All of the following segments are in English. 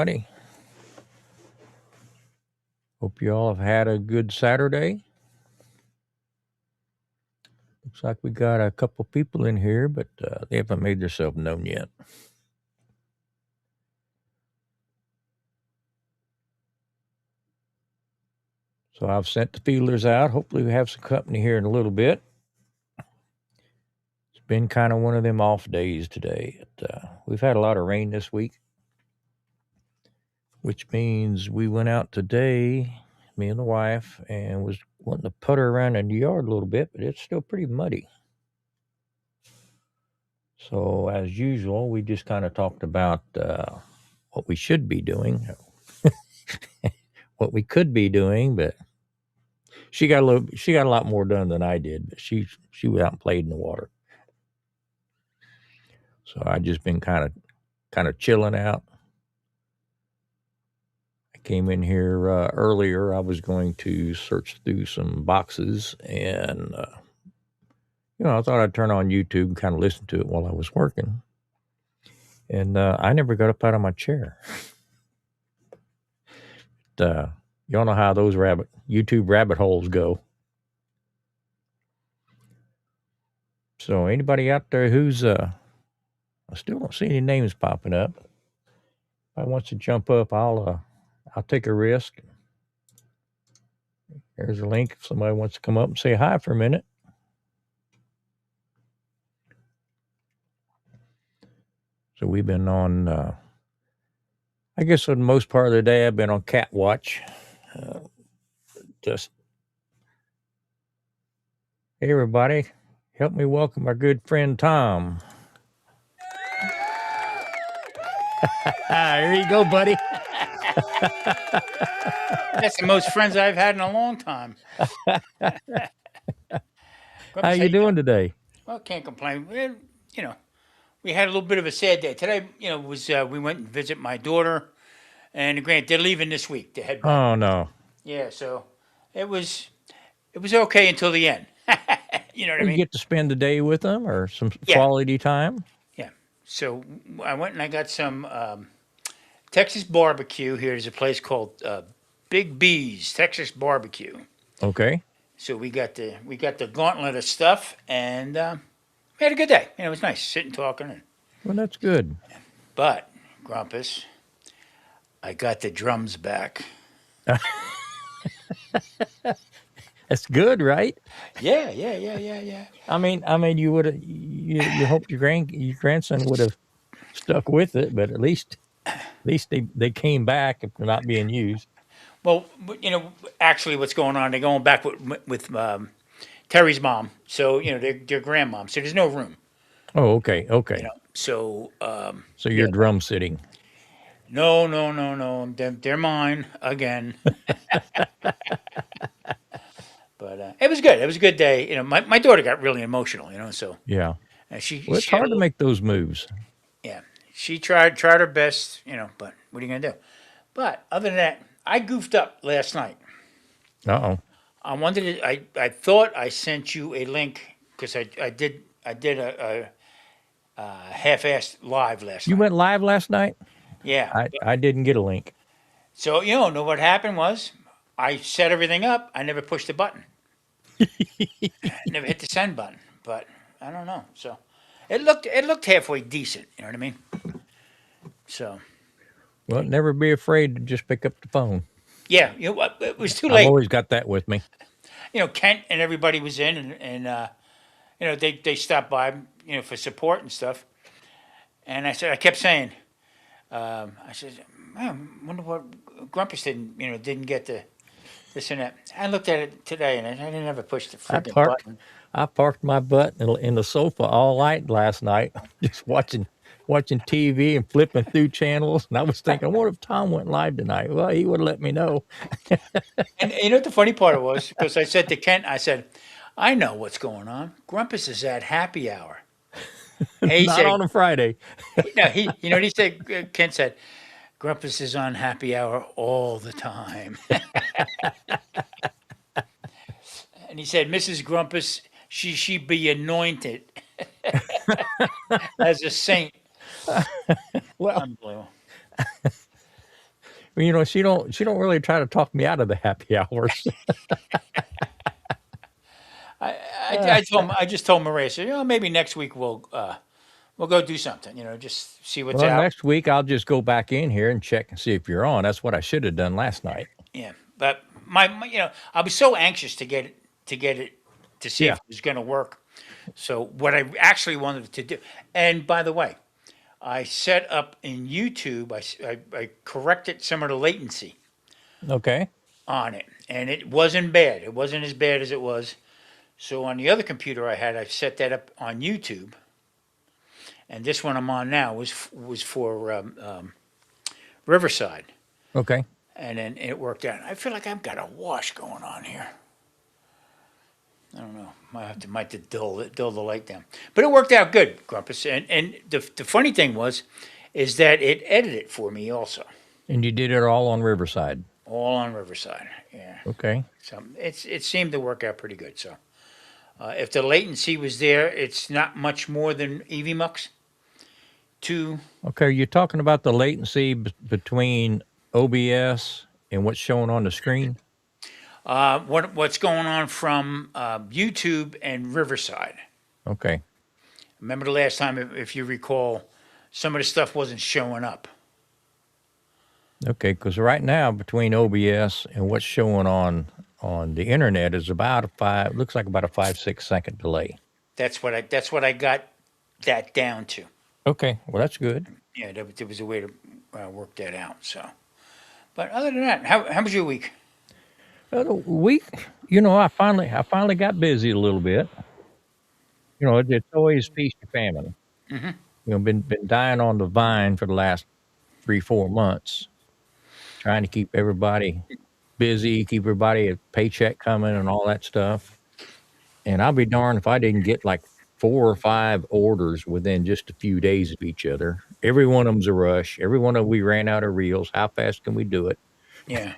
everybody. Hope you all have had a good Saturday. Looks like we got a couple people in here, but they haven't made themselves known yet. So I've sent the feelers out. Hopefully, we have some company here in a little bit. It's been kind of one of them off days today. We've had a lot of rain this week, which means we went out today, me and the wife, and was wanting to putter around in the yard a little bit, but it's still pretty muddy. So, as usual, we just kind of talked about what we should be doing, what we could be doing, but she got a lot more done than I did. But she went out and played in the water. So I just been kind of chilling out. I came in here earlier. I was going to search through some boxes, and I thought I'd turn on YouTube and kind of listen to it while I was working. And I never got up out of my chair. Y'all know how those YouTube rabbit holes go. So anybody out there who's I still don't see any names popping up. If I wants to jump up, I'll take a risk. There's a link if somebody wants to come up and say hi for a minute. So we've been on, I guess for the most part of the day, I've been on cat watch. Hey, everybody, help me welcome our good friend Tom. There you go, buddy. That's the most friends I've had in a long time. How you doing today? Well, can't complain. We had a little bit of a sad day today. Was we went and visit my daughter and the grand. They're leaving this week to head back. Oh no. Yeah, so it was okay until the end. You know what I mean? You get to spend the day with them or some quality time. Yeah. So I went and I got some Texas barbecue. Here's a place called Big B's Texas Barbecue. Okay. So we got the gauntlet of stuff, and we had a good day. It was nice sitting talking. Well, that's good. But Grumpus, I got the drums back. That's good, right? Yeah. I mean, you would have, you hoped your grandson would have stuck with it, but at least they came back if they're not being used. Well, actually, what's going on? They're going back with Terry's mom, so their grandmom. So there's no room. Oh, okay. So you're drum sitting. No. They're mine again. But it was good. It was a good day. My daughter got really emotional. So yeah. It's she hard to make those moves. Yeah, she tried her best. But what are you gonna do? But other than that, I goofed up last night. Uh-oh. I wanted to. I thought I sent you a link because I did a half-assed live last night. You went live last night? Yeah. I didn't get a link. So know what happened was I set everything up. I never pushed the button. I never hit the send button. But I don't know. So it looked halfway decent. You know what I mean? So. Well, never be afraid to just pick up the phone. Yeah, it was too late. I've always got that with me. Kent and everybody was in, and they stopped by, for support and stuff. And I kept saying, I said, man, I wonder what Grumpus didn't get this and that. I looked at it today, and I didn't ever push the freaking button. I parked my butt in the sofa all night last night, just watching TV and flipping through channels. And I was thinking, I wonder if Tom went live tonight. Well, he would have let me know. And you know what the funny part was? Because I said to Kent, I know what's going on. Grumpus is at happy hour. Not on a Friday. No, what he said? Kent said, Grumpus is on happy hour all the time. And he said, Mrs. Grumpus, she be anointed as a saint. Well, unbelievable. She don't really try to talk me out of the happy hours. I, Uh, I just told Maria, so maybe next week we'll go do something. Just see what's well, out. next week I'll just go back in here and check and see if you're on. That's what I should have done last night. Yeah, but I was so anxious to get it to see if Yeah. it was going to work. So what I actually wanted to do, and by the way, I set up in YouTube. I corrected some of the latency Okay. on it, and it wasn't bad. It wasn't as bad as it was. So on the other computer I had, I set that up on YouTube, and this one I'm on now was for Riverside, Okay. and then it worked out. I feel like I've got a wash going on here. I don't know. Might have to dull the light down, but it worked out good, Grumpus. And the funny thing is that it edited for me also, And you did it all on Riverside. all on Riverside. Yeah, Okay. so it seemed to work out pretty good. So if the latency was there, it's not much more than EVMux two. Okay. You're talking about the latency between OBS and what's showing on the screen? What's going on from YouTube and Riverside? Okay. Remember the last time, if you recall, some of the stuff wasn't showing up. Okay. Because right now, between OBS and what's showing on the internet is about looks like about a 5-6 second delay. That's what I got that down to. Okay. Well, that's good. Yeah, there was a way to work that out. So, but other than that, how was your week? The week, I finally got busy a little bit. It's always feast or famine. Hmm. Been dying on the vine for the last 3-4 months, trying to keep everybody busy, keep everybody a paycheck coming, and all that stuff. And I'll be darned if I didn't get like 4 or 5 orders within just a few days of each other. Every one of them's a rush. Every one of them we ran out of reels. How fast can we do it? Yeah,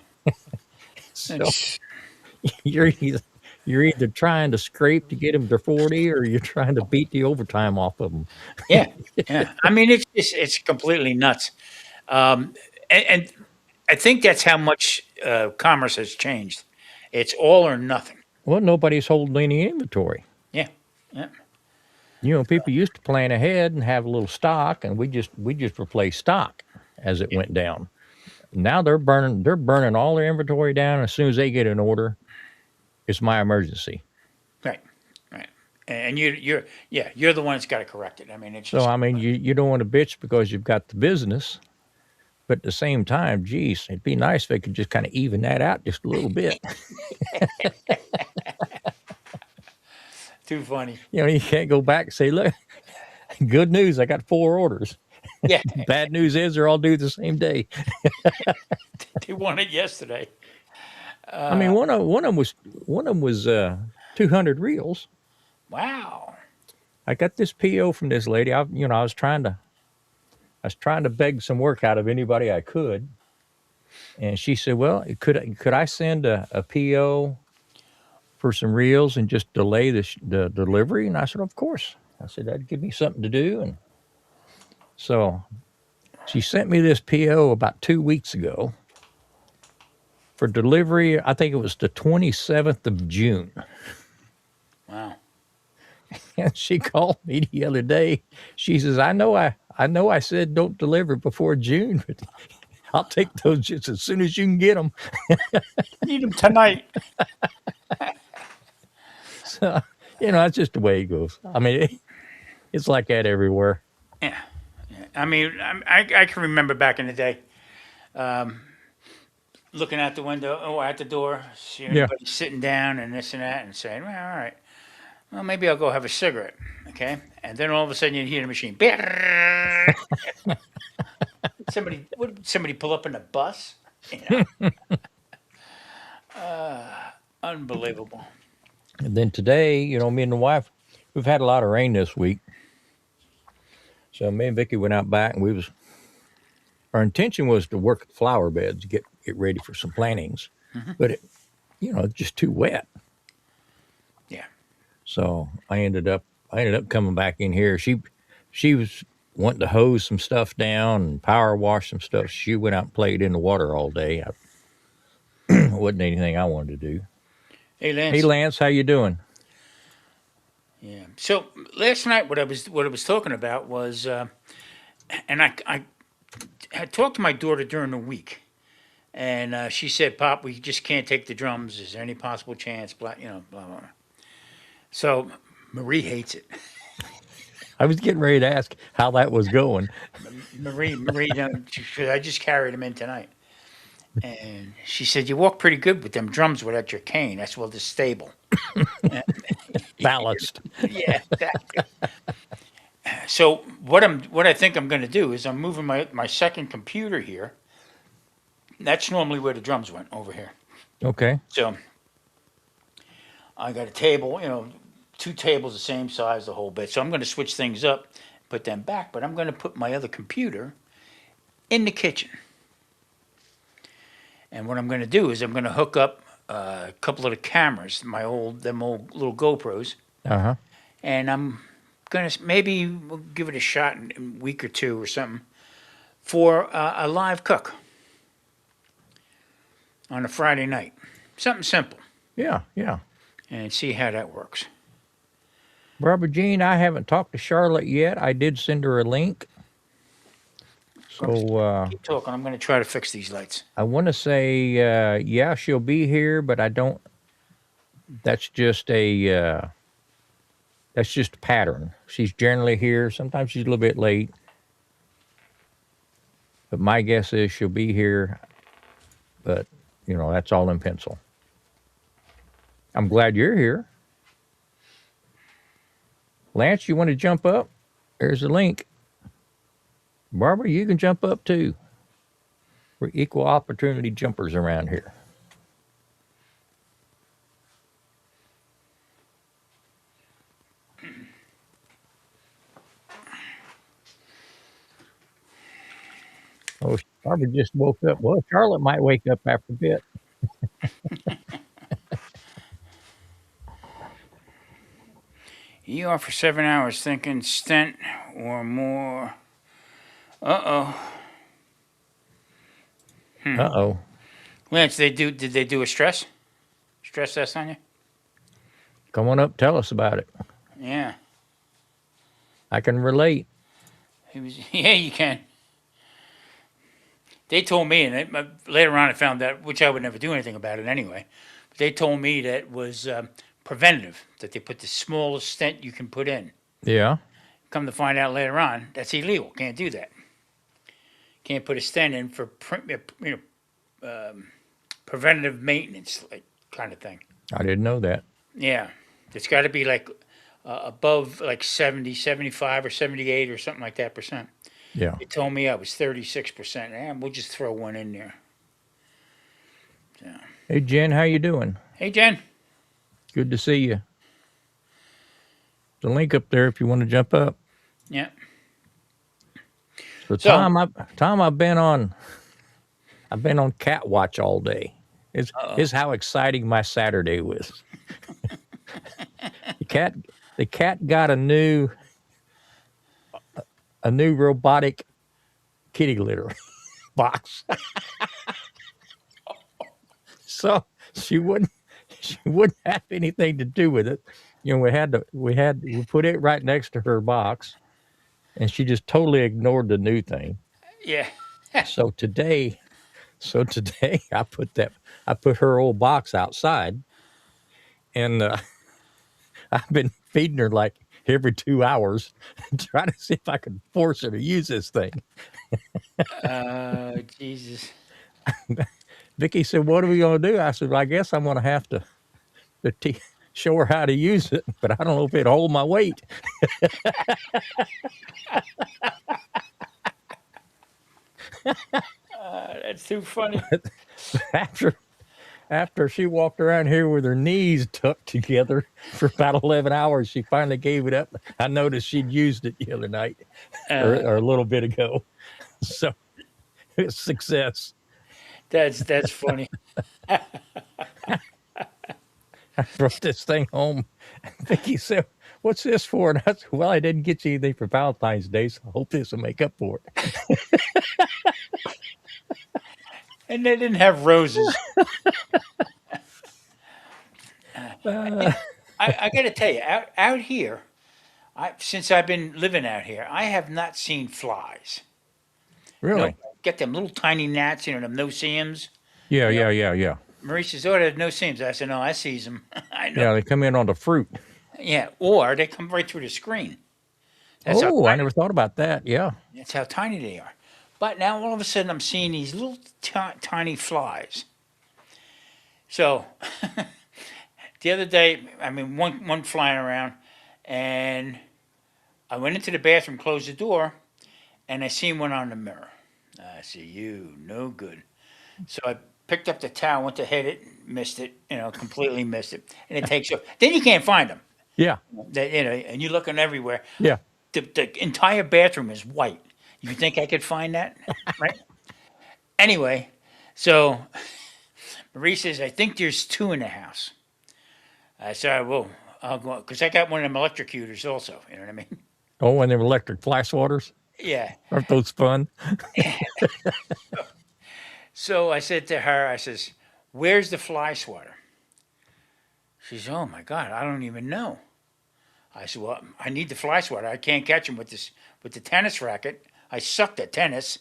So it's you're either you're either trying to scrape to get them to 40, or you're trying to beat the overtime off of them. yeah, yeah. I mean, it's completely nuts. And I think that's how much commerce has changed. It's all or nothing. Well, nobody's holding any inventory. Yeah, yeah, People used to plan ahead and have a little stock, and we just replaced stock as it yeah. went down. Now they're burning all their inventory down. As soon as they get an order, it's my emergency. Right, right. And you're the one that's got to correct it. I mean, it's So just I mean, you don't want to bitch because you've got the business, but at the same time, geez, it'd be nice if they could just kind of even that out just a little bit. too funny. You can't go back and say, look, good news, I got 4 orders. Yeah, Bad news is they're all due the same day. they won it yesterday. I mean, one of them was 200 reels. Wow. I got this PO from this lady. I was trying to beg some work out of anybody I could, and she said, "Well, could I send a PO for some reels and just delay the delivery?" And I said, "Of course." I said that'd give me something to do, and so she sent me this PO about 2 weeks ago for delivery. I think it was the 27th of June. Wow. And she called me the other day. She says, I know I said don't deliver before June, but I'll take those just as soon as you can get them." Need them tonight. So, that's just the way it goes. I mean, it's like that everywhere. Yeah. I mean, I can remember back in the day, looking out the window, at the door, see Yeah. anybody sitting down and this and that, and saying, "Well, all right, well, maybe I'll go have a cigarette." Okay, and then all of a sudden you hear the machine. Would somebody pull up in a bus? Unbelievable. And then today, me and the wife, we've had a lot of rain this week. So me and Vicky went out back, and our intention was to work the flower beds, get ready for some plantings, Hmm. but it's just too wet. Yeah. So I ended up coming back in here. She was wanting to hose some stuff down and power wash some stuff. She went out and played in the water all day. Wasn't anything I wanted to do. Hey, Hey, Lance. Lance, how you doing? Yeah. So last night, what I was talking about was, and I had talked to my daughter during the week, and she said, "Pop, we just can't take the drums. Is there any possible chance?" Blah, blah blah. So Marie hates it. I was getting ready to ask how that was going. Marie, I just carried them in tonight, and she said, "You walk pretty good with them drums without your cane. That's well, they're stable." Balanced. Yeah, exactly. So what I think I'm going to do is I'm moving my second computer here. That's normally where the drums went over here. Okay. So I got a table, two tables the same size, the whole bit. So I'm going to switch things up, put them back, but I'm going to put my other computer in the kitchen. And what I'm going to do is I'm going to hook up a couple of the cameras, them old little GoPros, Uh huh. and I'm going to maybe we'll give it a shot in a week or two or something for a live cook on a Friday night. Something simple, Yeah. Yeah. and see how that works. Barbara Jean, I haven't talked to Charlotte yet. I did send her a link. Grumpus, So keep talking. I'm going to try to fix these lights. I want to say, yeah, she'll be here, but I don't. That's just a pattern. She's generally here. Sometimes she's a little bit late, but my guess is she'll be here. But that's all in pencil. I'm glad you're here, Lance. You want to jump up? There's a link. Barbara, you can jump up too. We're equal opportunity jumpers around here. Oh, Barbara just woke up. Well, Charlotte might wake up after a bit. ER for 7 hours, thinking stent or more. Uh Uh oh. Lance, did they do a stress test on you? Come on up. Tell us about it. Yeah, I can relate. he was. Yeah, you can. They told me, and later on I found out, which I would never do anything about it anyway. But they told me that it was preventative, that they put the smallest stent you can put in. Yeah. Come to find out later on, that's illegal. Can't do that. Can't put a stent in for preventative maintenance, like kind of thing. I didn't know that. Yeah, it's got to be like above like 70, 75, or 78 or something like that percent. Yeah. They told me I was 36%. And we'll just throw one in there. So. Hey, Jen, how you doing? Hey, Jen. Good to see you. The link up there if you want to jump up. Yeah. So So, Tom, I've been on cat watch all day. Is how exciting my Saturday was. the cat the cat got a new robotic kitty litter box. So she wouldn't have anything to do with it. We put it right next to her box, and she just totally ignored the new thing. yeah. So today, I put her old box outside, and I've been feeding her like every 2 hours, trying to see if I can force her to use this thing. Jesus. Vicky said, "What are we going to do?" I said, "Well, I guess I'm going to have to show her how to use it, but I don't know if it'll hold my weight." That's too funny. after after she walked around here with her knees tucked together for about 11 hours, she finally gave it up. I noticed she'd used it the other night or a little bit ago. So it's success. That's funny. I brought this thing home. Vicky said, "What's this for?" And I said, "Well, I didn't get you anything for Valentine's Day, so I hope this will make up for And they didn't have roses. it." I got to tell you, out here, since I've been living out here, I have not seen flies. No, Really? get them little tiny gnats, them no-see-ums. Yeah, You know, yeah, yeah, yeah. Marie says, "Oh, there's no-see-ums." I said, "No, I sees them. I know." Yeah, they come in on the fruit. Yeah, or they come right through the screen. That's how Oh, I tiny. never thought about that. Yeah. That's how tiny they are. But now all of a sudden, I'm seeing these little tiny flies. So the other day, I mean, one flying around, and I went into the bathroom, closed the door, and I seen one on the mirror. I see you, no good. So I picked up the towel, went to hit it, missed it, completely missed it, and it takes off. Then you can't find them. Yeah. And you're looking everywhere. Yeah. The entire bathroom is white. You think I could find that, right? Anyway, so Marie says, "I think there's two in the house." I said, "Well, I'll go," because I got one of them electrocutors also. You know what I mean? Oh, and them electric fly swatters. Yeah. Aren't those fun? So I said to her, I says, "Where's the fly swatter?" She says, "Oh my God, I don't even know." I said, "Well, I need the fly swatter. I can't catch him with the tennis racket. I sucked at tennis.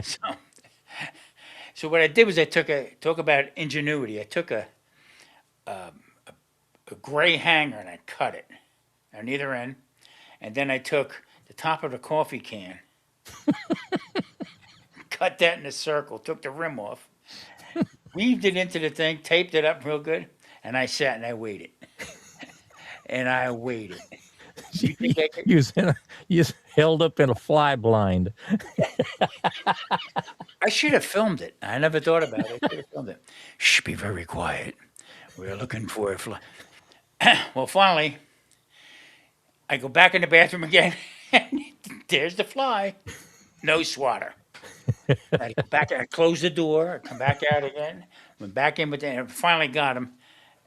So, so what I did was talk about ingenuity. I took a gray hanger and I cut it on either end, and then I took the top of the coffee can, cut that in a circle, took the rim off, weaved it into the thing, taped it up real good, and I sat and I waited. And I waited. You think I could? You was, you was held up in a fly blind. I should have filmed it. I never thought about it. I should have filmed it. Shh, be very quiet. We're looking for a fly. Well, finally, I go back in the bathroom again, and there's the fly. No swatter. I go back. I close the door. I come back out again. Went back in with the, and finally got him.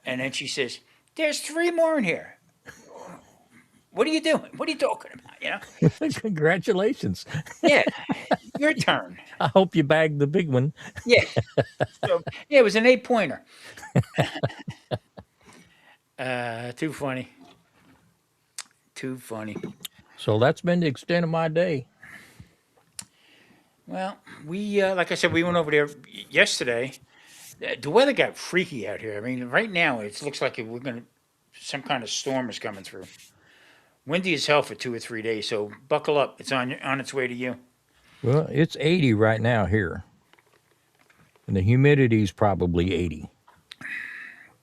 And then she says, "There's three more in here. What are you doing? What are you talking about?" Congratulations. Yeah, your turn. I hope you bagged the big one. Yeah. So yeah, it was an 8-pointer. Too funny. Too funny. So that's been the extent of my day. Well, we like I said, we went over there yesterday. The weather got freaky out here. I mean, right now it looks like we're gonna some kind of storm is coming through. Windy as hell for 2 or 3 days. So buckle up. It's on its way to you. Well, it's 80 right now here. And the humidity's probably 80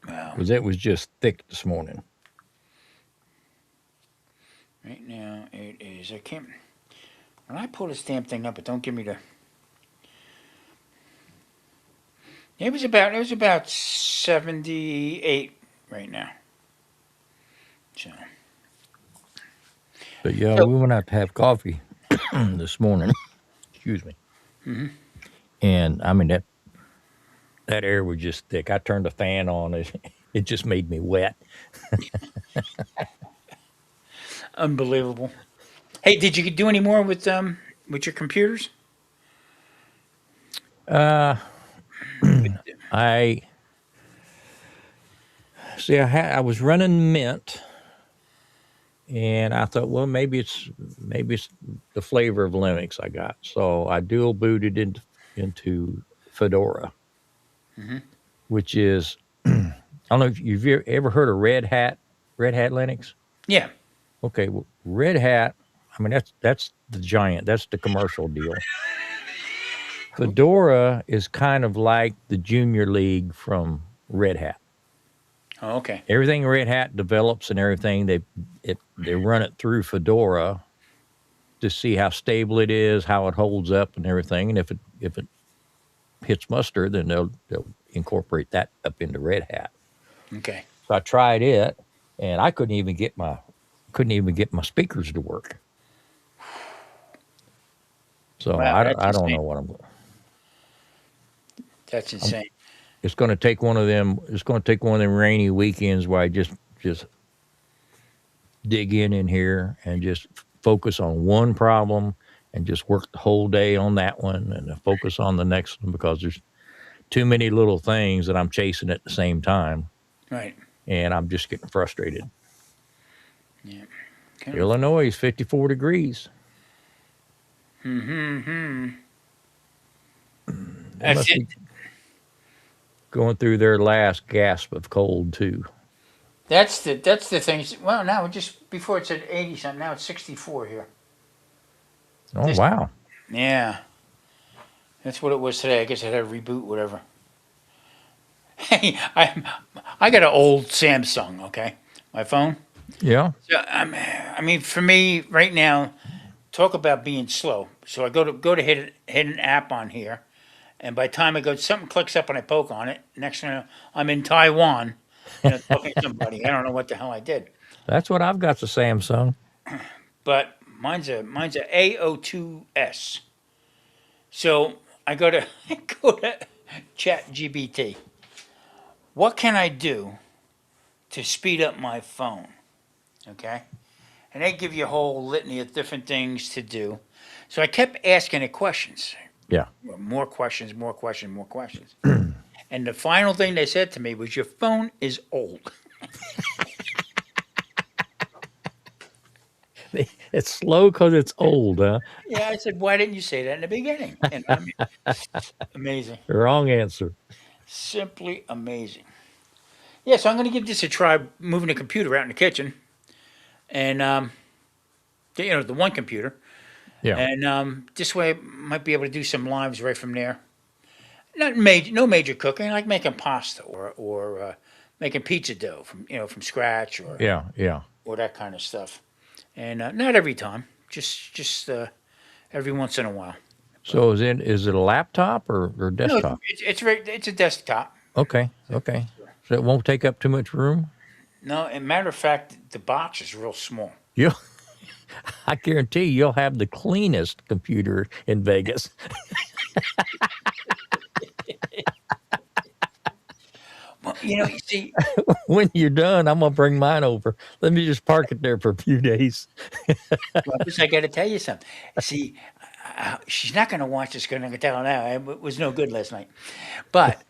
Well, because it was just thick this morning. right now it is. I can't. When I pull this damn thing up, it don't give me the. It was about 78 right now. So. But yeah, So we went out to have coffee this morning. Excuse me. And I mean that air was just thick. I turned the fan on. It just made me wet. unbelievable. Hey, did you do any more with your computers? Uh, I see. I was running Mint, and I thought, well, maybe it's the flavor of Linux I got. So I dual booted into Fedora, which is I don't know if you've ever heard of Red Hat Linux. Yeah. Okay, well, Red Hat. I mean, that's the giant. That's the commercial deal. Fedora is kind of like the junior league from Red Hat. Oh, okay. Everything Red Hat develops and everything they run it through Fedora to see how stable it is, how it holds up, and everything. And if it hits muster, then they'll incorporate that up into Red Hat. Okay. So I tried it, and I couldn't even get my speakers to work. So Wow, that's I don't insane. know what I'm. That's insane. it's going to take one of them. It's going to take one of them rainy weekends where I just dig in here and just focus on one problem and just work the whole day on that one and then focus on the next one because there's too many little things that I'm chasing at the same time Right. and I'm just getting frustrated. Yeah. Kind of. Illinois is 54 degrees. Hmm. They must be going through their last gasp of cold too. That's the thing. Well, now just before it said 80 something. Now it's 64 here. Oh This. wow. Yeah. That's what it was today. I guess I had to reboot whatever. Hey, I got an old Samsung. Okay, my phone. Yeah. So I mean, for me right now, talk about being slow. So I go to hit an app on here, and by the time I go, something clicks up and I poke on it. Next thing I know, I'm in Taiwan, talking to somebody. I don't know what the hell I did, That's what I've got, the Samsung. but mine's a A02s. So I go to I go to Chat GBT. What can I do to speed up my phone? Okay, and they give you a whole litany of different things to do. So I kept asking it questions, Yeah. more questions, more questions, more questions. And the final thing they said to me was, "Your phone is old." It's slow because it's old, huh? Yeah, I said, "Why didn't you say that in the beginning?" And I mean, amazing, Wrong answer. simply amazing. Yeah, so I'm going to give this a try, moving the computer out in the kitchen, and the one computer, Yeah. and this way I might be able to do some lives right from there. Not major, no major cooking, like making pasta or making pizza dough from scratch Yeah. Yeah. or that kind of stuff. And not every time, just every once in a while. But So is it a laptop or no, desktop? it's a desktop. Okay. Okay. So it won't take up too much room. No, and matter of fact, the box is real small. You, I guarantee you'll have the cleanest computer in Vegas. Well, you see, When you're done, I'm gonna bring mine over. Let me just park it there for a few days. Grumpus, I got to tell you something. See, she's not going to watch this. Going to tell her now. It was no good last night. But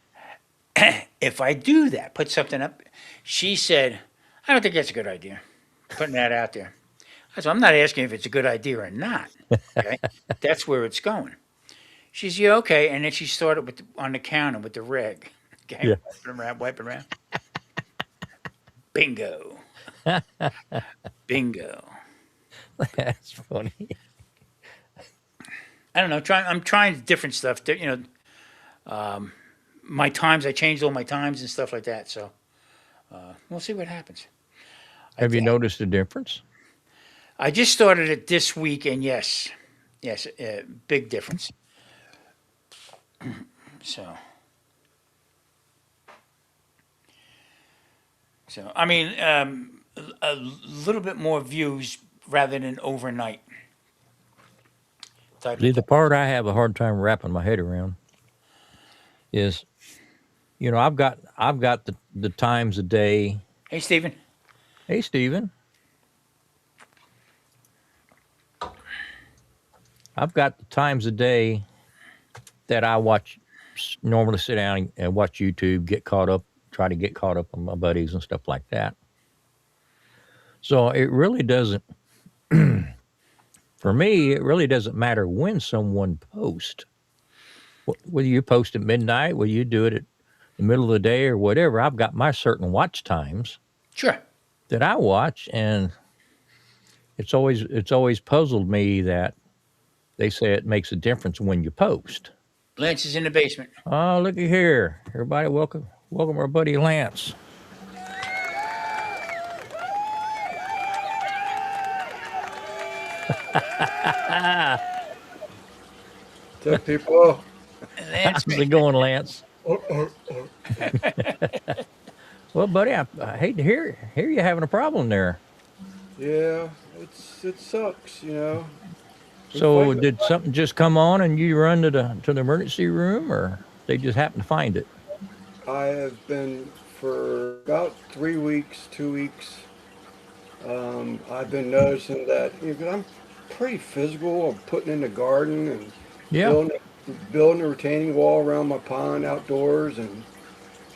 if I do that, put something up, she said, I don't think that's a good idea. Putting that out there. I said, I'm not asking if it's a good idea or not. Okay, that's where it's going. She said, yeah, okay. And then she started on the counter with the reg. Okay, Yeah. wiping around. Bingo, bingo. That's funny. I don't know. I'm trying different stuff. My times. I changed all my times and stuff like that. So we'll see what happens. I, Have you noticed a difference? I just started it this week, and yes, big difference. So, I mean, a little bit more views rather than overnight type of See, the thing. part I have a hard time wrapping my head around is, I've got the times a day. Hey, Stephen. Hey, Steven, I've got the times a day that I normally sit down and watch YouTube, get caught up, try to get caught up on my buddies and stuff like that. So it really doesn't, for me, it really doesn't matter when someone posts. Whether you post at midnight, whether you do it at the middle of the day or whatever, I've got my certain watch times Sure. that I watch, and it's always puzzled me that they say it makes a difference when you post. Lance is in the basement. Oh, looky here, everybody! Welcome our buddy Lance. What's up, people? Lance, How's it going, Lance? Oh, oh, oh. Well, buddy, I hate to hear you having a problem there. Yeah, it sucks, you know. We So, find it. did something just come on and you run to the emergency room, or they just happen to find it? I have been for about 3 weeks, 2 weeks. I've been noticing that, 'cause I'm pretty physical. I'm putting in the garden and Yeah. building building a retaining wall around my pond outdoors, and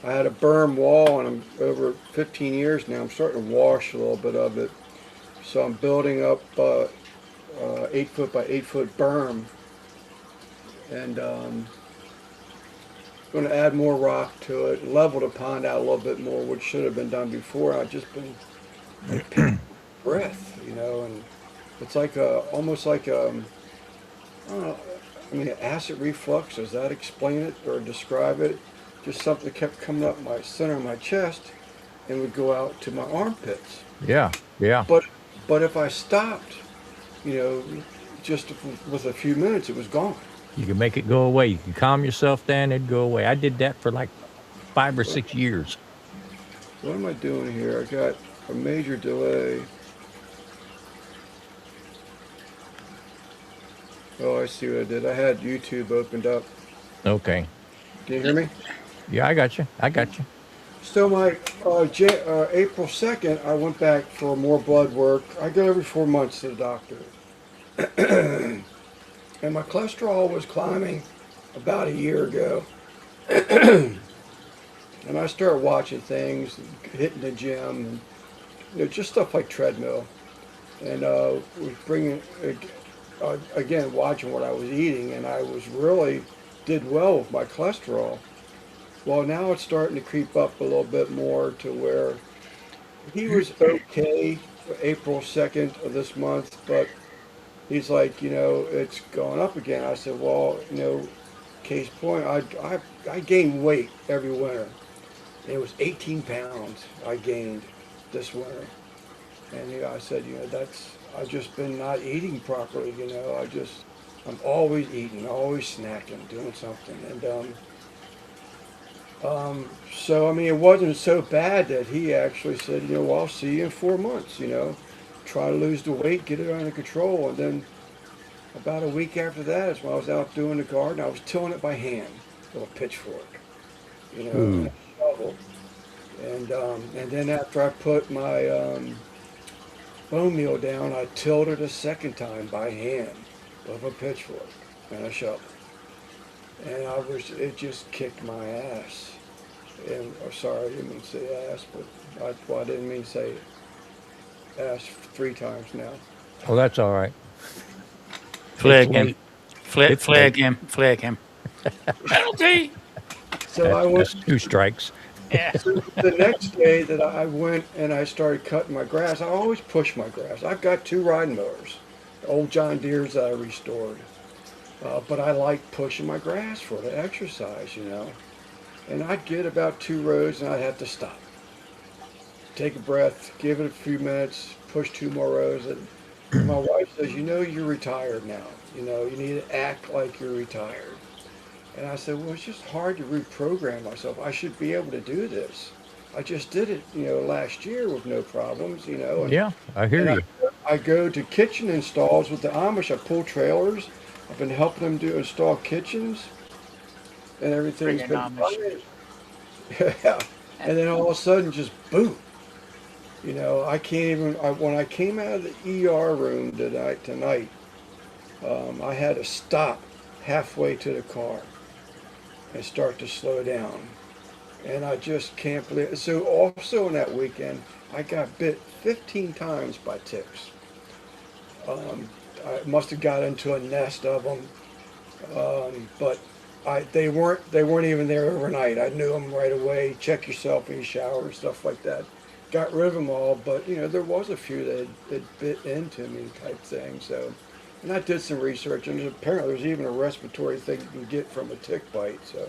I had a berm wall, and I'm over 15 years now. I'm starting to wash a little bit of it, so I'm building up 8 foot by 8 foot berm, and going to add more rock to it, level the pond out a little bit more, which should have been done before. I've just been like pinching breath, and it's like almost like I don't know. I mean, acid reflux. Does that explain it or describe it? Just something kept coming up my center of my chest and would go out to my armpits. Yeah. Yeah. But but if I stopped, you know, just with a few minutes, it was gone. You can make it go away. You can calm yourself down, it'd go away. I did that for like 5 or 6 years. What am I doing here? I got a major delay. Oh, I see what I did. I had YouTube opened up. Okay. Can you hear me? Yeah, I got you. I got you. So my April 2nd, I went back for more blood work. I go every 4 months to the doctor. And my cholesterol was climbing about a year ago. And I started watching things, hitting the gym, and just stuff like treadmill. And was bringing, again, watching what I was eating, and I was really did well with my cholesterol. Well, now it's starting to creep up a little bit more to where he was okay for April 2nd of this month, but he's like, it's going up again. I said, well, case point, I gain weight every winter. And it was 18 pounds I gained this winter. And I said, I've just been not eating properly, I'm always eating, always snacking, doing something. And so, I mean, it wasn't so bad that he actually said, well, I'll see you in 4 months, try to lose the weight, get it under control. And then about a week after that is when I was out doing the garden. I was tilling it by hand with a pitchfork, and Ooh. a shovel. And then after I put my bone meal down, I tilled it a second time by hand with a pitchfork and a shovel. And it just kicked my ass. And sorry, I didn't mean to say ass, but I didn't mean to say ass 3 times now. Oh, that's all right. It's Flag him. late. It's Flag late. him. Flag him. Penalty. So I went. That's 2 strikes. Yeah. So the next day that I went and I started cutting my grass, I always push my grass. I've got 2 riding mowers, old John Deere's that I restored. But I like pushing my grass for the exercise, And I'd get about 2 rows and I'd have to stop. Take a breath, give it a few minutes, push 2 more rows. And my wife says, you're retired now. You need to act like you're retired. And I said, well, it's just hard to reprogram myself. I should be able to do this. I just did it, last year with no problems, Yeah, I hear and you. I go to kitchen installs with the Amish. I pull trailers. I've been helping them install kitchens, and everything's Friggin' been Amish. fine. Yeah. And then all of a sudden, just boom. I can't even. When I came out of the ER room tonight, I had to stop halfway to the car and start to slow down. And I just can't believe it. So also in that weekend, I got bit 15 times by ticks. I must have got into a nest of them, but they weren't even there overnight. I knew them right away. Check yourself in your shower, stuff like that. Got rid of them all, but there was a few that bit into me type thing. So, and I did some research, and apparently there's even a respiratory thing you can get from a tick bite. So,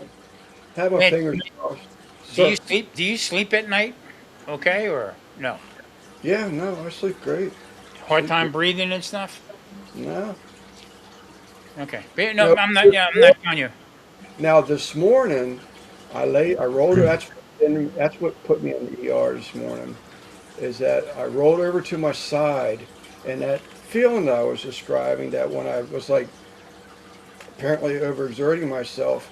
have my Man, fingers crossed. do So, you sleep? Do you sleep at night? Okay, or no? yeah, no, I sleep great. Hard Sleep time great. breathing and stuff. No, Okay. But no, no. I'm not. Yeah, I'm not on you. Now this morning, I rolled. That's what put me in the ER this morning. Is that I rolled over to my side, and that feeling that I was describing, that when I was like apparently overexerting myself,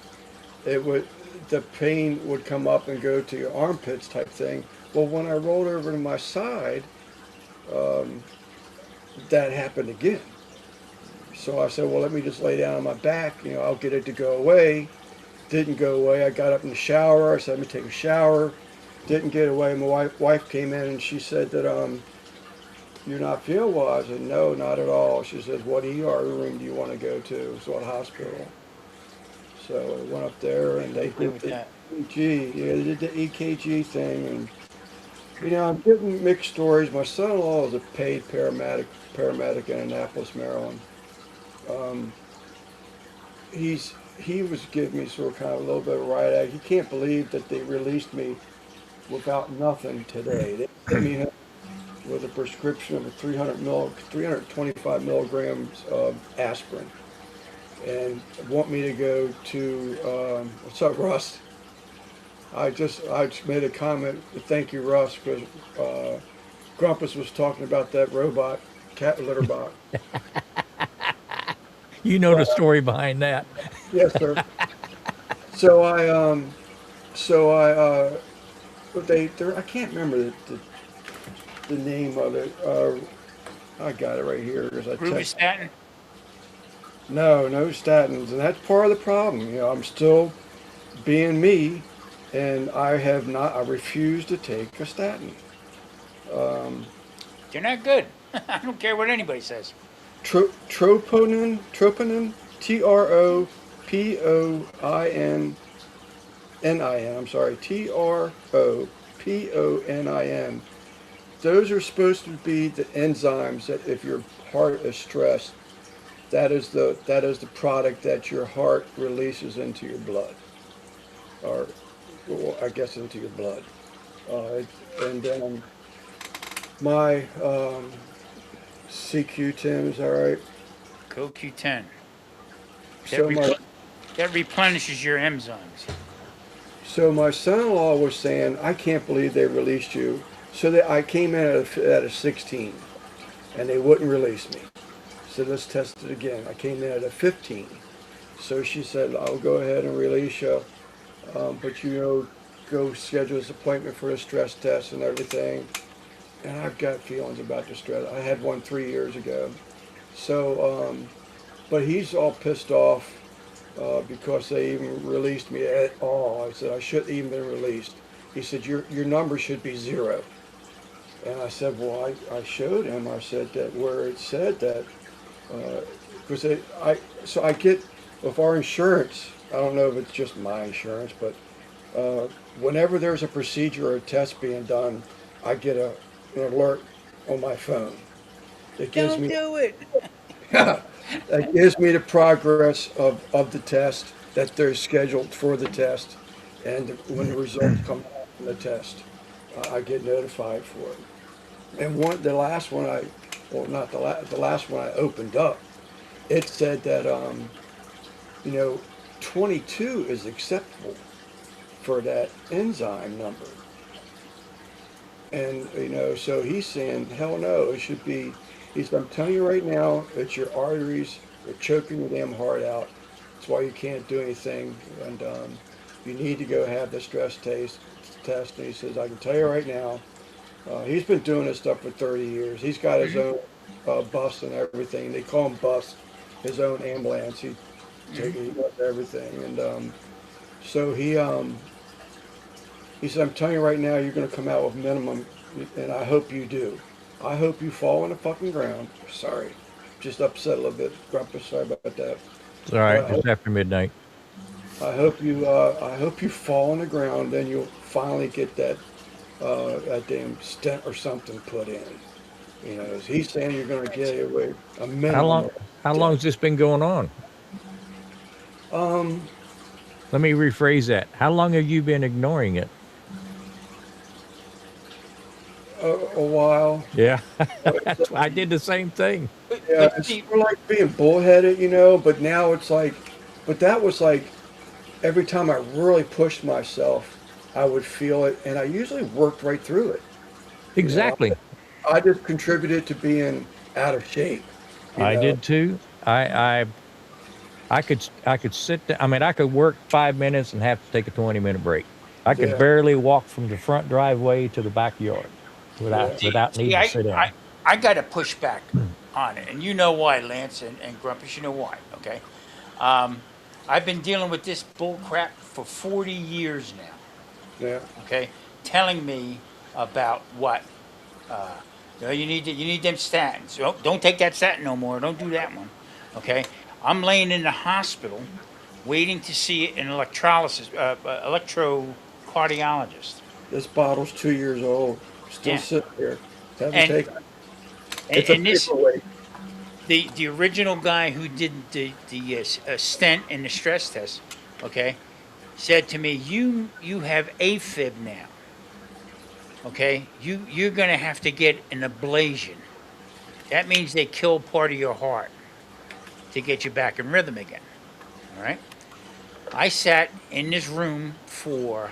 it was the pain would come up and go to your armpits type thing. Well, when I rolled over to my side, um, that happened again. So I said, well, let me just lay down on my back. I'll get it to go away. Didn't go away. I got up in the shower. I said, let me take a shower. Didn't get away. My wife came in and she said that you're not feeling well. I said, no, not at all. She says, what ER room do you want to go to? So what hospital? So I went up there and they did the EKG. Yeah, they did the EKG thing. And, I'm getting mixed stories. My son-in-law is a paid paramedic in Annapolis, Maryland. Um, he was giving me sort of kind of a little bit of a riot act. He can't believe that they released me without nothing today. They put me in with a prescription of 325 milligrams of aspirin, and want me to go to what's up, Russ? I just made a comment. Thank you, Russ, because Grumpus was talking about that robot cat litter box. You know the story behind that. Yes, sir. So I can't remember the name of it. I got it right here because I Grumpus statin. No statins, and that's part of the problem. I'm still being me, and I refuse to take a statin. Um, They're not good. I don't care what anybody says. troponin, TROPONIN. I'm sorry, TROPONIN. Those are supposed to be the enzymes that, if your heart is stressed, that is the product that your heart releases into your blood, or well, I guess into your blood. And then my CQ10 is all right. CoQ10. So my That replenishes your enzymes. so my son-in-law was saying, I can't believe they released you. So that I came in at a 16, and they wouldn't release me. So let's test it again. I came in at a 15. So she said, I'll go ahead and release you, but go schedule this appointment for a stress test and everything. And I've got feelings about the stress. I had one 3 years ago. So, but he's all pissed off because they even released me at all. I said, I shouldn't even been released. He said, your number should be 0. And I said, well, I showed him. I said that where it said that, because I get, with our insurance, I don't know if it's just my insurance, but whenever there's a procedure or a test being done, I get an alert on my phone. It gives Don't me, do it. that gives me the progress of the test, that they're scheduled for the test, and when the results come out from the test, I get notified for it. And the last one not the last one I opened up, it said that 22 is acceptable for that enzyme number. And so he's saying, hell no, it should be. I'm telling you right now, it's your arteries are choking your damn heart out. That's why you can't do anything, and you need to go have the stress test. And he says, I can tell you right now, he's been doing this stuff for 30 years. He's got his own bus and everything. They call him bus, his own ambulance. He does everything, and so he said, I'm telling you right now, you're going to come out with minimum, and I hope you do. I hope you fall on the fucking ground. Sorry, just upset a little bit, Grumpus. Sorry about that. It's all right. It's after midnight. I hope you fall on the ground, then you'll finally get that damn stent or something put in. He's saying you're going to get away a minimum. How long has this been going on? Let me rephrase that. How long have you been ignoring it? A while. Yeah, I did the same thing. Yeah, it's sort of like being bullheaded, but now it's like, but that was like, every time I really pushed myself, I would feel it, and I usually worked right through it. Exactly. I just contributed to being out of shape. I did too. I I could sit there. I mean, I could work 5 minutes and have to take a 20-minute break. I could Yeah, barely walk from the front driveway to the backyard without yeah, without See, needing to sit down. I got to push back on it, and you know why, Lance and Grumpus. You know why, okay? Um, I've been dealing with this bull crap for 40 years now. yeah. Okay, telling me about what you need them statins. Don't take that statin no more. Don't do that one. Okay, I'm laying in the hospital waiting to see an electrocardiologist. This bottle's 2 years old. Still Yeah, sitting here. Haven't and taken it. and, It's a and this paperweight. the original guy who did the stent and the stress test. Okay, said to me, you have AFib now. Okay, you're gonna have to get an ablation. That means they kill part of your heart to get you back in rhythm again. All right. I sat in this room for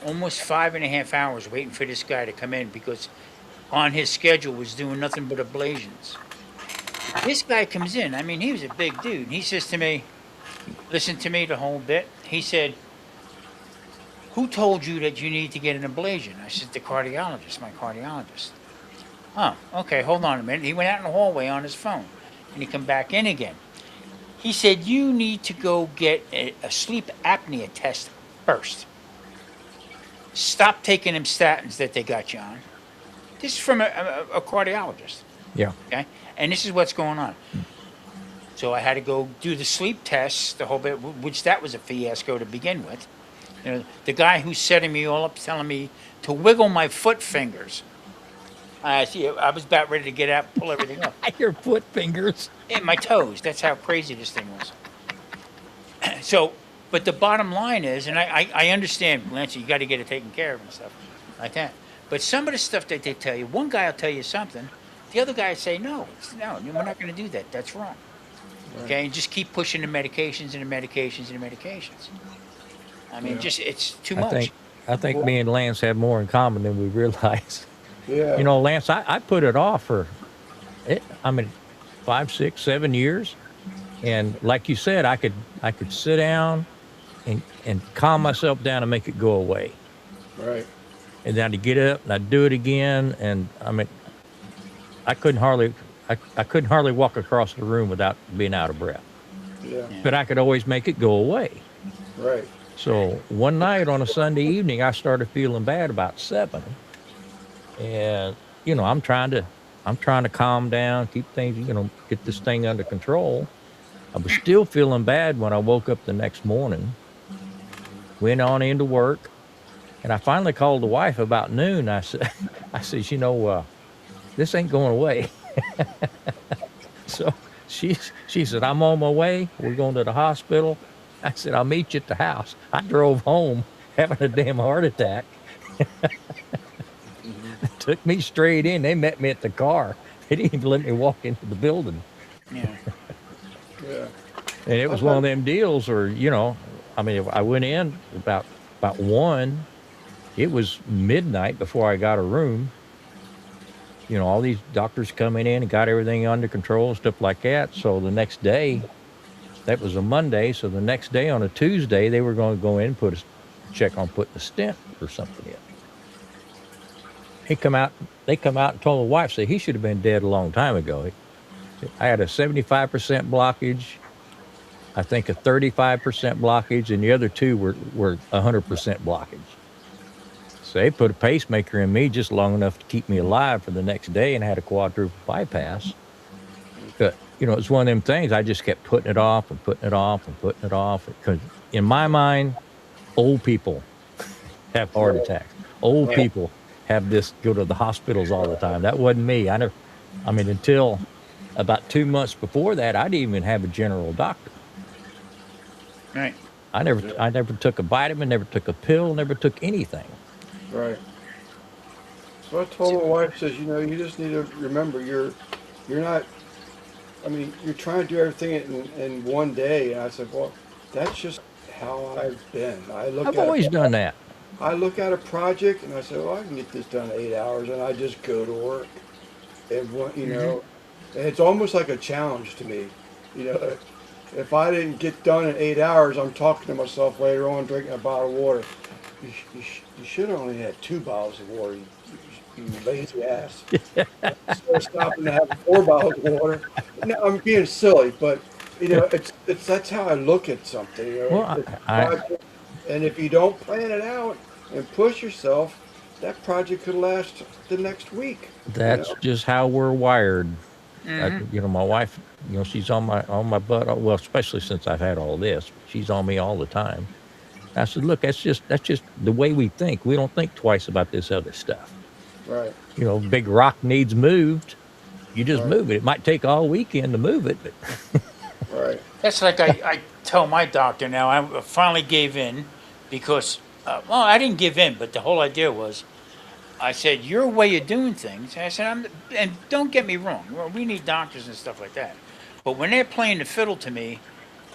almost 5.5 hours waiting for this guy to come in because on his schedule was doing nothing but ablations. This guy comes in. I mean, he was a big dude. He says to me, listen to me the whole bit. He said, who told you that you need to get an ablation? I said, the cardiologist, my cardiologist. Oh, okay, hold on a minute. He went out in the hallway on his phone and he come back in again. He said, you need to go get a sleep apnea test first. Stop taking them statins that they got you on. This is from a cardiologist, Yeah. okay? And this is what's going on. So I had to go do the sleep tests, the whole bit, which that was a fiasco to begin with. You know, the guy who's setting me all up, telling me to wiggle my foot fingers. I see. I was about ready to get out, and pull everything up. Your foot fingers. And my toes. That's how crazy this thing was. So, but the bottom line is, and I understand, Lance, you got to get it taken care of and stuff like that. But some of the stuff that they tell you, one guy will tell you something, the other guy will say, no, we're not going to do that. That's wrong. Okay, and just keep pushing the medications and the medications and the medications. I mean, Yeah. just it's too I much. think I think me and Lance have more in common than we realize. Yeah. You know, Lance, I put it off for it. I mean, 5, 6, 7 years, and like you said, I could sit down and calm myself down and make it go away, Right. and then I'd get up and I'd do it again, and I mean, I couldn't hardly walk across the room without being out of breath, Yeah. but I could always make it go away. Right. So one night on a Sunday evening, I started feeling bad about 7, and I'm trying to calm down, keep things, get this thing under control. I was still feeling bad when I woke up the next morning, went on into work, and I finally called the wife about noon. I said, I says, this ain't going away. So she said, I'm on my way. We're going to the hospital. I said, I'll meet you at the house. I drove home having a damn heart attack. Took me straight in. They met me at the car. They didn't even let me walk into the building. Yeah. Yeah. And it was one of them deals where, I mean, if I went in about 1, it was midnight before I got a room. All these doctors coming in and got everything under control and stuff like that. So the next day, that was a Monday. So the next day on a Tuesday, they were going to go in and check on putting a stent or something in. They come out and told the wife, say he should have been dead a long time ago. I had a 75% blockage, I think a 35% blockage, and the other 2 were 100% blockage. So they put a pacemaker in me just long enough to keep me alive for the next day, and had a quadruple bypass. But, it's one of them things. I just kept putting it off and putting it off and putting it off. Because in my mind, old people have heart attacks. Old people have this, go to the hospitals all the time. That wasn't me. Until about 2 months before that, I didn't even have a general doctor. Right. I never took a vitamin, never took a pill, never took anything. Right. So I told my wife, says, you just need to remember you're not. I mean, you're trying to do everything in one day. And I said, well, that's just how I've been. I've always done that. I look at a project and I say, well, I can get this done in 8 hours, and I just go to work. And and it's almost like a challenge to me. if I didn't get done in 8 hours, I'm talking to myself later on, drinking a bottle of water. You should have only had 2 bottles of water, you lazy ass. Instead of stopping to have 4 bottles of water. No, I'm being silly, but it's that's how I look at something. Well, It's a project, and if you don't plan it out and push yourself, that project could last the next week. that's just how we're wired. Mm-hmm. My wife, she's on my butt. Well, especially since I've had all this, she's on me all the time. I said, look, that's just the way we think. We don't think twice about this other stuff. Right, Big rock needs moved. You just right, move it. It might take all weekend to move it, but right. That's like I tell my doctor now. I finally gave in because, well, I didn't give in, but the whole idea was I said, your way of doing things. I said, and don't get me wrong, well, we need doctors and stuff like that. But when they're playing the fiddle to me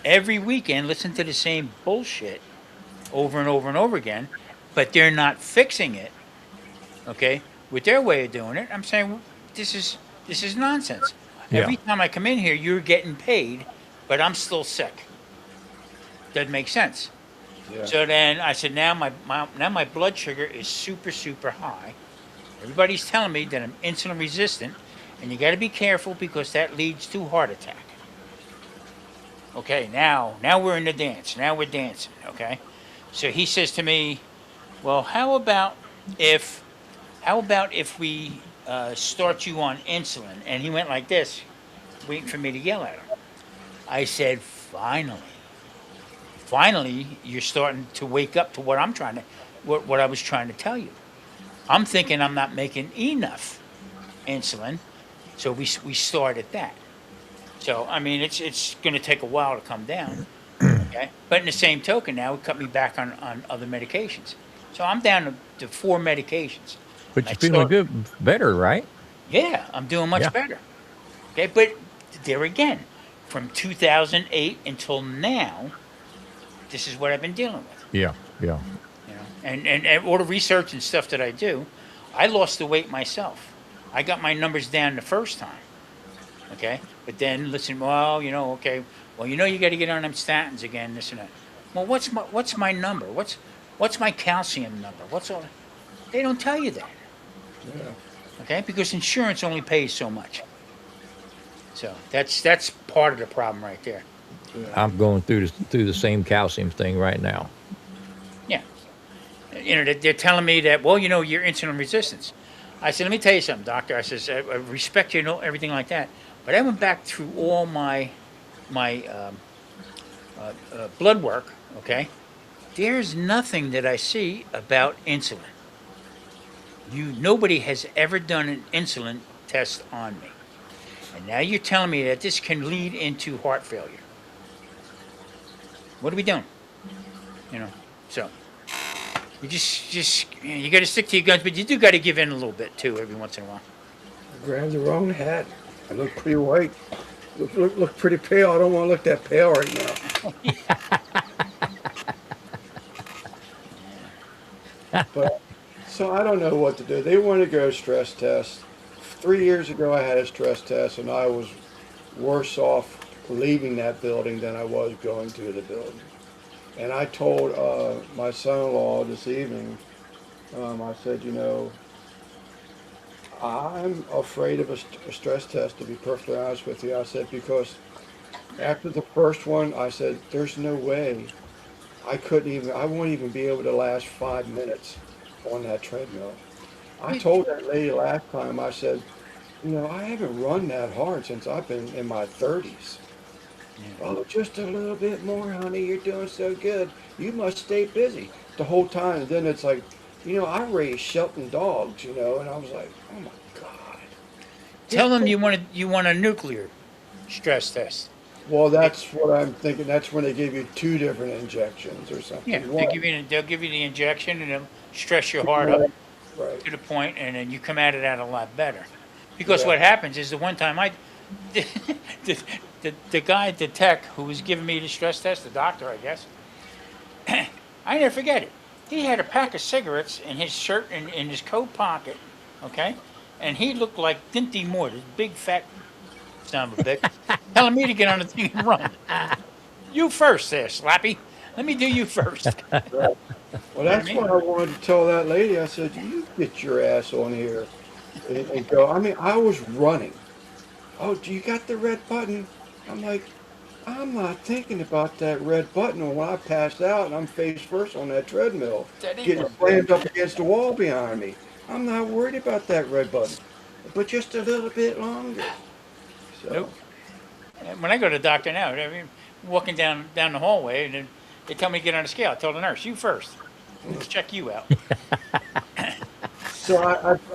every weekend, listen to the same bullshit over and over and over again, but they're not fixing it, okay, with their way of doing it, I'm saying, well, this is nonsense. yeah, Every time I come in here, you're getting paid, but I'm still sick. Doesn't make sense. Yeah, So then I said, now my blood sugar is super, super high. Everybody's telling me that I'm insulin resistant, and you got to be careful because that leads to heart attack. Okay, now we're in the dance. Now we're dancing. Okay, so he says to me, "Well, if how about if we start you on insulin?" And he went like this, waiting for me to yell at him. I said, finally, you're starting to wake up to what I was trying to tell you. I'm thinking I'm not making enough insulin, so we start at that. So I mean, it's going to take a while to come down. Okay, but in the same token, now it cut me back on other medications. So I'm down to 4 medications. but I you're feeling start, good, better, right? yeah, I'm doing much Yeah, better. Okay, but there again, from 2008 until now, this is what I've been dealing with. yeah, yeah, And all the research and stuff that I do, I lost the weight myself. I got my numbers down the first time. Okay, but then listen, well, okay, well, you got to get on them statins again, this and that. Well, what's my number? What's my calcium number? What's all? They don't tell you that. yeah, Okay, because insurance only pays so much. So that's part of the problem right there. yeah. I'm going through the same calcium thing right now. Yeah, they're telling me that, well, you're insulin resistance. I said, let me tell you something, doctor. I says, I respect you, everything like that, but I went back through all my blood work. Okay, there's nothing that I see about insulin. Nobody has ever done an insulin test on me, and now you're telling me that this can lead into heart failure. What are we doing? So. You got to stick to your guns, but you do got to give in a little bit too every once in a while. I grabbed the wrong hat. I look pretty white. Look pretty pale. I don't want to look that pale right now. But so I don't know what to do. They want to go stress test. 3 years ago, I had a stress test, and I was worse off leaving that building than I was going to the building. And I told my son-in-law this evening, I said, I'm afraid of a stress test, to be perfectly honest with you. I said, because after the first one, I said, there's no way I won't even be able to last 5 minutes on that treadmill. I told that lady last time, I said, I haven't run that hard since I've been in my 30s. Oh, just a little bit more, honey. You're doing so good. You must stay busy the whole time. And then it's like, I raised Shelton dogs, and I was like, oh my God. Tell them you want a nuclear stress test. Well, that's what I'm thinking. That's when they give you 2 different injections or Yeah, something. they'll give you the injection and they'll stress your heart up Right. to the point, and then you come out of that a lot better. Because Yeah. what happens is the one time the guy at the tech who was giving me the stress test, the doctor, I guess, I never forget it. He had a pack of cigarettes in his shirt and in his coat pocket, okay? And he looked like Dinty Moore, this big fat son of a bitch, telling me to get on the thing and run. You first there, Slappy. Let me do you first. Right. Well, You know what I that's mean? what I wanted to tell that lady. I said, "You get your ass on here and go." I mean, I was running. Oh, do you got the red button? I'm like, I'm not thinking about that red button when I pass out and I'm face first on that treadmill, That ain't getting no good. slammed up against the wall behind me. I'm not worried about that red button, but just a little bit longer. So, Nope. And when I go to the doctor now, I mean, walking down the hallway, and then they tell me to get on the scale. I tell the nurse, "You first. Let's check you out."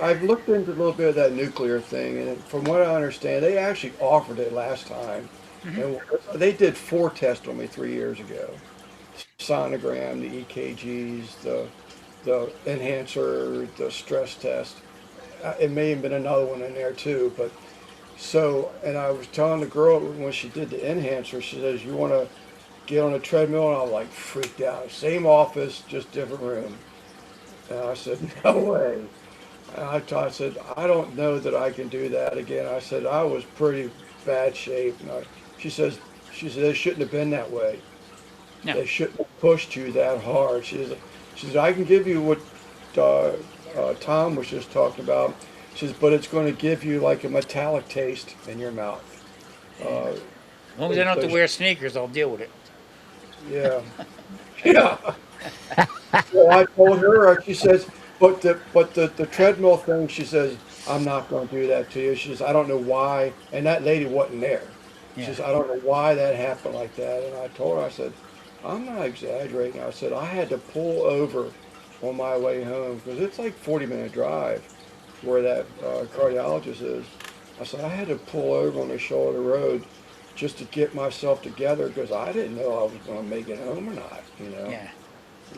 I've looked into a little bit of that nuclear thing, and from what I understand, they actually offered it last time, Hmm. and they did 4 tests on me 3 years ago: sonogram, the EKGs, the enhancer, the stress test. It may have been another one in there too, but so, and I was telling the girl when she did the enhancer, she says, "You want to get on a treadmill?" And I was like freaked out. Same office, just different room. And I said, "No way." And I said, "I don't know that I can do that again." I said, "I was pretty bad shape." She says, "It shouldn't have been that way. No. They shouldn't have pushed you that hard." She says, "I can give you what uh, Tom was just talking about." She says, "But it's going to give you like a metallic taste in your mouth." Uh, As long as I don't have to because, wear sneakers, I'll deal with it. yeah, yeah. Well, I told her, she says, but the treadmill thing, she says, "I'm not going to do that to you." She says, "I don't know why," and that lady wasn't there. She Yeah. says, "I don't know why that happened like that." And I told her, I said, "I'm not exaggerating." I said, "I had to pull over on my way home because it's like 40-minute drive where that cardiologist is." I said, "I had to pull over on the shoulder of the road just to get myself together because I didn't know I was going to make it home or not, you know." Yeah.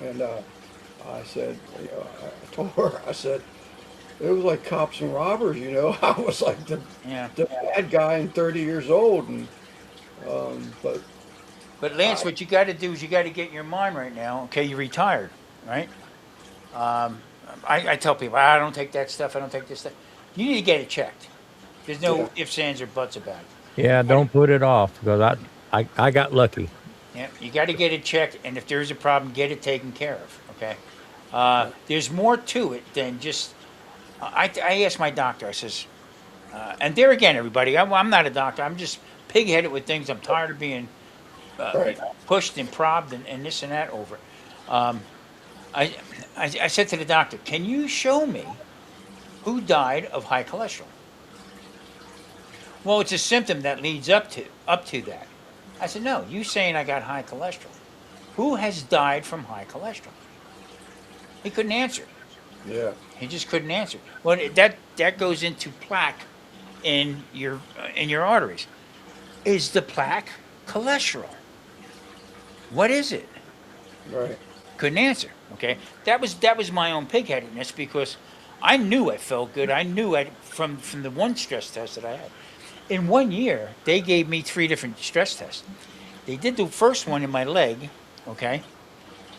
And I said, I told her, I said, it was like cops and robbers, you know. I was like Yeah. the bad guy and 30 years old. And, but But Lance, I, what you got to do is you got to get in your mind right now. Okay, you're retired, right? Um, I tell people I don't take that stuff. I don't take this stuff. You need to get it checked. There's yeah, no ifs, ands, or buts about it. Yeah, Gotta- don't put it off because I got lucky. Yeah, you got to get it checked, and if there's a problem, get it taken care of. Okay. right, There's more to it than just. I asked my doctor. I says, and there again, everybody. I'm not a doctor. I'm just pig-headed with things. I'm tired of being uh, right, pushed and prodded and this and that over. Um, I, I said to the doctor, "Can you show me who died of high cholesterol?" Well, it's a symptom that leads up to that. I said, "No, you saying I got high cholesterol. Who has died from high cholesterol?" He couldn't answer. yeah, He just couldn't answer. Well, that goes into plaque in your arteries. Is the plaque cholesterol? What is it? right, Couldn't answer. Okay, that was my own pigheadedness because I knew I felt good. I knew I from the one stress test that I had. In 1 year, they gave me 3 different stress tests. They did the first one in my leg, okay,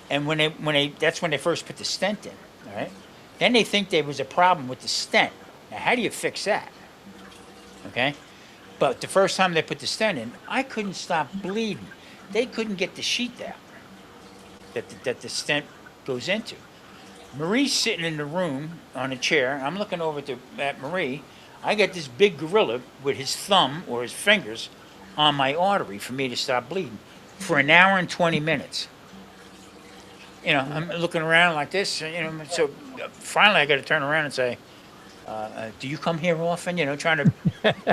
and when they that's when they first put the stent in. All right, then they think there was a problem with the stent. Now, how do you fix that? Okay, but the first time they put the stent in, I couldn't stop bleeding. They couldn't get the sheath out that the stent goes into. Marie's sitting in the room on a chair. I'm looking over at Marie. I got this big gorilla with his thumb or his fingers on my artery for me to stop bleeding for an hour and 20 minutes. I'm looking around like this. So finally I got to turn around and say, "Do you come here often?"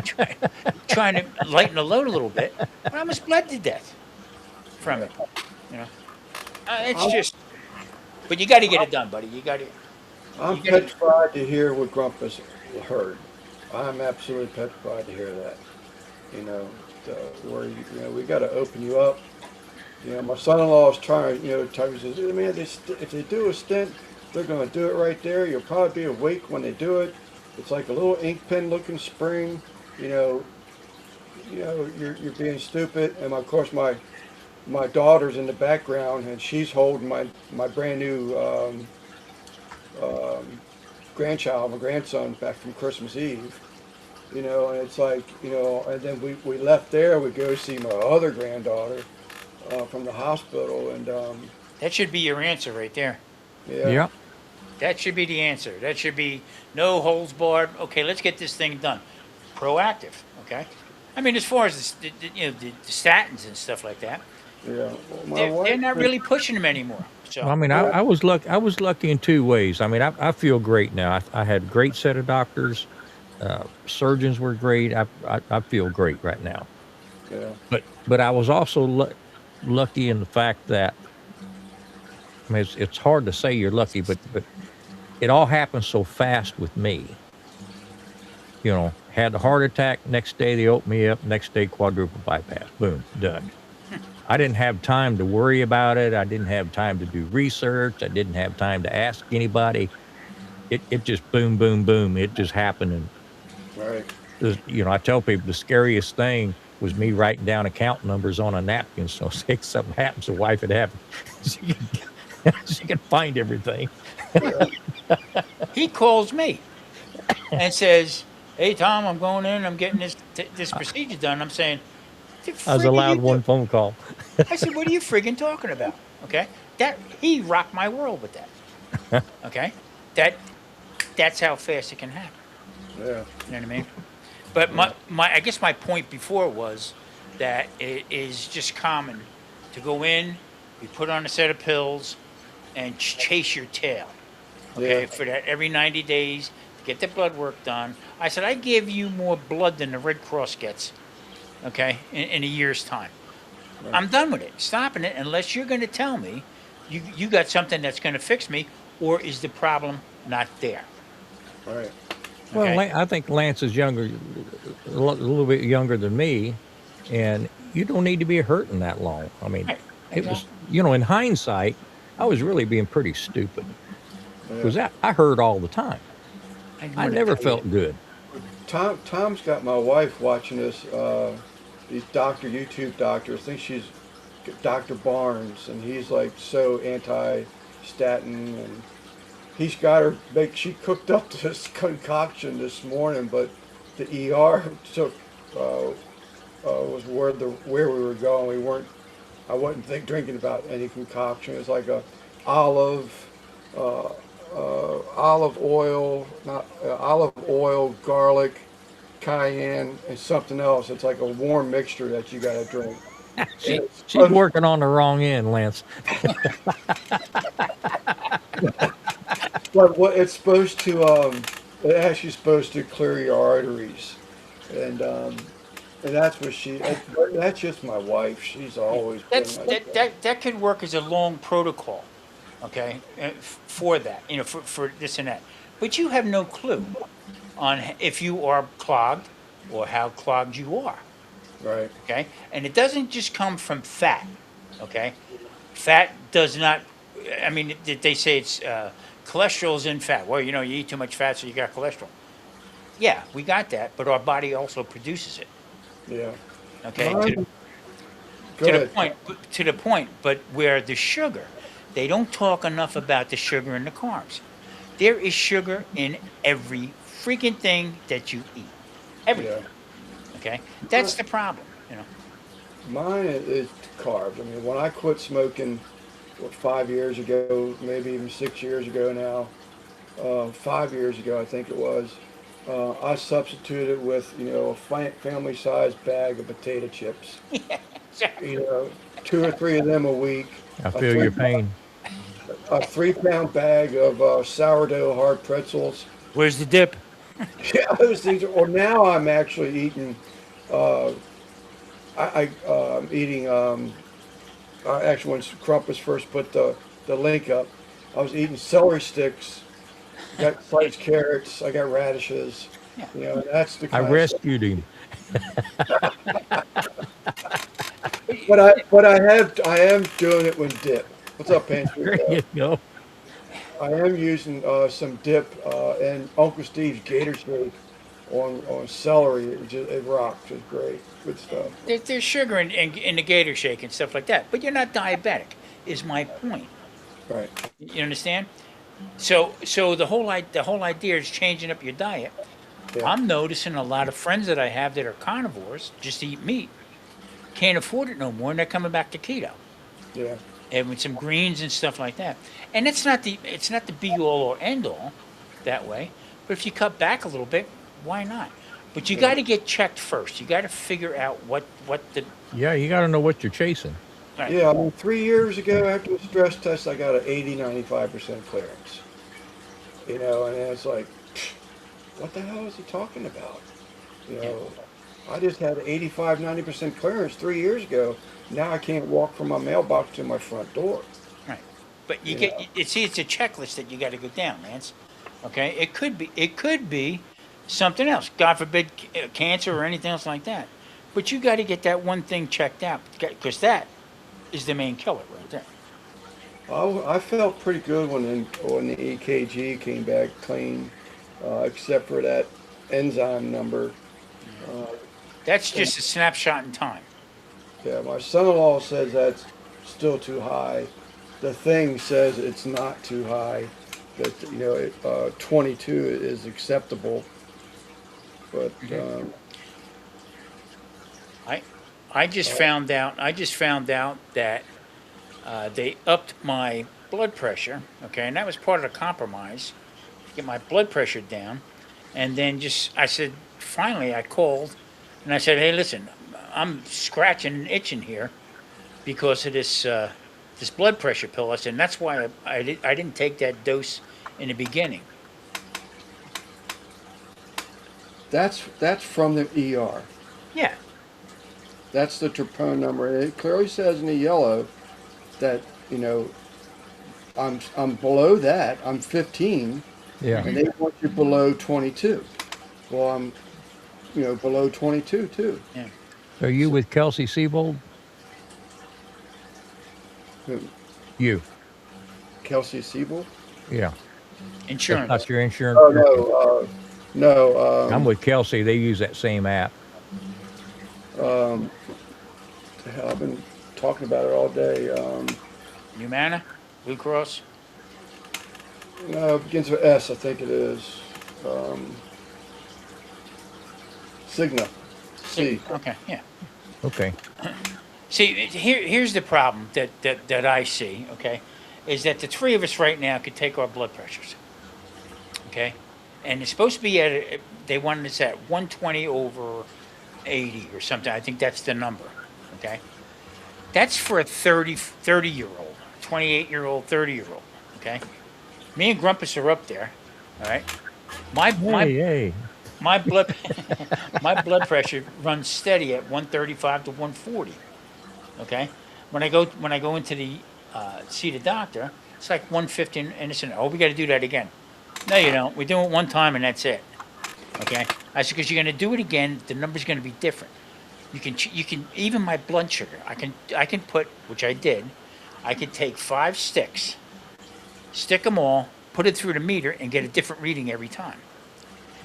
Try, trying to lighten the load a little bit. But I almost bled to death from yeah. it. You know, it's I'm, just. But you got to get it done, buddy. You got to. I'm You got to. petrified to hear what Grumpus heard. I'm absolutely petrified to hear that. You know, the, where we got to open you up. My son-in-law is trying, he says, "Man, if they do a stint, they're going to do it right there. You'll probably be awake when they do it. It's like a little ink pen looking spring. You know, you're being stupid." And of course, my daughter's in the background, and she's holding my brand new um, grandchild, my grandson, back from Christmas Eve. And it's like, and then we left there. We go see my other granddaughter. from the hospital, and That should be your answer right there. yeah, Yeah. That should be the answer. That should be no holds barred. Okay, let's get this thing done. Proactive. Okay. I mean, as far as the statins and stuff like that, yeah. Well, my they're wife, not really pushing them anymore. Well, I So mean, I was lucky. I was lucky in two ways. I mean, I feel great now. I had a great set of doctors. Surgeons were great. I feel great right now. yeah, But I was also lucky in the fact that, I mean, it's hard to say you're lucky, but it all happened so fast with me. You know, had the heart attack. Next day they opened me up. Next day quadruple bypass. Boom, done. I didn't have time to worry about it. I didn't have time to do research. I didn't have time to ask anybody. It just boom, boom, boom. It just happened. And right. you know, I tell people the scariest thing was me writing down account numbers on a napkin. So say something happens, the wife would have, she can find everything. Yeah, he calls me and says, "Hey Tom, I'm going in. I'm getting this procedure done." I'm saying, "The I was frig are allowed you one do?" phone call. I said, "What are you friggin' talking about?" Okay, that he rocked my world with that. Okay, that that's how fast it can happen. yeah, You know what I mean? But my I guess my point before was that it is just common to go in, you put on a set of pills, and chase your tail. Okay, yeah, for that every 90 days to get the blood work done. I said I give you more blood than the Red Cross gets. Okay, in a year's time. right. I'm done with it. Stopping it unless you're going to tell me you got something that's going to fix me, or is the problem not there? Right. Well, Okay. I think Lance is younger, a little bit younger than me, and you don't need to be hurting that long. I mean, Right. it was, Exactly. you know, in hindsight, I was really being pretty stupid Yeah. because I hurt all the time. I I want to never tell you. felt good. Tom's got my wife watching this. These YouTube doctors. I think she's Dr. Barnes, and he's like so anti-statin, and he's got her make. She cooked up this concoction this morning, but the ER took was where we were going. We weren't. I wasn't drinking about any concoction. It was like a olive. Uh, olive oil, not olive oil, garlic, cayenne, and something else. It's like a warm mixture that you got to drink. And it's She's working on the wrong end, Lance. but what it's supposed to, it actually supposed to clear your arteries, and that's what that's just my wife. She's always been That's like that that. that could work as a long protocol, okay, for that, for this and that. But you have no clue on if you are clogged or how clogged you are, Right. okay? And it doesn't just come from fat, okay? Fat does not. I mean, they say it's cholesterol's in fat. Well, you eat too much fat, so you got cholesterol. Yeah, we got that, but our body also produces it. Yeah. Okay, Mine, go to the ahead. point but where the sugar, they don't talk enough about the sugar and the carbs. There is sugar in every freaking thing that you eat, Yeah. everything. Okay, that's the problem. Mine is carbs. I mean, when I quit smoking, what, 5 years ago, maybe even 6 years ago now, 5 years ago, I think it was, I substituted with, a family-sized bag of potato chips. Exactly. You know, two or three of them a week. I A feel three, your pain. a 3 pound bag of sourdough hard pretzels. Where's the dip? Yeah, those things. Or now I'm actually eating. Uh, I'm eating. Actually, when Grumpus first put the link up, I was eating celery sticks. Got sliced carrots. I got radishes. Yeah. That's the I kind of stuff. rescued him. But I am doing it with dip. What's up, Pantry? There you go. I am using some dip and Uncle Steve's Gator Shake on celery. It rocks. It's great. Good stuff. There's sugar in the Gator shake and stuff like that, but you're not diabetic. Is my point. Right. You understand? So the whole idea is changing up your diet. Yeah. I'm noticing a lot of friends that I have that are carnivores just eat meat can't afford it no more, and they're coming back to keto Yeah. and with some greens and stuff like that. And it's not the be all or end all that way. But if you cut back a little bit, why not? But you got to get checked first. You got to figure out what the Yeah, you got to know what you're chasing. right. Yeah, I mean, 3 years ago after the stress test, I got an 80, 95% clearance. You know, and it's like, what the hell is he talking about? You know, I just had 85, 90% clearance 3 years ago. Now I can't walk from my mailbox to my front door. Right. But you You get know, it's a checklist that you got to go down, Lance. Okay? It could be something else. God forbid cancer or anything else like that. But you got to get that one thing checked out because that is the main killer right there. I felt pretty good when the EKG came back clean, except for that enzyme number. Uh, That's and just a snapshot in time. yeah, my son-in-law says that's still too high. The thing says it's not too high. That 22 is acceptable. But I I just found out. I just found out that they upped my blood pressure. Okay, and that was part of the compromise to get my blood pressure down. And then just I said, finally, I called and I said, hey, listen, I'm scratching and itching here because of this blood pressure pill. I said, and that's why I didn't take that dose in the beginning. that's from the ER. Yeah, That's the troponin number, and it clearly says in the yellow that you know I'm below that. I'm 15, Yeah. and they want you below 22. Well, I'm below 22 too. yeah. So you with Kelsey Siebold? Who, You. Kelsey Siebel? Yeah. That's Insurance. not your insurance. Oh Okay. no, I'm with Kelsey. They use that same app. um, I've been talking about it all day. Humana, Blue Cross. No, it begins with S, I think it is. Um, Cigna. C. Okay, yeah. Okay. See, here's the problem that I see, okay, is that the three of us right now could take our blood pressures, okay? And it's supposed to be they wanted us at 120 over 80 or something. I think that's the number, okay? That's for a 30-year-old, 28-year-old, 30-year-old, okay? Me and Grumpus are up there, all right? My, my, Hey, hey. my blood my blood pressure runs steady at 135 to 140. Okay, when I go into the see the doctor, it's like 150, and it's oh, we got to do that again. No, you don't. We do it one time and that's it. Okay, I said because you're going to do it again, the number's going to be different. You can even my blood sugar. I can put, which I did. I could take 5 sticks, stick them all, put it through the meter, and get a different reading every time.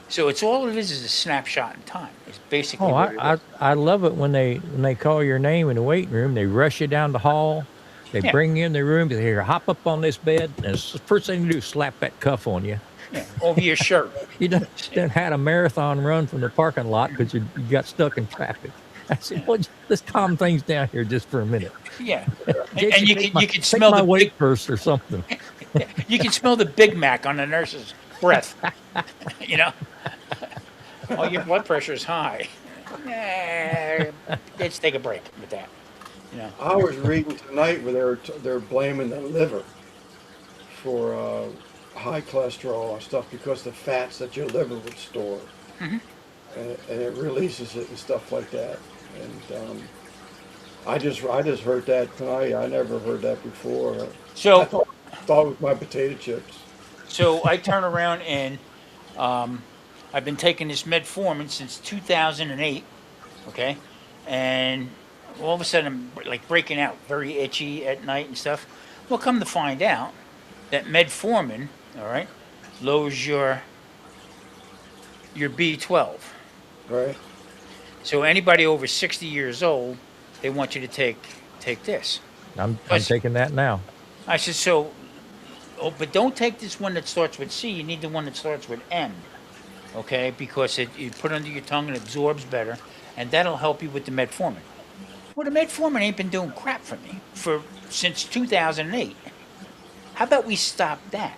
So it's all it is a snapshot in time. It's basically Oh, what it is. I love it when they call your name in the waiting room. They rush you down the hall. They Yeah. bring you in the room. They here, hop up on this bed. And the first thing you do is slap that cuff on you. Yeah, over your shirt. You done had a marathon run from the parking lot because you got stuck in traffic. I said, well, let's calm things down here just for a minute. Yeah, Casey, and you take can take smell my the weight big first or something. you can smell the Big Mac on the nurse's breath. You know, oh, your blood pressure is high. Let's take a break with that. You know, I was reading tonight where they're blaming the liver for high cholesterol and stuff because the fats that your liver would store, and it releases it and stuff like that. And I just heard that tonight. I never heard that before. I so thought it was my potato chips. I turn around and I've been taking this metformin since 2008. Okay, and all of a sudden I'm like breaking out, very itchy at night and stuff. Well, come to find out that metformin, all right, lowers your B12. Right? So anybody over 60 years old, they want you to take this. I'm But- taking that now. I said, so, oh, but don't take this one that starts with C. You need the one that starts with M, okay? Because you put it under your tongue and it absorbs better, and that'll help you with the metformin. Well, the metformin ain't been doing crap for me since 2008. How about we stop that?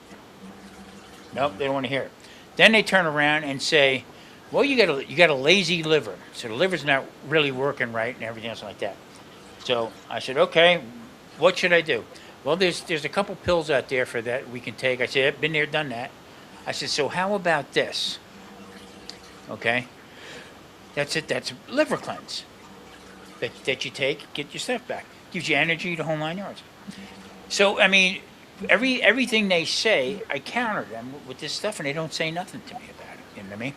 Nope, they don't want to hear it. Then they turn around and say, "Well, you got a lazy liver, so the liver's not really working right and everything else like that." So I said, "Okay, what should I do?" Well, there's a couple pills out there for that we can take. I said, "I've been there, done that." I said, "So how about this?" Okay, that's it. That's liver cleanse that you take, get your stuff back, gives you energy, the whole 9 yards. So I mean, everything they say, I counter them with this stuff, and they don't say nothing to me about it. You know what I mean?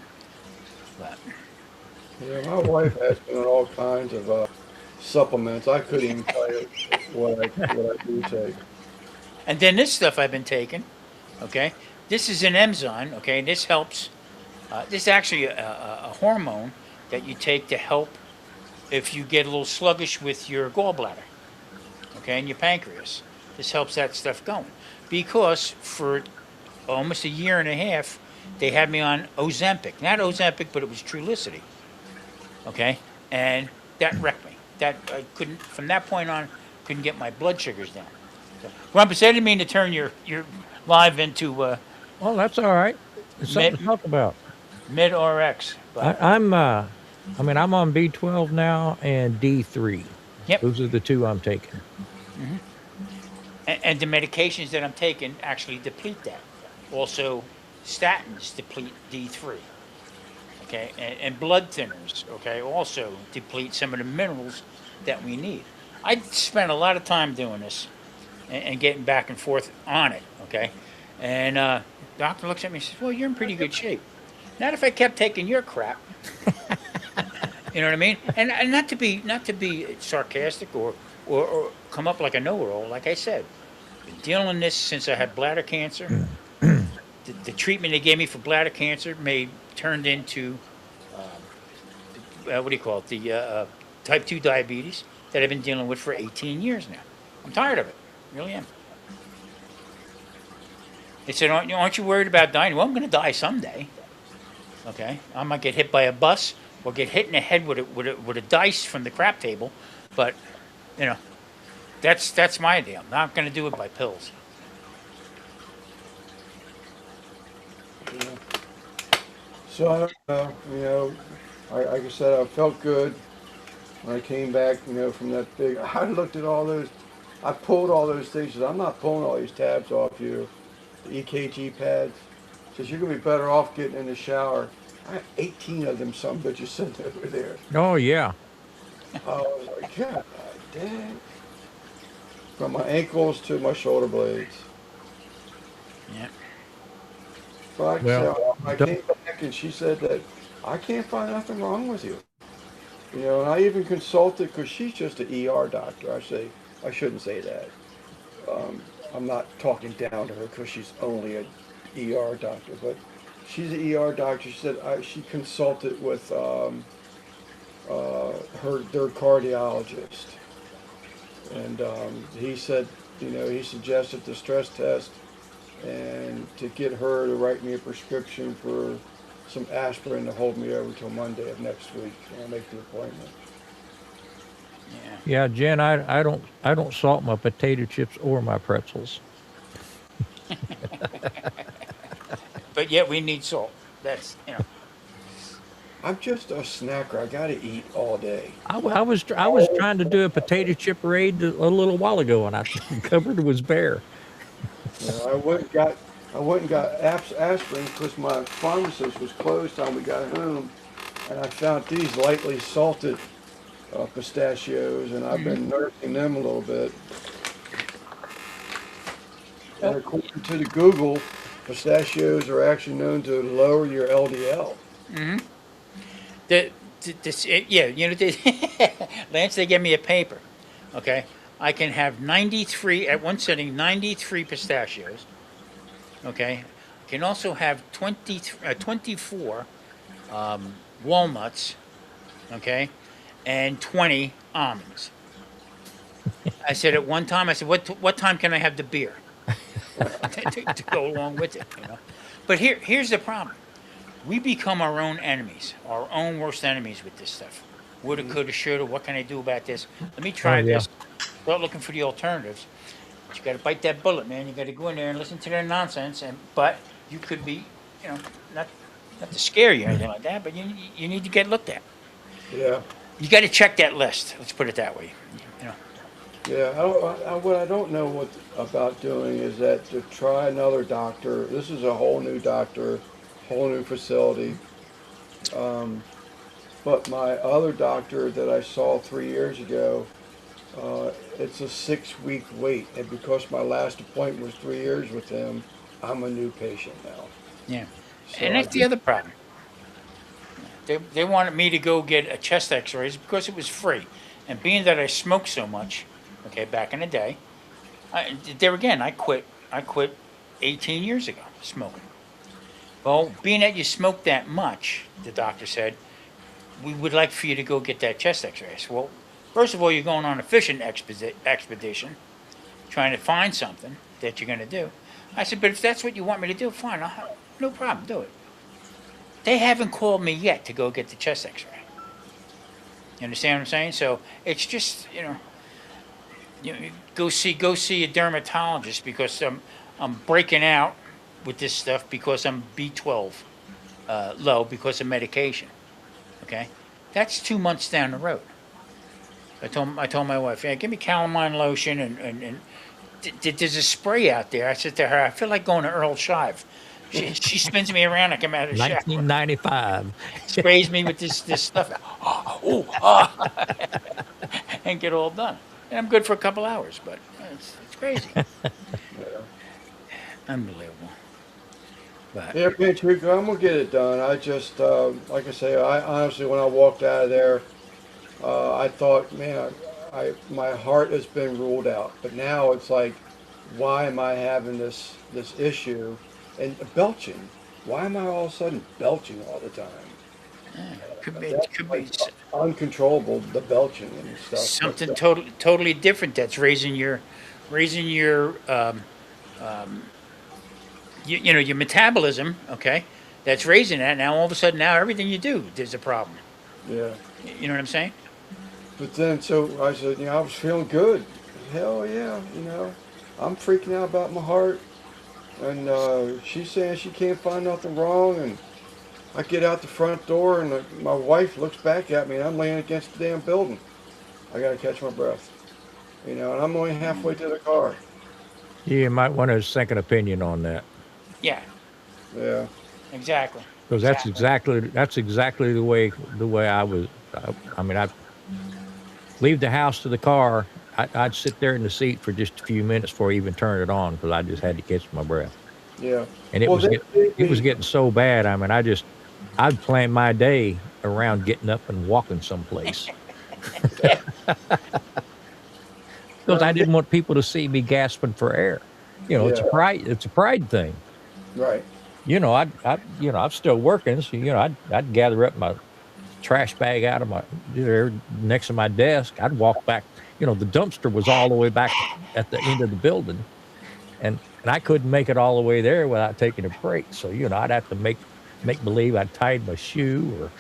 But Yeah, my wife has been on all kinds of supplements. I couldn't even tell you what I do take. and then this stuff I've been taking. Okay, this is an enzyme. Okay, this helps. This is actually a hormone that you take to help if you get a little sluggish with your gallbladder. Okay, and your pancreas. This helps that stuff going. Because for almost a year and a half, they had me on Ozempic. Not Ozempic, but it was Trulicity. Okay, and that wrecked me. That I couldn't. From that point on, couldn't get my blood sugars down. So, Grumpus, I didn't mean to turn your live into Well, that's all right. It's something to mid talk about. mid RX, but I'm on B12 now and D3. yep. Those are the two I'm taking. And the medications that I'm taking actually deplete that. Also, statins deplete D3. Okay, and blood thinners. Okay, also deplete some of the minerals that we need. I spent a lot of time doing this and getting back and forth on it. Okay, and doctor looks at me and says, "Well, you're in pretty good shape." Not if I kept taking your crap. You know what I mean? And not to be sarcastic or come up like a know-it-all. Like I said, been dealing with this since I had bladder cancer. The treatment they gave me for bladder cancer turned into what do you call it? The type 2 diabetes that I've been dealing with for 18 years now. I'm tired of it. Really am. They said, aren't you worried about dying? Well, I'm going to die someday. Okay, I might get hit by a bus or get hit in the head with a dice from the crap table, but you know, that's my deal. I'm not going to do it by pills. Yeah. So I don't know. Like I said, I felt good when I came back. From that big. I looked at all those. I pulled all those things. Said, I'm not pulling all these tabs off you. The EKG pads. Says you're gonna be better off getting in the shower. I have 18 of them, some bitches sitting over there. Oh yeah. I was like, God dang. From my ankles to my shoulder blades. Yeah. But Well, I came back and she said that I can't find nothing wrong with you. And I even consulted because she's just an ER doctor. I shouldn't say that. I'm not talking down to her because she's only a ER doctor, but she's an ER doctor. She said she consulted with their cardiologist, and he said, he suggested the stress test and to get her to write me a prescription for some aspirin to hold me over till Monday of next week, and I'll make the appointment. Yeah. Yeah, Jen, I don't salt my potato chips or my pretzels. But yet we need salt. That's. I'm just a snacker. I gotta eat all day. I was trying to do a potato chip raid a little while ago, and the cupboard was bare. I went and got aspirin because my pharmacist was closed time we got home, and I found these lightly salted pistachios, and I've been nursing them a little bit. And according to the Google, pistachios are actually known to lower your LDL. Mm-hmm. Yeah, Lance, they gave me a paper. Okay, I can have 93 at one sitting, 93 pistachios. Okay, I can also have 24 walnuts. Okay, and 20 almonds. I said at one time, I said, what time can I have the beer to go along with it? But here's the problem. We become our own enemies, our own worst enemies with this stuff. Woulda, coulda, shoulda. What can I do about this? Let me Oh try yeah. this. Start looking for the alternatives. But you got to bite that bullet, man. You got to go in there and listen to their nonsense. But you could be, you know, not not to scare you or anything like that, but you need to get looked at. Yeah. You got to check that list. Let's put it that way. You know. Yeah, what I don't know what about doing is that to try another doctor. This is a whole new doctor, whole new facility. Um, but my other doctor that I saw 3 years ago, it's a 6 week wait, and because my last appointment was 3 years with him, I'm a new patient now. Yeah. And So I that's the just other problem. They wanted me to go get a chest X-rays because it was free, and being that I smoked so much, okay, back in the day, there again, I quit. I quit 18 years ago smoking. Well, being that you smoke that much, the doctor said, we would like for you to go get that chest X-ray. I said, well, first of all, you're going on a fishing expedition, trying to find something that you're going to do. I said, but if that's what you want me to do, fine. No problem, do it. They haven't called me yet to go get the chest X-ray. You understand what I'm saying? So it's just you go see a dermatologist because I'm breaking out with this stuff because I'm B12 low because of medication. Okay, that's 2 months down the road. I told my wife, yeah, give me calamine lotion and there's a spray out there. I said to her, I feel like going to Earl Shive. She spins me around like I'm out of the shower. 1995. Sprays me with this stuff. Oh, ah, and get all done. And I'm good for a couple hours, but it's crazy. yeah. Unbelievable. But Yeah, Pinch, I'm gonna get it done. I just, like I say, I honestly, when I walked out of there, I thought, man, my heart has been ruled out. But now it's like, why am I having this issue? And belching. Why am I all of a sudden belching all the time? it That's could be like uncontrollable, the belching and stuff. But something totally different that's raising your your metabolism. Okay, that's raising that. Now all of a sudden, now everything you do, there's a problem. yeah. You know what I'm saying? But then, so I said, I was feeling good. Hell yeah, I'm freaking out about my heart. And she's saying she can't find nothing wrong. And I get out the front door, and my wife looks back at me, and I'm laying against the damn building. I gotta catch my breath, and I'm only halfway to the car. You might want a second opinion on that Yeah, Yeah, exactly, because exactly. that's exactly the way I was. I mean, I leave the house to the car. I'd sit there in the seat for just a few minutes before I even turn it on because I just had to catch my breath. yeah. And it Well, was they get gave it was me, getting so bad. I mean, I'd plan my day around getting up and walking someplace because I they, didn't want people to see me gasping for air. It's a yeah, pride thing. right. I'm still working, so I'd gather up my trash bag out of my there next to my desk. I'd walk back. The dumpster was all the way back at the end of the building, and I couldn't make it all the way there without taking a break. So I'd have to make believe I tied my shoe or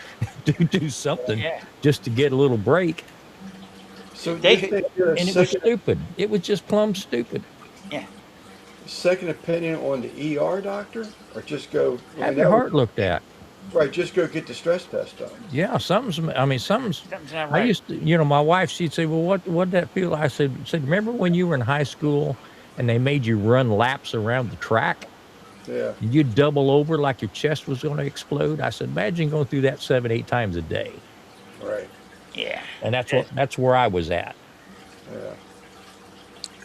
do something Yeah, just to get a little break. So did they they get a And it was stupid. It was just plumb stupid. yeah. second opinion on the ER doctor, or just go? I mean, Have your that was heart looked at. right. Just go get the stress test done. Yeah, something's. Something's not I right. used to, my wife, she'd say, "Well, what'd that feel like?" I said, remember when you were in high school and they made you run laps around the track? Yeah, You'd double over like your chest was going to explode. I said, imagine going through that 7, 8 times a day. right. Yeah, And that, that's where I was at. Yeah,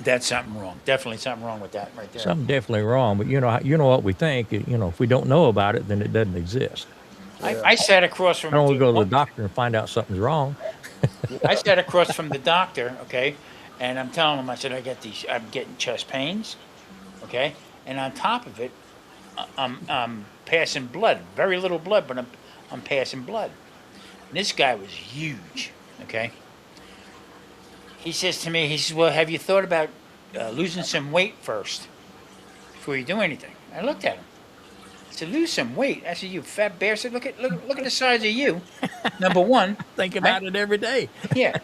that's something wrong. Definitely something wrong with that right there. Something definitely wrong. But you know what we think. If we don't know about it, then it doesn't exist. I, yeah, I sat across I from don't want to the go to the one. doctor and find out something's wrong. I sat across from the doctor, okay, and I'm telling him, I said, I'm getting chest pains, okay, and on top of it, I'm passing blood, very little blood, but I'm passing blood. And this guy was huge, okay. He says to me, he says, well, have you thought about losing some weight first before you do anything? I looked at him. said, lose some weight. I said, you fat bear. I said, look at the size of you. Number one, Think right? about it every day. Yeah.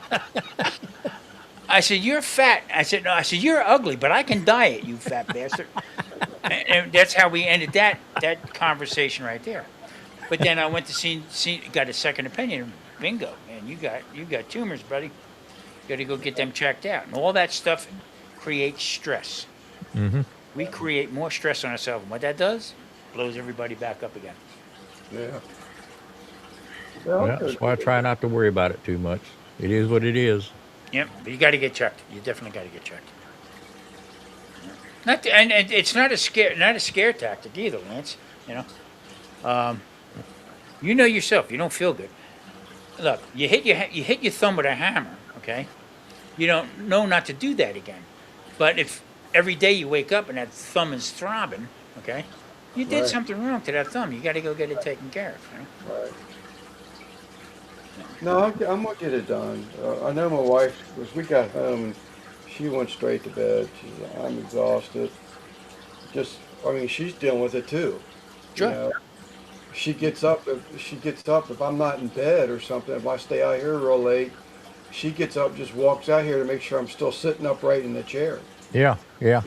I said, you're fat. I said, no. I said, you're ugly, but I can diet, you fat bastard. And that's how we ended that conversation right there. But then I went to got a second opinion. Bingo, man, you got tumors, buddy. You got to go get them checked out. And all that stuff creates stress. Mm-hmm. We create more stress on ourselves. And what that does, blows everybody back up again. Yeah. Well, that's why I try not to worry about it too much. It is what it is. Yep, but you got to get checked. You definitely got to get checked. And it's not a scare tactic either, Lance. You know yourself. You don't feel good. Look, you hit your thumb with a hammer. Okay, you don't know not to do that again. But if every day you wake up and that thumb is throbbing, okay, you did Right. something wrong to that thumb. You got to go get it taken care of. Right. No, I'm gonna get it done. I know my wife, because we got home and she went straight to bed. She's like, I'm exhausted. I mean, she's dealing with it too. You Sure. know, she gets up. If I'm not in bed or something, if I stay out here real late, she gets up, just walks out here to make sure I'm still sitting upright in the chair. Yeah, yeah.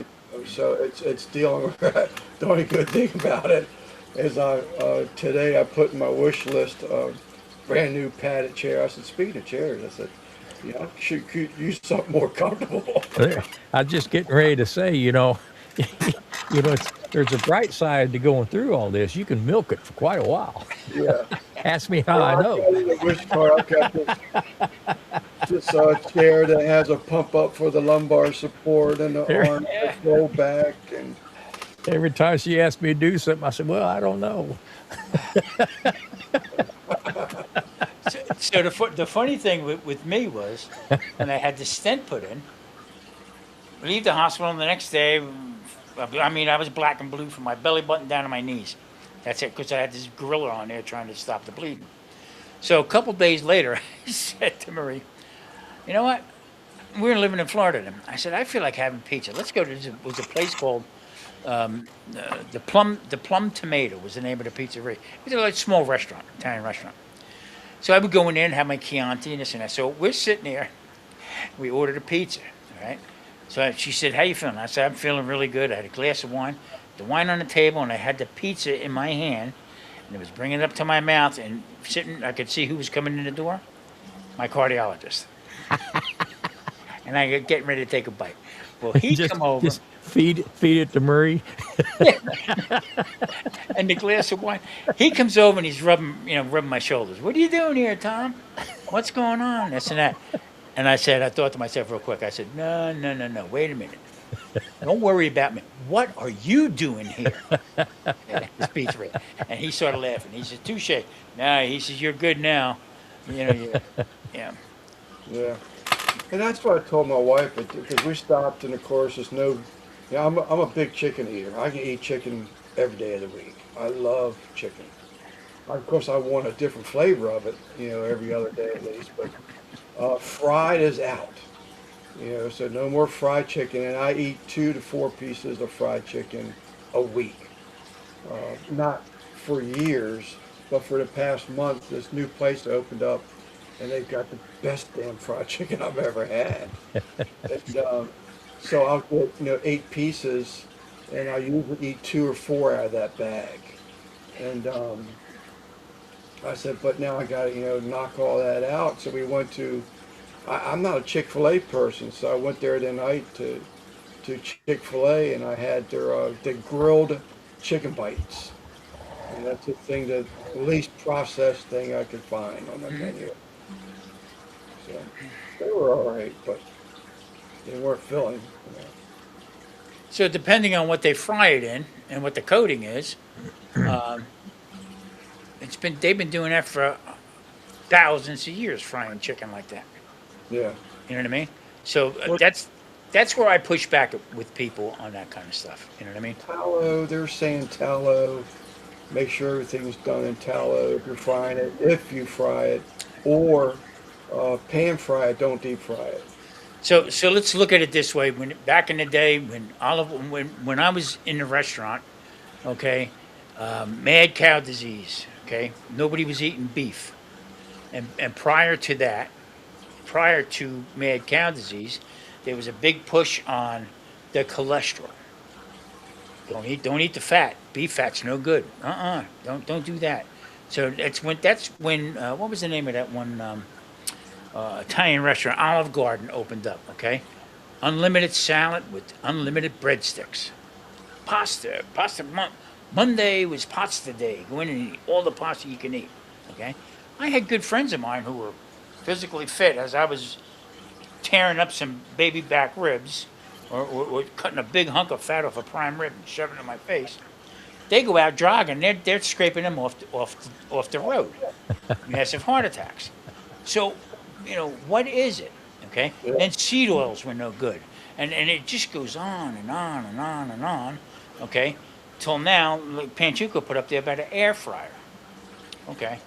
So it's dealing with that. The only good thing about it is today I put in my wish list brand new padded chair. I said, speaking of chairs, I said, could use something more comfortable. I was just getting ready to say, there's a bright side to going through all this. You can milk it for quite a while. Yeah. Ask me how Well, I I've know. got in the wish car. I've got this chair that has a pump up for the lumbar support and the There- arm roll back, and Every time she asked me to do something, I said, well, I don't know. So the funny thing with me was when I had the stent put in, leave the hospital the next day. I mean, I was black and blue from my belly button down to my knees. That's it, because I had this gorilla on there trying to stop the bleeding. So a couple days later, I said to Marie, you know what? We're living in Florida then. I said, I feel like having pizza. Let's go to there was a place called the Plum Tomato was the name of the pizzeria. It was a like, small restaurant, Italian restaurant. So I would go in there and have my Chianti and this and that. So we're sitting there. We ordered a pizza, all right? So she said, how you feeling? I said, I'm feeling really good. I had a glass of wine, the wine on the table, and I had the pizza in my hand. And it was bringing it up to my mouth and sitting. I could see who was coming in the door. My cardiologist. And I got getting ready to take a bite. Well, he come over. Just feed it to Murray. And the glass of wine. He comes over and he's rubbing my shoulders. What are you doing here, Tom? What's going on? This and that. And I thought to myself real quick. I said, no. Wait a minute. Don't worry about me. What are you doing here? This pizzeria. And he started laughing. He said, touche. No, he says, you're good now. Yeah. yeah. And that's what I told my wife, because we stopped, and of course, there's no. I'm a big chicken eater. I can eat chicken every day of the week. I love chicken. Of course, I want a different flavor of it, every other day at least. But fried is out. So no more fried chicken, and I eat 2 to 4 pieces of fried chicken a week. Not for years, but for the past month, this new place opened up, and they've got the best damn fried chicken I've ever had. And, so I'll get 8 pieces, and I usually eat 2 or 4 out of that bag. And I said, but now I got to knock all that out. So we went to. I'm not a Chick-fil-A person, so I went there tonight to Chick-fil-A, and I had the grilled chicken bites, and that's the thing, the least processed thing I could find on the menu. So they were all right, but they weren't filling. So depending on what they fry it in and what the coating is, they've been doing that for thousands of years, frying chicken like that. Yeah. You know what I mean? So that's where I push back with people on that kind of stuff. You know what I mean? Tallow, they're saying tallow. Make sure everything's done in tallow if you're frying it, if you fry it, or pan fry it, don't deep fry it. So let's look at it this way. Back in the day when I was in the restaurant, okay, Mad cow disease. Okay, nobody was eating beef, and prior to that, prior to mad cow disease, there was a big push on the cholesterol. Don't eat the fat. Beef fat's no good. Don't do that. So that's when what was the name of that one Italian restaurant? Olive Garden opened up. Okay, unlimited salad with unlimited breadsticks. Monday was pasta day. Go in and eat all the pasta you can eat. Okay, I had good friends of mine who were physically fit as I was tearing up some baby back ribs or cutting a big hunk of fat off a prime rib and shoving it in my face. They go out jogging. They're scraping them off the road. Massive heart attacks. So, what is it? Okay. Yeah. Then seed oils were no good, and it just goes on and on and on and on. Okay, till now, like Panchuco put up there about an air fryer. Okay.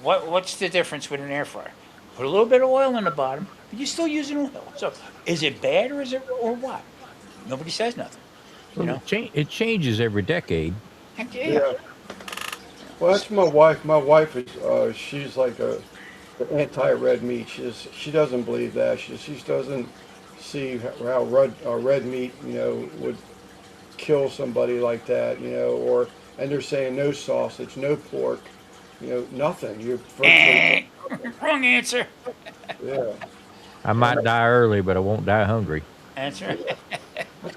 What's the difference with an air fryer? Put a little bit of oil in the bottom, but you're still using oil. So is it bad or what? Nobody says nothing. You Well, know? it changes every decade. Heck Yeah. yeah. Well, that's my wife. My wife is she's like a anti-red meat. She doesn't believe that. She just doesn't see how red meat would kill somebody like that. Or and they're saying no sausage, no pork, nothing. You're virtually Wrong answer. yeah. I might die early, but I won't die hungry. Answer.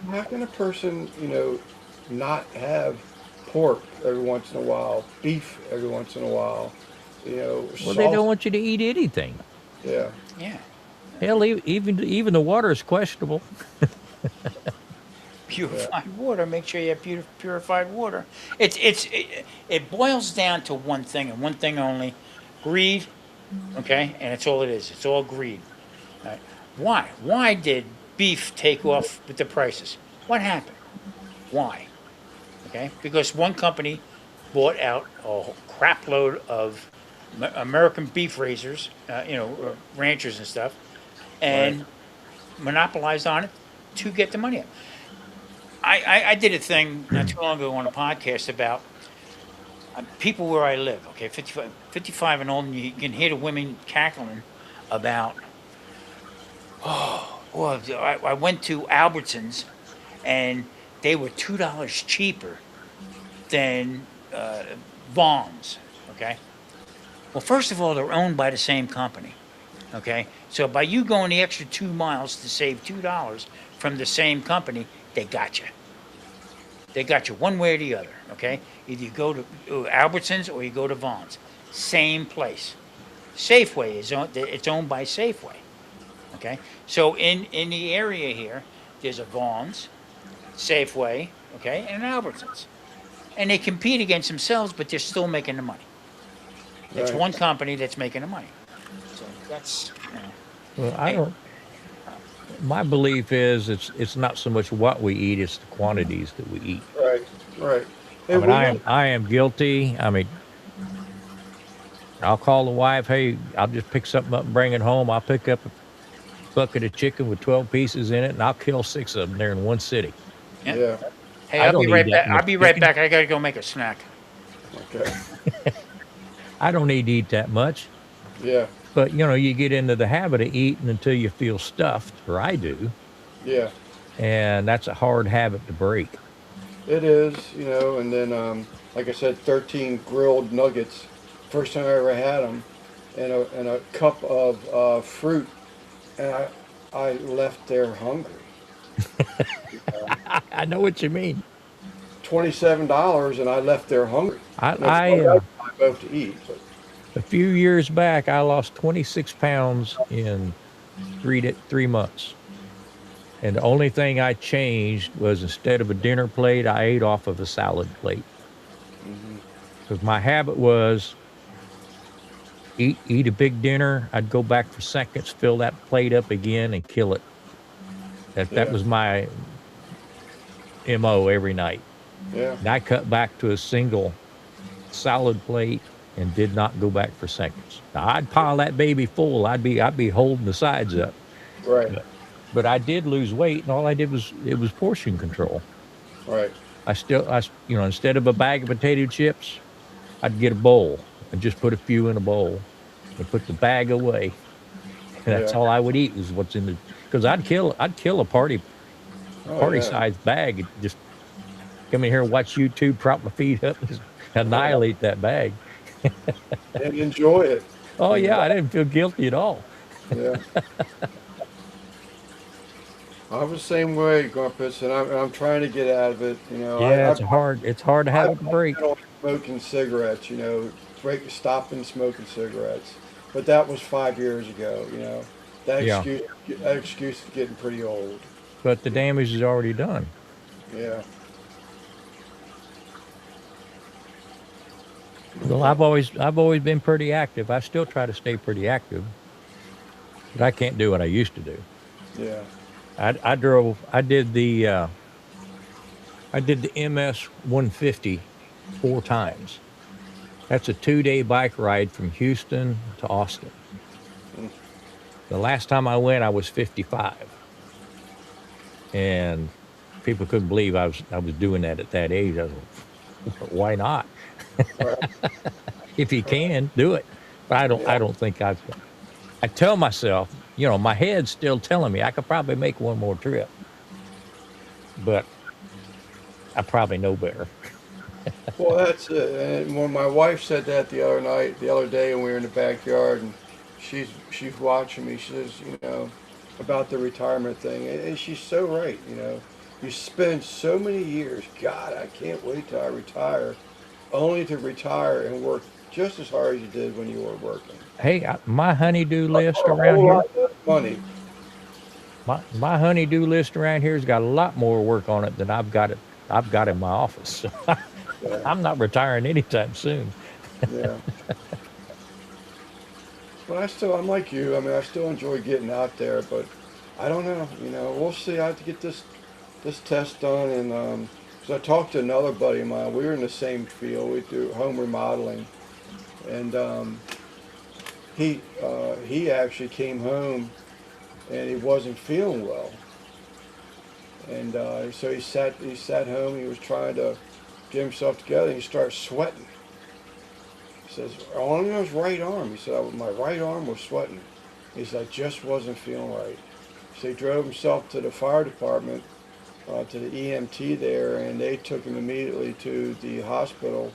How can a person not have pork every once in a while, beef every once in a while, Well, they don't want you to eat anything. yeah. Yeah. Hell, even the water is questionable. Purified water. Make sure you have purified water. It boils down to one thing and one thing only: greed. Okay, and it's all it is. It's all greed. Right? Why? Why did beef take off with the prices? What happened? Why? Okay, because one company bought out a crap load of American beef raisers, ranchers and stuff, and monopolized on it to get the money up. I did a thing not too long ago on a podcast about people where I live, okay, 55 and old, and you can hear the women cackling about, well, I went to Albertsons, and they were $2 cheaper than Vaughn's, okay? Well, first of all, they're owned by the same company, okay? So by you going the extra 2 miles to save $2 from the same company, they got you. They got you one way or the other, okay? Either you go to Albertsons or you go to Vaughn's. Same place. Safeway it's owned by Safeway, okay? So in the area here, there's a Vaughn's, Safeway, okay, and an Albertsons. And they compete against themselves, but they're still making the money. It's Right. one company that's making the money. So that's, Well, I don't. My belief is it's not so much what we eat; it's the quantities that we eat. Right. Right. Hey, I mean, we I am guilty. I mean, I'll call the wife. Hey, I'll just pick something up and bring it home. I'll pick up a bucket of chicken with 12 pieces in it, and I'll kill 6 of them there in one sitting. yeah. hey, I I'll don't be eat right that back. much I'll be right chicken. back. I gotta go make a snack. Okay. I don't need to eat that much, Yeah. but you get into the habit of eating until you feel stuffed, or I do, Yeah. and that's a hard habit to break. It is, and then, like I said, 13 grilled nuggets. First time I ever had them, and a cup of fruit, and I left there hungry. I know what you mean. $27, and I left there hungry. I, And I it's uh, I both to eat, but a few years back, I lost 26 pounds in 3 months. And the only thing I changed was instead of a dinner plate, I ate off of a salad plate. Because my habit was eat a big dinner. I'd go back for seconds, fill that plate up again, and kill it. That yeah, was my MO every night. yeah, And I cut back to a single salad plate and did not go back for seconds. Now I'd pile that baby full. I'd be holding the sides up. right, But I did lose weight, and all I did was it was portion control. right. instead of a bag of potato chips, I'd get a bowl and just put a few in a bowl and put the bag away. And that's Yeah. all I would eat was what's in the because I'd kill a Oh party yeah. sized bag and just come in here and watch YouTube, prop my feet up, and just Yeah. annihilate that bag. And enjoy it. Oh You yeah, know. I didn't feel guilty at all. Yeah. I was the same way, Grumpus, and I'm trying to get out of it. You know, Yeah, it's hard to have I've a break. been on smoking cigarettes. You know, stopping smoking cigarettes, but that was 5 years ago. You know, Yeah, that excuse is getting pretty old. but the damage is already done. Yeah. Well, I've always been pretty active. I still try to stay pretty active, but I can't do what I used to do. Yeah. I did the MS 150 4 times. That's a 2-day bike ride from Houston to Austin. Mm. The last time I went, I was 55, and people couldn't believe I was doing that at that age. I was like, why not? Right. If you can do it, but I don't. Yeah. I don't think I've. I tell myself, my head's still telling me I could probably make one more trip, but I probably know better. Well, that's it. And when my wife said that the other day, when we were in the backyard, and she's watching me, she says, about the retirement thing, and she's so right. You know, you spend so many years. God, I can't wait till I retire, only to retire and work just as hard as you did when you were working. Hey, my honeydew list A around whole here. lot less money. My honeydew list around here's got a lot more work on it than I've got in my office. Yeah, I'm not retiring anytime soon. yeah. But I'm like you. I mean, I still enjoy getting out there, but I don't know. We'll see. I have to get this test done, and so I talked to another buddy of mine. We were in the same field. We do home remodeling, and he actually came home and he wasn't feeling well, and so he sat home. He was trying to get himself together, and he started sweating. He says, on his right arm. He said, my right arm was sweating. He said, I just wasn't feeling right. So he drove himself to the fire department, to the EMT there, and they took him immediately to the hospital,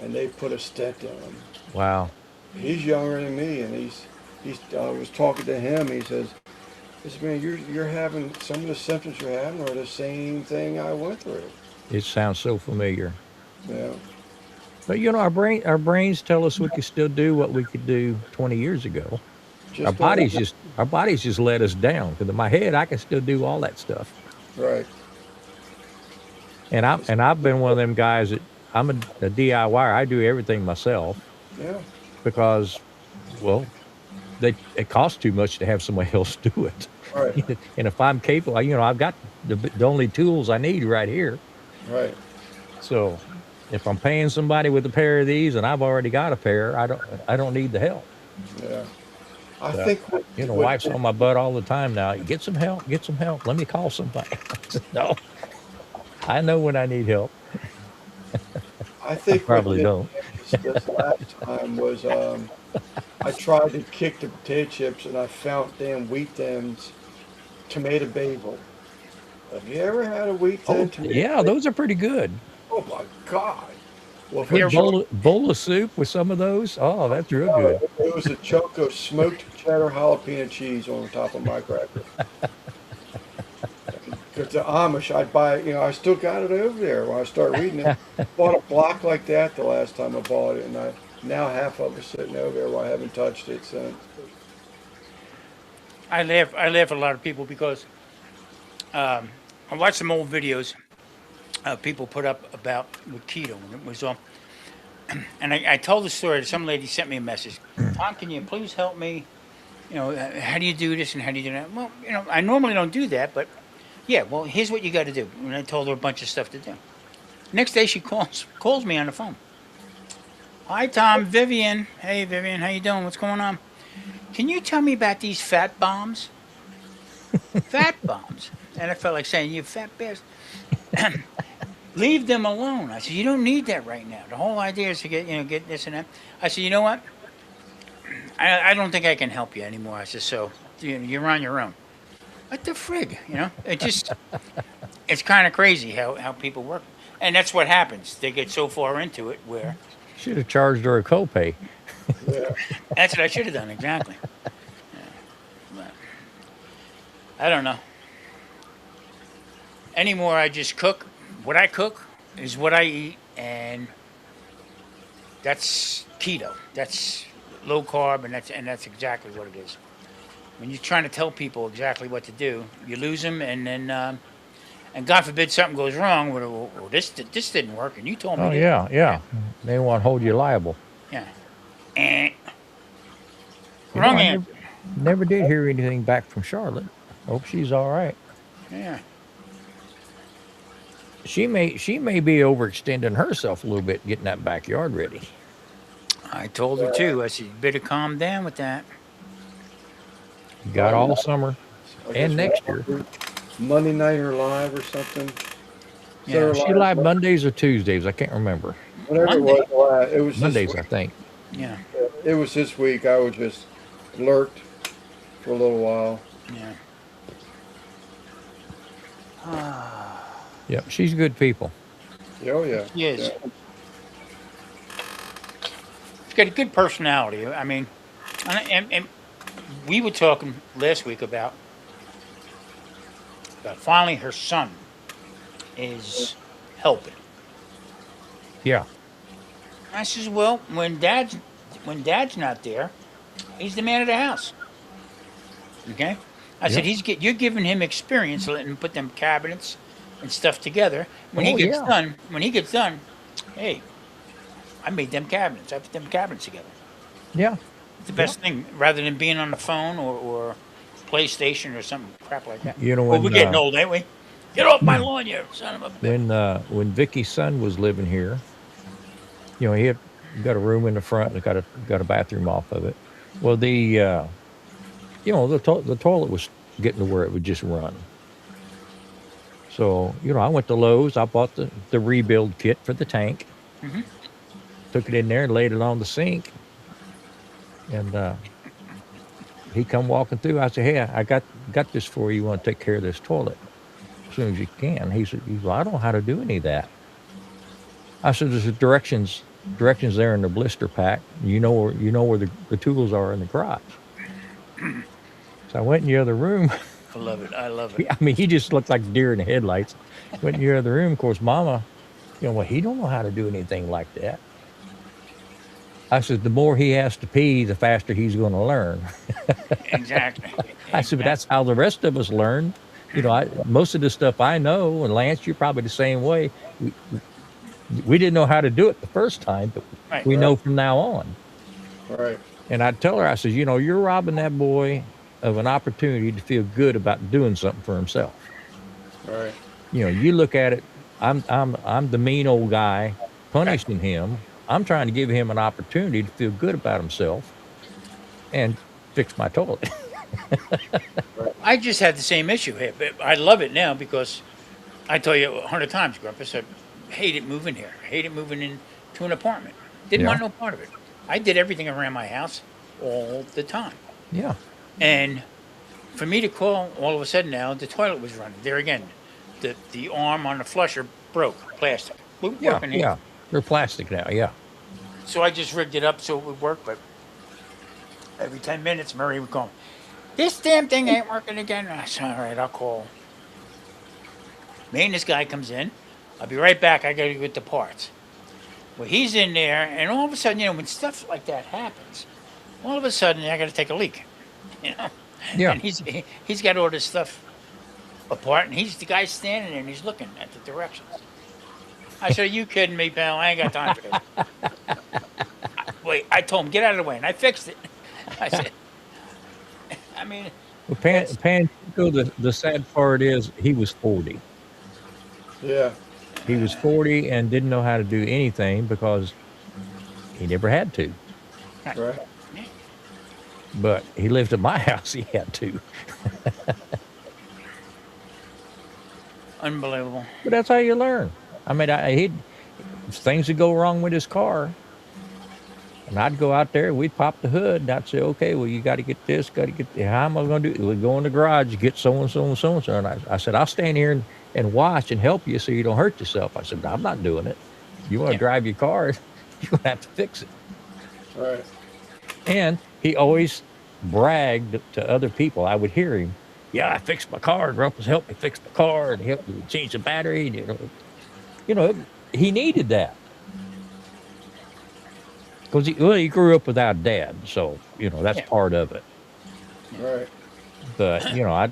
and they put a stent in him. Wow, He's younger than me, and I was talking to him. He said, man, you're having some of the symptoms you're having are the same thing I went through. it sounds so familiar. Yeah, But our brains tell us we can still do what we could do 20 years ago. Our just don't bodies want just our bodies just let us down. Because in my head, I can still do all that stuff. right. And I've been one of them guys that I'm a DIYer. I do everything myself Yeah, because, well, it costs too much to have somebody else do it. right, And if I'm capable, I've got the only tools I need right here. right. So if I'm paying somebody with a pair of these and I've already got a pair, I don't need the help. Yeah. I So, think wife's on my butt all the time now. Get some help. Get some help. Let me call somebody. I said, no, I know when I need help. I I think what probably did don't. this last time was I tried to kick the potato chips and I found damn wheat thins tomato bagel. Have you ever had a wheat Oh, thin tomato yeah, bagel? those are pretty good. Oh my God! Well, if Good you They're try, bowl of soup with some of those. Oh, that's real good. it was a chunk of smoked cheddar jalapeno cheese on top of my cracker. Because the Amish, I'd buy, I still got it over there when I start reading it. Bought a block like that the last time I bought it, and now half of it's sitting over there. Well, I haven't touched it since. I laugh at a lot of people because I watched some old videos people put up about with keto, and it was all. And I told the story. Some lady sent me a message. Tom, can you please help me? How do you do this and how do you do that? Well, I normally don't do that, but yeah. Well, here's what you got to do. And I told her a bunch of stuff to do. Next day she calls me on the phone. Hi Tom, Vivian. Hey Vivian, how you doing? What's going on? Can you tell me about these fat bombs? Fat bombs. And I felt like saying, you fat bastard. Leave them alone. I said, you don't need that right now. The whole idea is to get this and that. I said, you know what? I don't think I can help you anymore. I said, so you're on your own. What the frig? It's kind of crazy how people work. And that's what happens. They get so far into it where Should have charged her a copay. Yeah. that's what I should have done exactly. But I don't know. Anymore, I just cook. What I cook is what I eat, and that's keto. That's low carb, and that's exactly what it is. When you're trying to tell people exactly what to do, you lose them, and then and God forbid something goes wrong. Well, this didn't work, and you told me Oh this. yeah, yeah. They want to hold you liable. Yeah. Eh. You know, Wrong I answer. never did hear anything back from Charlotte. Hope she's all right. Yeah. She may be overextending herself a little bit getting that backyard ready. I told her too. I said, you better calm down with that. You got all summer I guess and next year. Monday night or live or something. Yeah. She live Mondays or Tuesdays. I can't remember. Whatever Monday. it was, it was Mondays, this I week. think. Yeah. It was this week. I was just lurked for a little while. Yeah. Yep, she's good people. Oh yeah. Yes. Yeah. She's got a good personality. I mean, and we were talking last week about finally her son is helping. Yeah, I says, well, when dad's not there, he's the man of the house. Okay. I said you're giving him experience, letting him put them cabinets and stuff together. When Oh, he gets done, hey, I made them cabinets. I put them cabinets together. yeah. It's the best thing, rather than being on the phone or PlayStation or something crap like that. You know Well, when we're getting old, ain't we? Get off my lawn, you son of a bitch. when Vicky's son was living here, you know, he had got a room in the front and got a bathroom off of it. Well, the toilet was getting to where it would just run. So, I went to Lowe's. I bought the rebuild kit for the tank. Mhm. Took it in there and laid it on the sink. And he come walking through. I said, "Hey, I got this for you. You want to take care of this toilet as soon as you can?" He said, "Well, I don't know how to do any of that." I said, "There's directions there in the blister pack. You know where the tools are in the garage." So I went in the other room. I love it. I love it. I mean, he just looked like deer in the headlights. Went in the other room. Of course, Mama, well, he don't know how to do anything like that. I said, the more he has to pee, the faster he's going to learn. Exactly. I said, but that's how the rest of us learn. Most of the stuff I know, and Lance, you're probably the same way. We didn't know how to do it the first time, but Right. we know from now on. All right. And I'd tell her, I said, you're robbing that boy of an opportunity to feel good about doing something for himself. All right. You look at it, I'm the mean old guy punishing him. I'm trying to give him an opportunity to feel good about himself and fix my toilet. I just had the same issue here, but I love it now because I tell you 100 times, Grumpus, I hated moving here. I hated moving into an apartment. Didn't want no part of it. I did everything around my house all the time. Yeah. And for me to call, all of a sudden now, the toilet was running. There again, the arm on the flusher broke, plastic. Wouldn't work in here. Yeah. They're plastic now, yeah. So I just rigged it up so it would work, but every 10 minutes, Murray would call me, this damn thing ain't working again. I said, all right, I'll call. Maintenance guy comes in. I'll be right back. I got to get the parts. Well, he's in there, and all of a sudden, when stuff like that happens, all of a sudden, I got to take a leak. Yeah. And he's got all this stuff apart, and he's the guy standing there, and he's looking at the directions. I said, are you kidding me, pal? I ain't got time for this. Wait, I told him, get out of the way, and I fixed it. I said, I mean... Well, Pancho, the sad part is he was 40. Yeah. He was 40 and didn't know how to do anything because he never had to. Right. But he lived at my house, he had to. Unbelievable. But that's how you learn. I mean, he'd things would go wrong with his car, and I'd go out there, we'd pop the hood, and I'd say, okay, well, you got to get this, got to get, how am I going to do it? We'd go in the garage, get so and so and so and so. And I said, I'll stand here and watch and help you so you don't hurt yourself. I said, I'm not doing it. You want to Yeah. drive your car, you're going to have to fix it. Right. And he always bragged to other people. I would hear him, yeah, I fixed my car. Grumpus helped me fix my car and helped me change the battery. You know, he needed that. Because he grew up without dad, so that's Yeah. part of it. Right. But I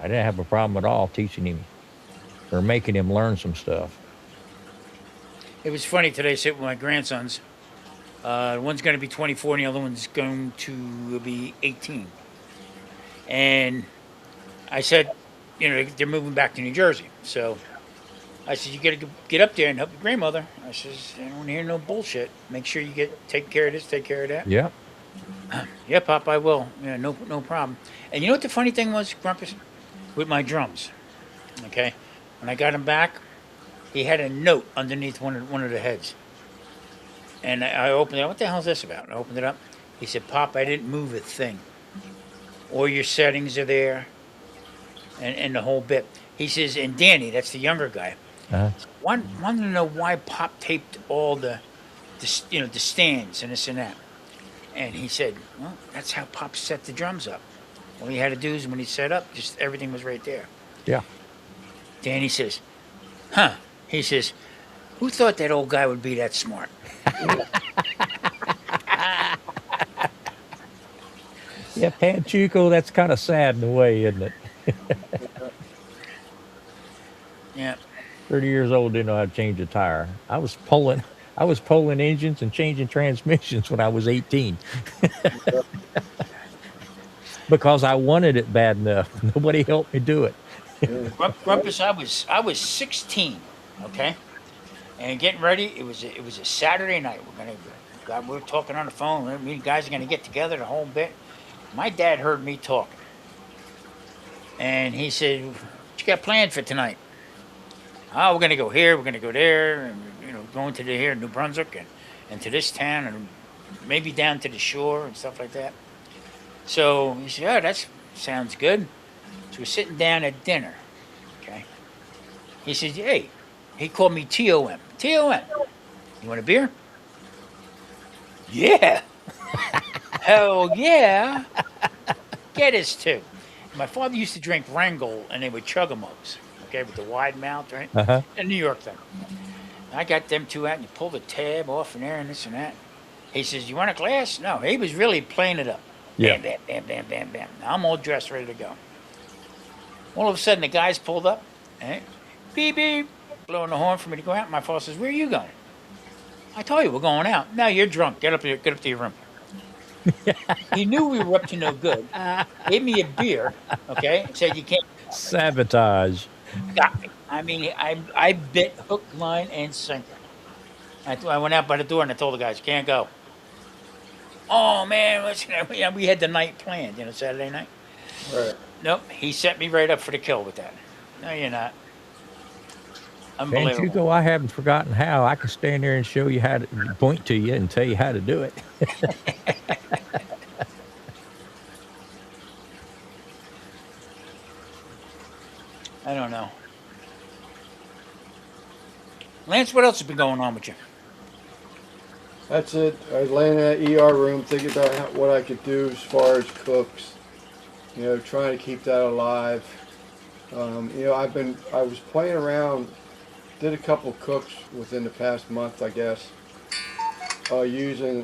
didn't have a problem at all teaching him or making him learn some stuff. It was funny today, sitting with my grandsons. One's going to be 24 and the other one's going to be 18. And I said, they're moving back to New Jersey. So I said, you got to get up there and help your grandmother. I says, I don't want to hear no bullshit. Make sure you take care of this, take care of that. Yeah, Yeah, Pop, I will. Yeah, no problem. And you know what the funny thing was, Grumpus? With my drums, okay? When I got him back, he had a note underneath one of the heads. And I opened it. What the hell is this about? And I opened it up. He said, Pop, I didn't move a thing. All your settings are there, and the whole bit. He says, and Danny, that's the younger guy, wanted to know why Pop taped all the stands and this and that. And he said, well, that's how Pop set the drums up. All he had to do is when he set up, just everything was right there. yeah. Danny says, huh. He says, who thought that old guy would be that smart? Yeah, Panchuco, that's kind of sad in a way, isn't it? Yeah. 30 years old, didn't know how to change a tire. I was pulling engines and changing transmissions when I was 18. Because I wanted it bad enough. Nobody helped me do it. Grumpus, I was 16, okay, and getting ready. It was a Saturday night. We were talking on the phone. Me and guys are gonna get together the whole bit. My dad heard me talking, and he said, "What you got planned for tonight?" Oh, we're gonna go here. We're gonna go there, and going to here New Brunswick and to this town, and maybe down to the shore and stuff like that. So he said, "Oh, that sounds good." So we're sitting down at dinner, okay? He says, hey, he called me T-O-M. T-O-M, you want a beer? Yeah. Hell yeah. Get us two. My father used to drink Wrangell, and they were chug-a-mugs, okay, with the wide mouth, right? Uh-huh. A New York thing. I got them two out, and you pull the tab off in there and this and that. He says, you want a glass? No, he was really playing it up. Yeah. Bam, bam, bam, bam, bam, bam. Now I'm all dressed, ready to go. All of a sudden, the guys pulled up, beep, beep, blowing the horn for me to go out. My father says, where are you going? I told you, we're going out. No, you're drunk. Get up to your room. He knew we were up to no good. Gave me a beer, okay, and said, you can't. Sabotage. Got me. I mean, I bit hook, line, and sinker. I went out by the door, and I told the guys, can't go. Oh, man, we had the night planned, Saturday night. Right. Nope, he set me right up for the kill with that. No, you're not. Unbelievable. Panchuco, I haven't forgotten how. I can stand there and show you how to point to you and tell you how to do it. I don't know. Lance, what else has been going on with you? That's it. I was laying in that ER room thinking about what I could do as far as cooks. Trying to keep that alive. I was playing around, did a couple cooks within the past month, I guess, using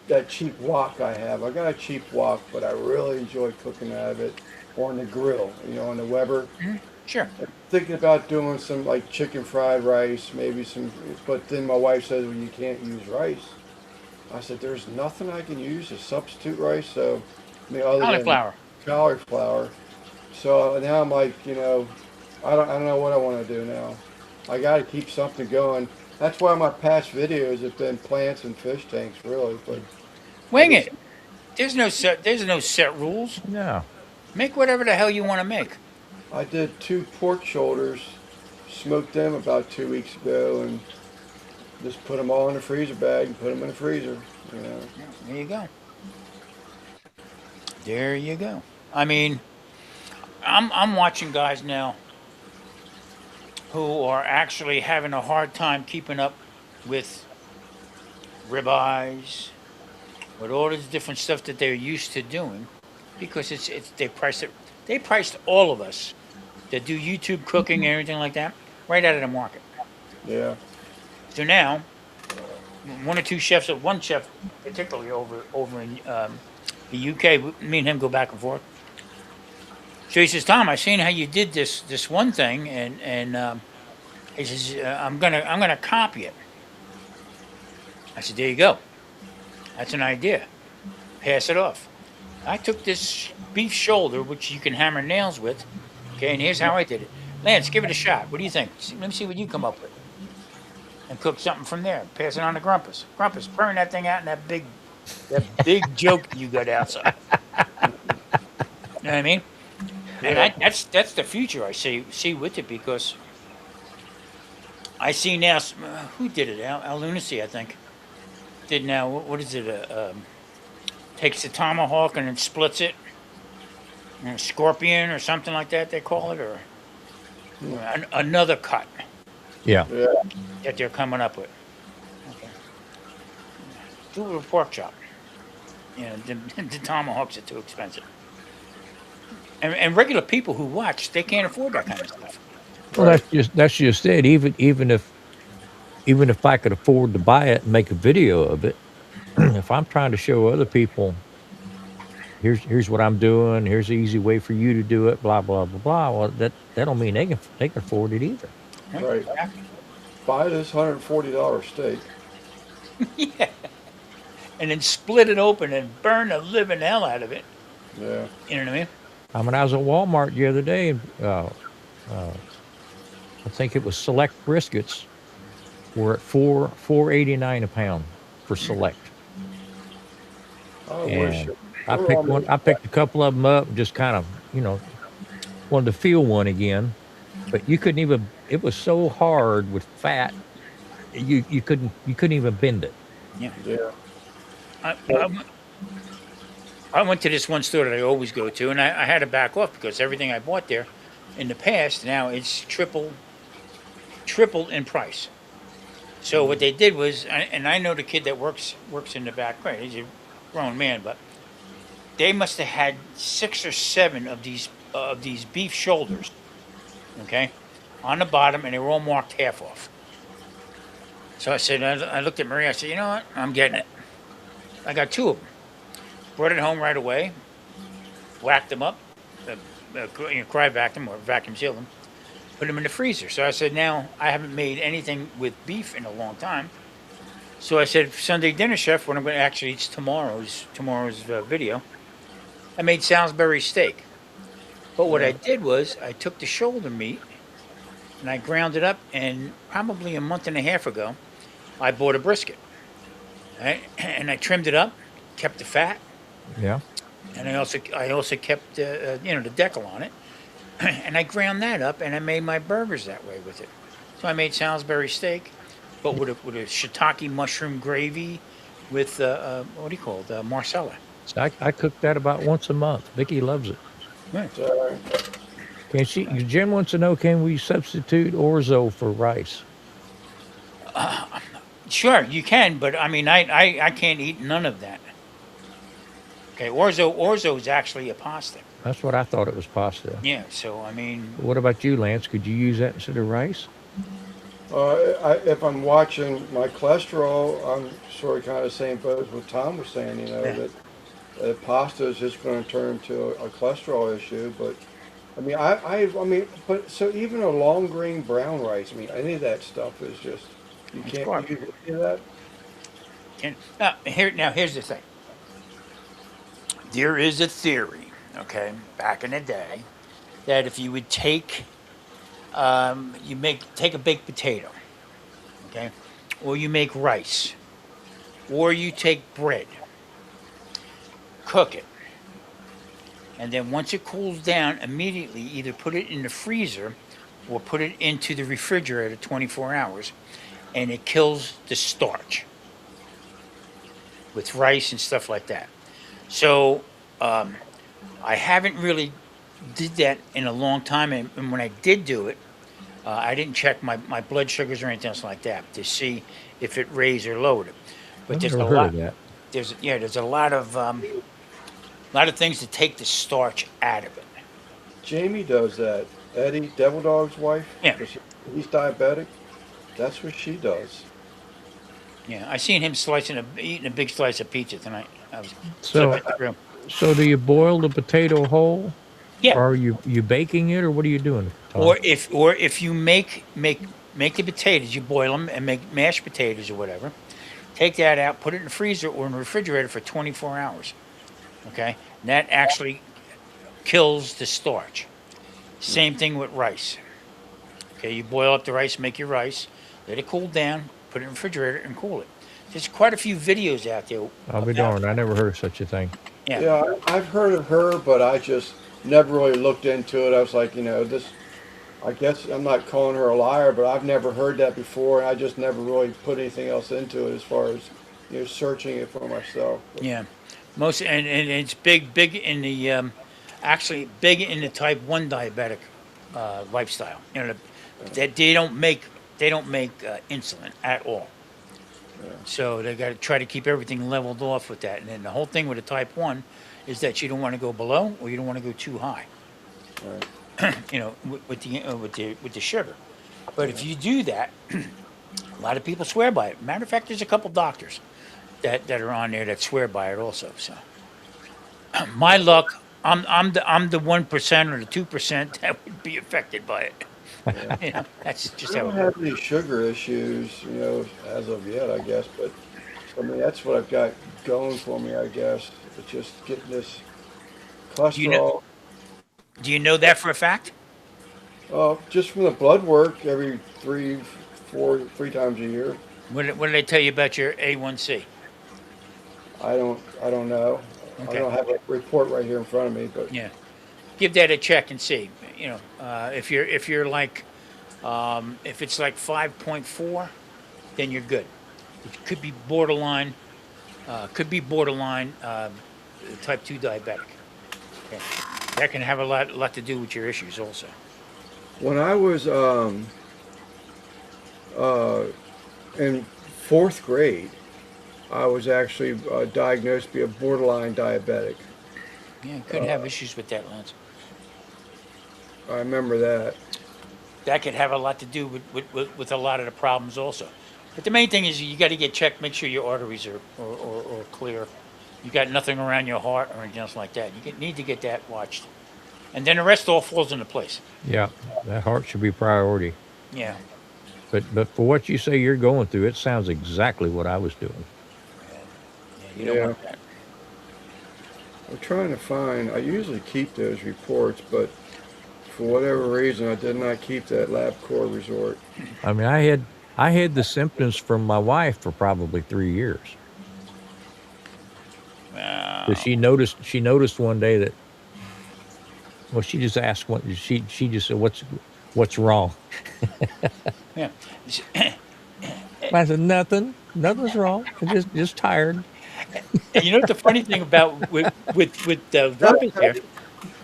that cheap wok I have. I got a cheap wok, but I really enjoy cooking out of it on the grill, on the Weber. Mm-hmm. Sure. Thinking about doing some like chicken fried rice, maybe some, but then my wife says, well, you can't use rice. I said, there's nothing I can use to substitute rice, so, other Cauliflower. than cauliflower. So now I'm like, I don't know what I want to do now. I got to keep something going. That's why my past videos have been plants and fish tanks, really. But wing it. There's no set rules. No. Make whatever the hell you want to make. I did 2 pork shoulders smoked them about 2 weeks ago, and just put them all in a freezer bag and put them in the freezer. You know. There you go. There you go. I mean, I'm watching guys now who are actually having a hard time keeping up with ribeyes, with all this different stuff that they're used to doing, because it's they priced all of us that do YouTube cooking and everything like that right out of the market. Yeah. So now, one or two chefs, one chef particularly over in the UK, me and him go back and forth. So he says, "Tom, I seen how you did this one thing, and he says I'm gonna copy it." I said, "There you go. That's an idea. Pass it off." I took this beef shoulder, which you can hammer nails with. Okay, and here's how I did it. Lance, give it a shot. What do you think? Let me see what you come up with. And cook something from there. Pass it on to Grumpus. Grumpus, burn that thing out in that big joke you got outside. You know what I mean? And that's the future I see with it, because I see now who did it? Al Lunacy, I think. Did now what is it? Takes the tomahawk and then splits it. Scorpion or something like that they call it, or another cut Yeah. Yeah. that they're coming up with. Okay. Do it with a pork chop. You know, the tomahawks are too expensive. And regular people who watch, they can't afford that kind of stuff. Well, that's just it. Even if I could afford to buy it and make a video of it, if I'm trying to show other people, here's what I'm doing, here's the easy way for you to do it, blah blah blah blah. Well, that don't mean they can afford it either. Right. Buy this $140 steak. Yeah. And then split it open and burn the living hell out of it. Yeah. You know what I mean? I was at Walmart the other day, and I think it was Select briskets were at $4.89 a pound for Select. I wish And it- I we're picked almost- one. I picked a couple of them up, and just kind of, wanted to feel one again. But you couldn't even. It was so hard with fat. You couldn't even bend it. Yeah. Yeah. I, I, I went to this one store that I always go to, and I had to back off because everything I bought there in the past, now it's triple in price. So what they did was, and I know the kid that works in the back, right? He's a grown man, but they must have had 6 or 7 of these beef shoulders, okay, on the bottom, and they were all marked half off. So I said, I looked at Marie. I said, you know what? I'm getting it. I got 2 of them. Brought it home right away. Whacked them up, cry vacuum or vacuum sealed them. Put them in the freezer. So I said, now I haven't made anything with beef in a long time. So I said, Sunday dinner, chef, what I'm going to actually, it's tomorrow's video. I made Salisbury steak. But what I did was I took the shoulder meat and I ground it up, and probably a month and a half ago, I bought a brisket. Right? And I trimmed it up, kept the fat, Yeah. and I also kept the decal on it, and I ground that up, and I made my burgers that way with it. So I made Salisbury steak, but with a shiitake mushroom gravy, with what do you call it, Marcella. So I cook that about once a month. Vicky loves it. Right. So, Can she? Jen wants to know: can we substitute orzo for rice? Sure, you can, but I mean, I can't eat none of that. Okay, orzo is actually a pasta. That's what I thought it was pasta. Yeah, so I mean, What about you, Lance? Could you use that instead of rice? if I'm watching my cholesterol, I'm sort of kind of the same boat as what Tom was saying. Yeah. That pasta is just going to turn into a cholesterol issue. But I mean, I mean, but so even a long grain brown rice. I mean, any of that stuff is just you It's can't garbage. use any of that. and here's the thing. There is a theory, okay, back in the day, that if you would take take a baked potato, okay, or you make rice, or you take bread, cook it, and then once it cools down, immediately either put it in the freezer or put it into the refrigerator 24 hours, and it kills the starch with rice and stuff like that. So I haven't really did that in a long time, and when I did do it, I didn't check my blood sugars or anything else like that to see if it raised or lowered it. But I've there's never a heard of lot. that. There's a lot of things to take the starch out of it. Jamie does that. Eddie, Devil Dog's wife, Yeah, 'cause he's diabetic. That's what she does. yeah. I seen him eating a big slice of pizza tonight. I was So, flipping through. so do you boil the potato whole, Yeah. or are you baking it, or what are you doing, Tom? Or if you make the potatoes, you boil them and make mashed potatoes or whatever. Take that out, put it in the freezer or in the refrigerator for 24 hours. Okay, and that actually kills the starch. Same thing with rice. Okay, you boil up the rice, make your rice, let it cool down, put it in the refrigerator and cool it. There's quite a few videos out there I'll be about darned. I never heard of such a thing. yeah, Yeah, I've heard of her, but I just never really looked into it. I was like, this. I guess I'm not calling her a liar, but I've never heard that before, and I just never really put anything else into it as far as searching it for myself. yeah. Most and it's big in the actually big in the type 1 diabetic lifestyle. That they don't make insulin at all. So they got to try to keep everything leveled off with that. And then the whole thing with a type 1 is that you don't want to go below or you don't want to go too high. Right. With the sugar. But if you do that, a lot of people swear by it. Matter of fact, there's a couple doctors that are on there that swear by it also. So my luck, I'm the 1% or the 2% that would be affected by it. Yeah. That's just I how don't it works. have any sugar issues, as of yet, I guess. But I mean, that's what I've got going for me, I guess. It's just getting this Do you know? cholesterol. Do you know that for a fact? Just from the blood work every 3 times a year. What did they tell you about your A1C? I don't know. I Okay, don't have a report right here in front of me, but yeah. Give that a check and see. If you're like if it's like 5.4, then you're good. It could be borderline type 2 diabetic. Okay. That can have a lot to do with your issues also. when I was uh, in fourth grade, I was actually diagnosed to be a borderline diabetic. Yeah, could have issues with that, Lance. I remember that. That could have a lot to do with a lot of the problems also. But the main thing is you got to get checked, make sure your arteries are clear. You got nothing around your heart or anything else like that. Need to get that watched. And then the rest all falls into place. Yeah, that heart should be priority. Yeah. But for what you say you're going through, it sounds exactly what I was doing. Yeah, you don't Yeah, want that. I'm trying to find. I usually keep those reports, but for whatever reason, I did not keep that LabCorp resort. I mean, I had the symptoms from my wife for probably 3 years. Because Wow. she noticed one day that, well, she just asked what she just said, what's wrong? Yeah. I said nothing's wrong. I'm just tired. And you know what the funny thing about with Grumpus here?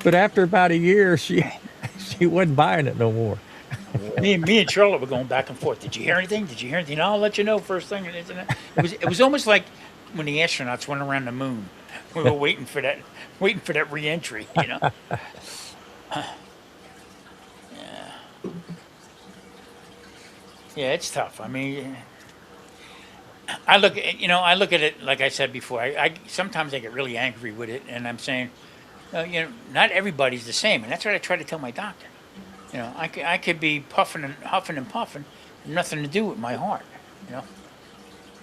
But after about a year, she she wasn't buying it no more. Yeah. Me and Charlotte were going back and forth. Did you hear anything? Did you hear anything? I'll let you know first thing. And that. It was almost like when the astronauts went around the moon. We were waiting for that reentry. Yeah, it's tough. I mean, I look at it like I said before. I sometimes I get really angry with it, and I'm saying, not everybody's the same, and that's what I try to tell my doctor. I could be puffing and huffing and puffing, nothing to do with my heart. You know,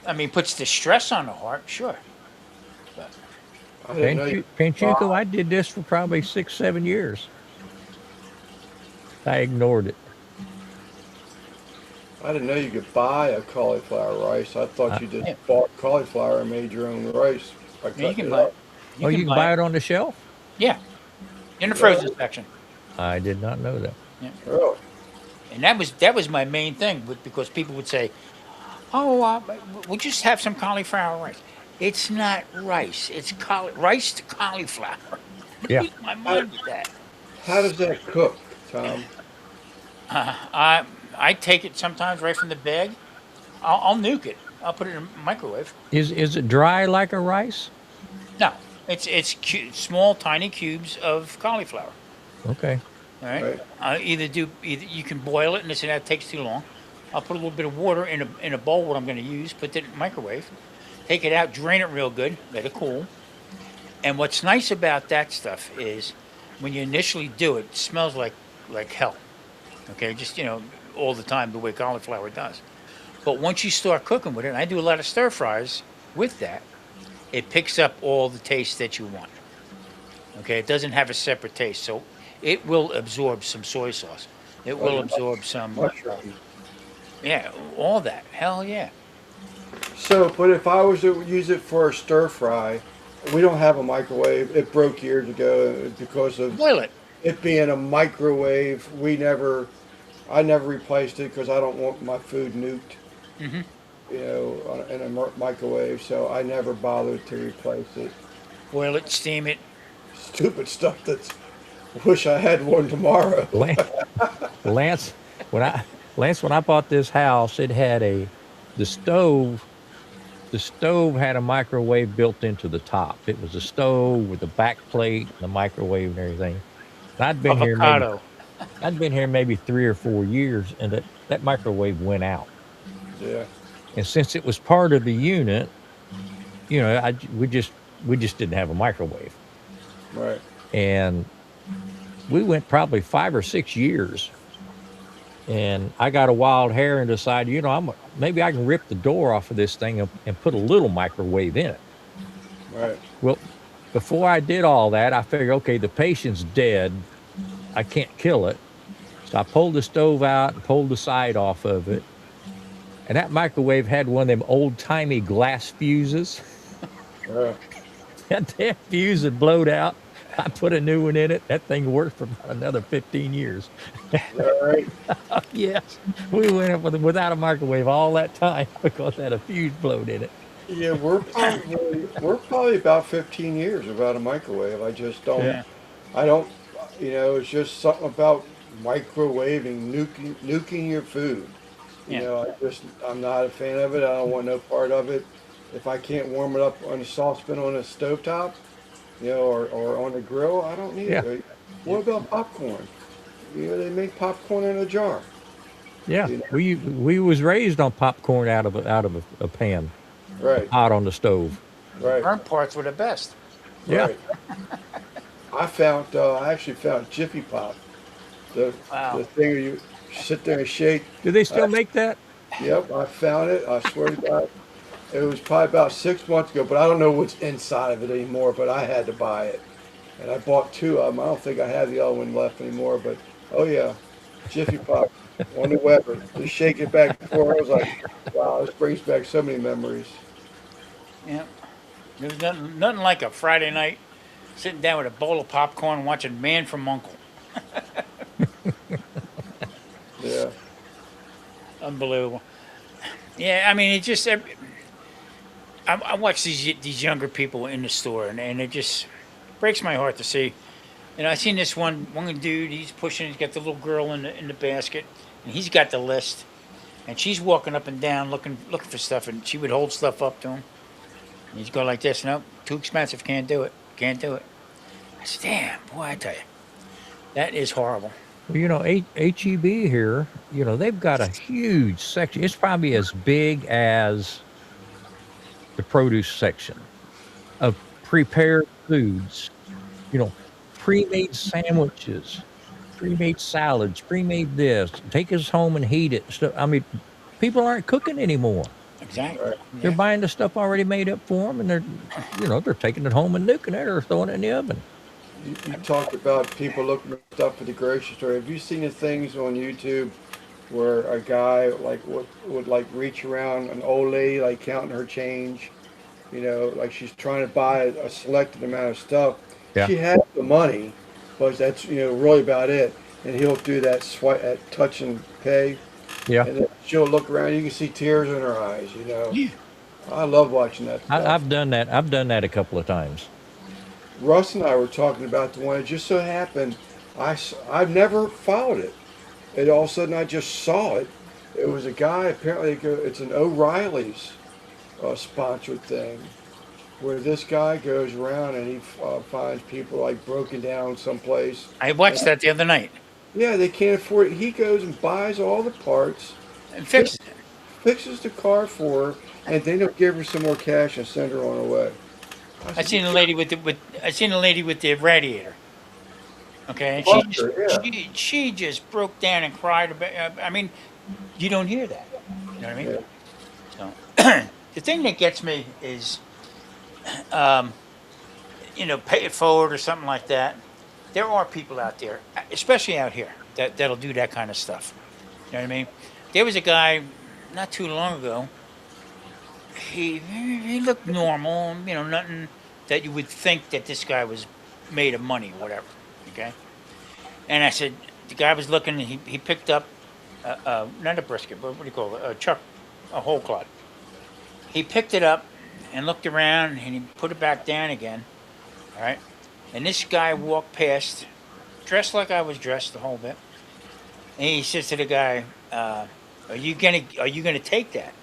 I mean, puts the stress on the heart, sure. But I didn't know you could Panchuco, buy. I did this for probably 6, 7 years. I ignored it. I didn't know you could buy a cauliflower rice. I thought Uh, you just yeah, bought cauliflower and made your own rice by yeah, you cutting can it buy it. up. You oh, can you can buy buy it. it on the shelf? Yeah, in the Really? frozen section. I did not know that. Yeah. Really? And that was my main thing, because people would say, "Oh, we'll just have some cauliflower rice." It's not rice. It's rice to cauliflower. Yeah. Lose my How, mind with that. how does that cook, Tom? I take it sometimes right from the bag. I'll nuke it. I'll put it in a microwave. Is it dry like a rice? No, it's small, tiny cubes of cauliflower. Okay. All right. Right. Either you can boil it, and say that takes too long. I'll put a little bit of water in a bowl what I'm going to use. Put it in the microwave. Take it out, drain it real good, let it cool. And what's nice about that stuff is when you initially do it, it smells like hell. Okay, just all the time the way cauliflower does. But once you start cooking with it, and I do a lot of stir fries with that, it picks up all the taste that you want. Okay, it doesn't have a separate taste, so it will absorb some soy sauce. It will Like absorb some, mushrooms. yeah, all that. Hell yeah. So, but if I was to use it for a stir fry, we don't have a microwave. It broke years ago because of Boil it. it being a microwave. I never replaced it because I don't want my food nuked, Hmm. in a microwave. So I never bothered to replace it. Boil it, steam it. Stupid stuff. That's wish I had one tomorrow. Lance, Lance, when I Lance, when I bought this house, it had the stove. The stove had a microwave built into the top. It was a stove with a back plate, and the microwave, and everything. And Avocado. I'd been here maybe 3 or 4 years, and that microwave went out. Yeah. And since it was part of the unit, we just didn't have a microwave, Right. and we went probably 5 or 6 years. And I got a wild hair and decided, maybe I can rip the door off of this thing and put a little microwave in it. Right. Well, before I did all that, I figured, okay, the patient's dead. I can't kill it. So I pulled the stove out and pulled the side off of it. And that microwave had one of them old timey glass fuses. Yeah. That damn fuse had blowed out. I put a new one in it. That thing worked for about another 15 years. All right. Yes, we went up without a microwave all that time because it had a fuse blowed in it. Yeah, we're probably about 15 years without a microwave. I just don't. Yeah. I don't. It's just something about microwaving, nuking your food. Yeah. I'm not a fan of it. I don't want no part of it. If I can't warm it up on a saucepan on a stovetop, or on the grill, I don't need Yeah, it. What about popcorn? They make popcorn in a jar. yeah. You know, We was raised on popcorn out of a pan, right, hot on the stove. right, Burnt parts were the best. Yeah, right. I actually found Jiffy Pop, the Wow. thing where you sit there and shake. do they still I, make that? yep, I found it. I swear to God, it was probably about 6 months ago, but I don't know what's inside of it anymore. But I had to buy it, and I bought two of them. I don't think I have the other one left anymore. But oh yeah, Jiffy Pop on the Weber. Just shake it back and forth. I was like, wow, this brings back so many memories. Yeah. There's nothing like a Friday night sitting down with a bowl of popcorn and watching Man from Uncle. Yeah, Unbelievable. Yeah, I mean, it just. I watch these younger people in the store, and it just breaks my heart to see. I seen this one dude. He's pushing. He's got the little girl in the basket, and he's got the list, and she's walking up and down looking for stuff, and she would hold stuff up to him. And he's going like this. Nope, too expensive. Can't do it. Can't do it. I said, damn, boy, I tell you, that is horrible. Well, HEB here, they've got a huge section. It's probably as big as the produce section of prepared foods, you know, pre-made sandwiches, pre-made salads, pre-made this. Take us home and heat it. Stuff. I mean, people aren't cooking anymore. Exactly. They're Yeah. buying the stuff already made up for them, and they're taking it home and nuking it or throwing it in the oven. you talked about people looking at stuff at the grocery store. Have you seen the things on YouTube where a guy like would like reach around an old lady like counting her change? Like she's trying to buy a selected amount of stuff. Yeah. She has the money, but that's really about it. and he'll do that swipe, that touch and pay, Yeah. and then she'll look around. You can see tears in her eyes. Yeah. I love watching that stuff. I've done that. I've done that a couple of times. Russ and I were talking about the one. It just so happened I've never followed it. And all of a sudden I just saw it. It was a guy. Apparently, it's an O'Reilly's sponsored thing where this guy goes around and he finds people like broken down someplace. I watched And, that the other night yeah, they can't afford it. He goes and buys all the parts, and fix, fixed it. fixes the car for her, and then he'll give her some more cash and send her on her way. I I said, seen a lady with I seen a lady with the radiator. Okay, and "Buster, yeah, she just broke down and cried about. I mean, you don't hear that. You know what I mean? yeah, So the thing that gets me is, um, pay it forward or something like that. There are people out there, especially out here, that'll do that kind of stuff. You know what I mean? There was a guy not too long ago. He looked normal, nothing that you would think that this guy was made of money, whatever. Okay, and I said the guy was looking. And he picked up not a brisket, but what do you call it? A whole clod. He picked it up and looked around, and he put it back down again. All right, and this guy walked past, dressed like I was dressed the whole bit, and he says to the guy, "Are you gonna take that?"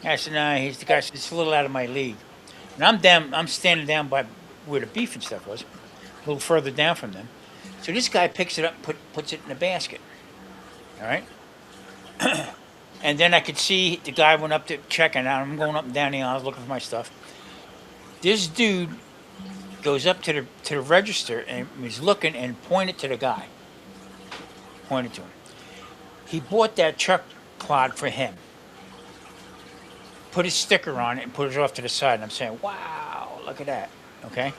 I said, "No." He's the guy said, "It's a little out of my league." And I'm down. I'm standing down by where the beef and stuff was, a little further down from them. So this guy picks it up, and puts it in a basket. All right. And then I could see the guy went up to checking out. I'm going up and down the aisle looking for my stuff. This dude goes up to the register and was looking and pointed to the guy. Pointed to him. He bought that chuck clod for him. Put his sticker on it and put it off to the side. And I'm saying, wow, look at that. Okay.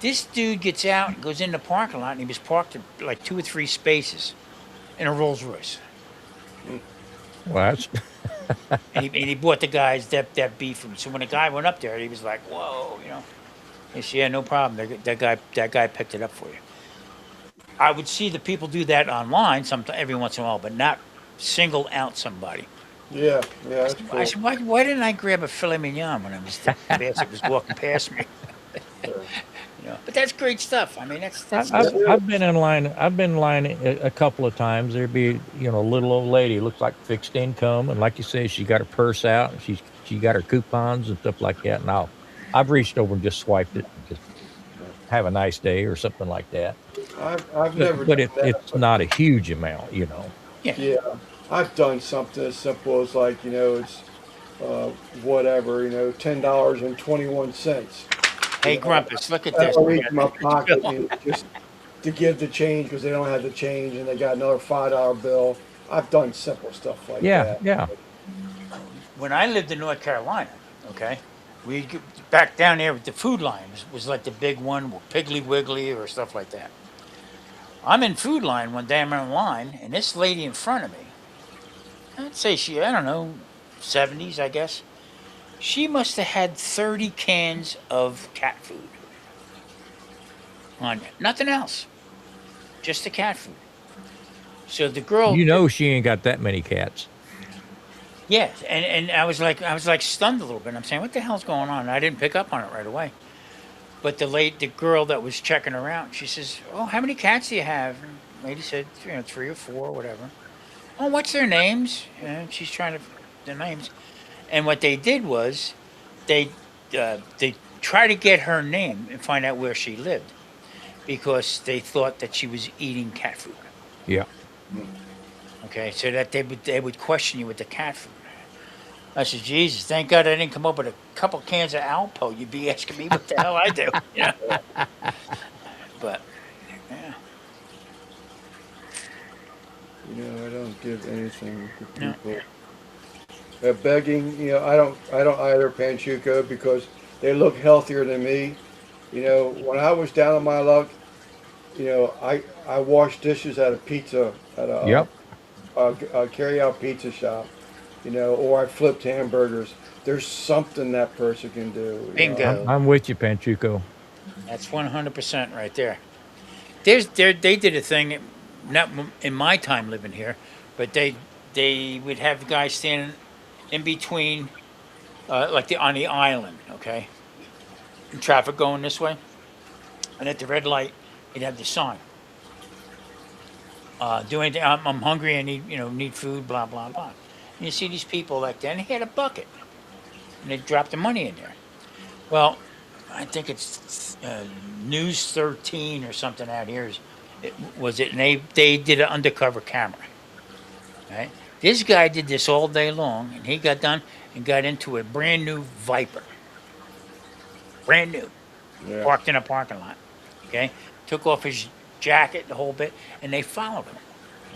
This dude gets out and goes in the parking lot, and he was parked in like 2 or 3 spaces in a Rolls Royce. Well, that's And he bought the guys that beef from. So when the guy went up there, he was like, whoa. He said, yeah, no problem. That guy picked it up for you. I would see the people do that online every once in a while, but not single out somebody. yeah, yeah. I That's said, I cool. said why didn't I grab a filet mignon when the bastard was walking past me? Yeah. But that's great stuff. I mean, that's I've Yeah. I've been in line. I've been in line a couple of times. There'd be a little old lady looks like fixed income, and like you say, she got her purse out and she got her coupons and stuff like that. And I've reached over and just swiped it, and just have a nice day or something like that. I've never But done that, it's but not a huge amount. yeah. yeah, I've done something as simple as like it's uh, whatever $10.21. Hey, Grumpus, look at this. I'll We reach got in my this pocket bill. and just to give the change because they don't have the change and they got another $5 bill. I've done simple stuff like Yeah, that. yeah. When I lived in North Carolina, okay, back down there with the Food Line was like the big one with Piggly Wiggly or stuff like that. I'm in Food Line one day. I'm in line, and this lady in front of me, I'd say I don't know, 70s, I guess. She must have had 30 cans of cat food on there. Nothing else, just the cat food. So the girl, She ain't got that many cats. yeah, and I was like stunned a little bit. I'm saying, what the hell's going on? And I didn't pick up on it right away. But the girl that was checking her out, she says, "Oh, how many cats do you have?" And the lady said, 3 or 4, whatever. Oh, what's their names? And she's trying to the names. And what they did was, they try to get her name and find out where she lived, because they thought that she was eating cat food. Yeah. Okay, so that they would question you with the cat food. I said, Jesus, thank God I didn't come up with a couple cans of Alpo. You'd be asking me what the hell I do. But yeah, I don't give anything to no, people. Begging, I don't either, Panchuco, because they look healthier than me. When I was down on my luck, I washed dishes at a pizza at Yep. a carry-out pizza shop, or I flipped hamburgers. There's something that person can do. bingo. I'm with you, Panchuco. That's 100% right there. They did a thing not in my time living here, but they would have the guys standing in between, like on the island, okay, and traffic going this way, and at the red light, he'd have the sign. Do anything. I'm hungry. I need food. Blah blah blah. And you see these people like that, and he had a bucket, and they dropped the money in there. Well, I think it's News 13 or something out here. Was it? And they did an undercover camera. Right. This guy did this all day long, and he got done and got into a brand new Viper, brand new, Yeah. parked in a parking lot. Okay, took off his jacket, the whole bit, and they followed him.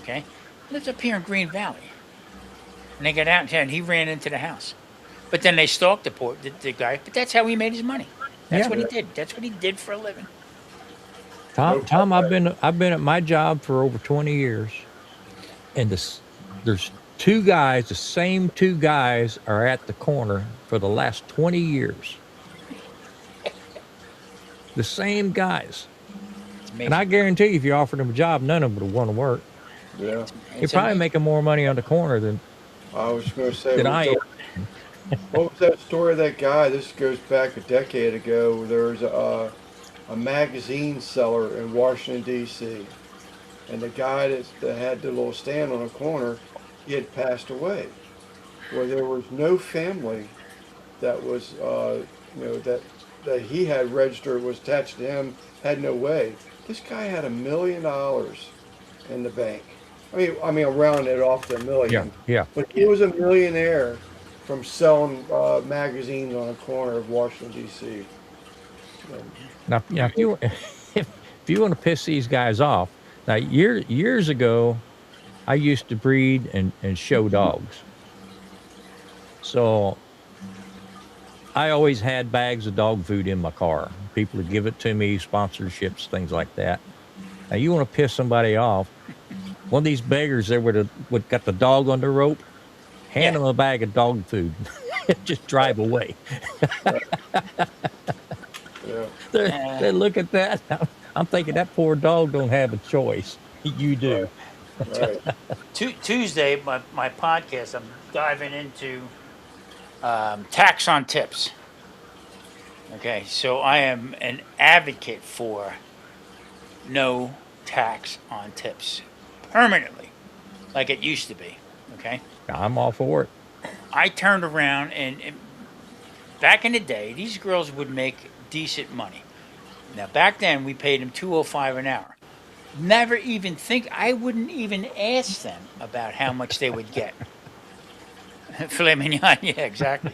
Okay, lives up here in Green Valley, and they got out and he ran into the house. But then they stalked the guy. But that's how he made his money. That's Yeah. what he did. That's what he did for a living. Tom, I've been at my job for over 20 years, and there's two guys, the same two guys are at the corner for the last 20 years. The same guys. It's And I amazing. guarantee you, if you offered them a job, none of them would want to work. Yeah. You're It's probably amazing. making more money on the corner than I was going to say, I am. what was that story of that guy? This goes back a decade ago. There was a magazine seller in Washington, D.C., and the guy that had the little stand on the corner, he had passed away. Where there was no family that was, that he had registered, was attached to him, had no way. This guy had $1 million in the bank. I mean, I'm rounding it off to a Yeah, million. yeah. But he was a millionaire from selling magazines on a corner of Washington, D.C. Now if you if you want to piss these guys off, now years ago, I used to breed and show dogs. So I always had bags of dog food in my car. People would give it to me, sponsorships, things like that. Now you want to piss somebody off, one of these beggars there would got the dog on the rope, hand Yeah. them a bag of dog food, just drive away. Yeah. They look at that. I'm thinking that poor dog don't have a choice. You do. Right. Tuesday, my podcast, I'm diving into tax on tips. Okay, so I am an advocate for no tax on tips permanently, like it used to be. Okay, I'm all for it. I turned around and back in the day, these girls would make decent money. Now back then, we paid them $2.05 an hour. Never even think. I wouldn't even ask them about how much they would get. Filet mignon, yeah, exactly.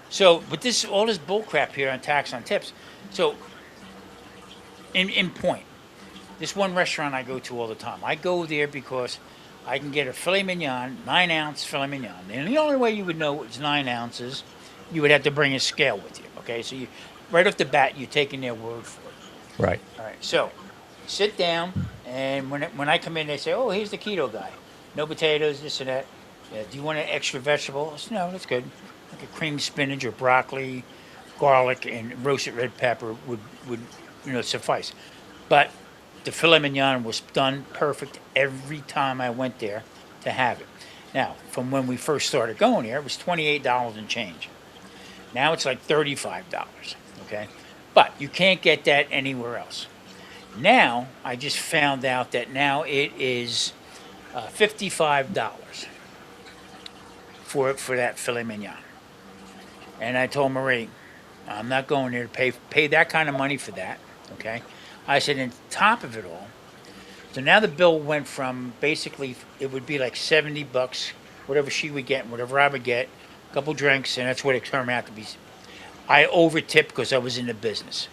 So, but all this bull crap here on tax on tips. So, in point, this one restaurant I go to all the time. I go there because I can get a filet mignon, 9-ounce filet mignon. And the only way you would know it's 9 ounces, you would have to bring a scale with you. Okay, so you right off the bat, you're taking their word for it. Right. All right, so sit down, and when I come in, they say, "Oh, here's the keto guy. No potatoes, this and that. Do you want an extra vegetable?" I said, "No, that's good. Like a creamed spinach or broccoli, garlic, and roasted red pepper would suffice." But the filet mignon was done perfect every time I went there to have it. Now, from when we first started going here, it was $28 and change. Now it's like $35. Okay, but you can't get that anywhere else. Now, I just found out that now it is $55 for that filet mignon. And I told Marie, I'm not going there to pay that kind of money for that. Okay, I said, on top of it all, so now the bill went from basically it would be like $70, whatever she would get, and whatever I would get, a couple drinks, and that's what it turned out to be. I over tipped because I was in the business.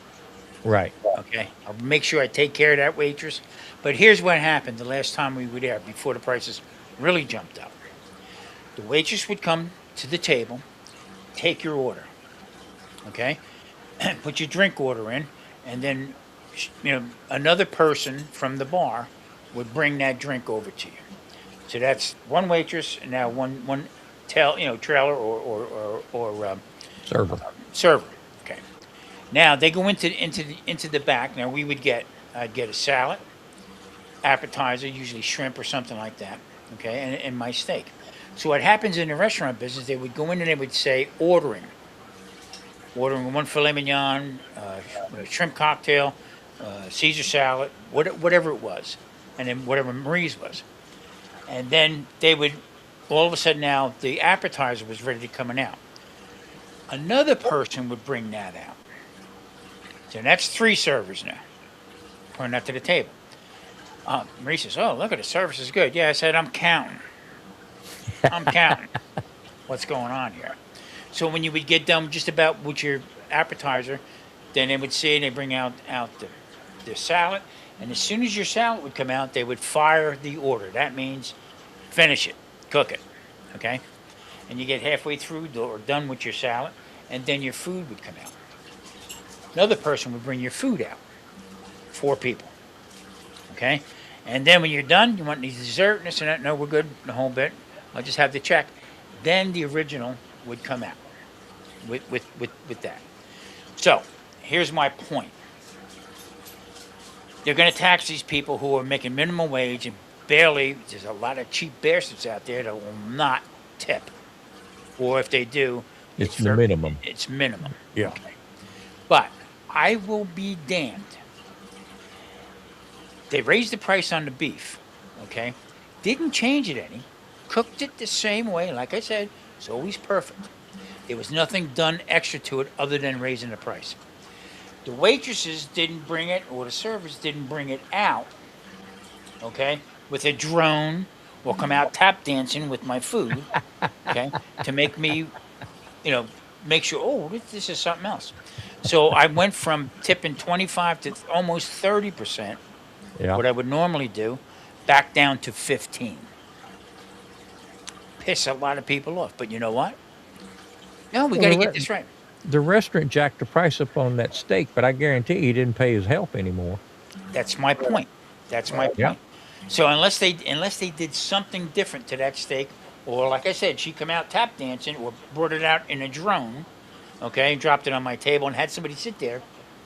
Right. Okay, I'll make sure I take care of that waitress. But here's what happened the last time we were there before the prices really jumped up. The waitress would come to the table, take your order, okay, put your drink order in, and then another person from the bar would bring that drink over to you. So that's one waitress and now one trailer or Server. server. Okay. Now they go into the back. Now I'd get a salad, appetizer, usually shrimp or something like that, okay, and my steak. So what happens in the restaurant business, they would go in and they would say ordering one filet mignon, shrimp cocktail, Caesar salad, whatever it was, and then whatever Marie's was. And then they would, all of a sudden now, the appetizer was ready to come out. Another person would bring that out. So that's three servers now, pouring that to the table. Marie says, "Oh, look at the service is good." Yeah, I said, "I'm counting. I'm counting. What's going on here?" So when you would get done just about with your appetizer, then they would say they bring out the salad, and as soon as your salad would come out, they would fire the order. That means finish it, cook it, okay? And you get halfway through or done with your salad, and then your food would come out. Another person would bring your food out, four people, okay? And then when you're done, you want the dessert and this and that. No, we're good, the whole bit. I'll just have the check. Then the original would come out with that. So here's my point. They're going to tax these people who are making minimum wage and barely. There's a lot of cheap bastards out there that will not tip, or if they do, It's the minimum. It's minimum. Yeah. Okay. But I will be damned. They raised the price on the beef. Okay, didn't change it any. Cooked it the same way. Like I said, it's always perfect. There was nothing done extra to it other than raising the price. The waitresses didn't bring it, or the servers didn't bring it out, okay, with a drone or come out tap dancing with my food, okay, to make me, make sure, oh, this is something else. So I went from tipping 25 to almost 30%, Yeah. what I would normally do, back down to 15. Piss a lot of people off, but you know what? No, we got to get this right. The restaurant jacked the price up on that steak, but I guarantee he didn't pay his help anymore. That's my point. That's my point. Yeah. So unless they did something different to that steak, or like I said, she come out tap dancing or brought it out in a drone, okay, dropped it on my table and had somebody sit there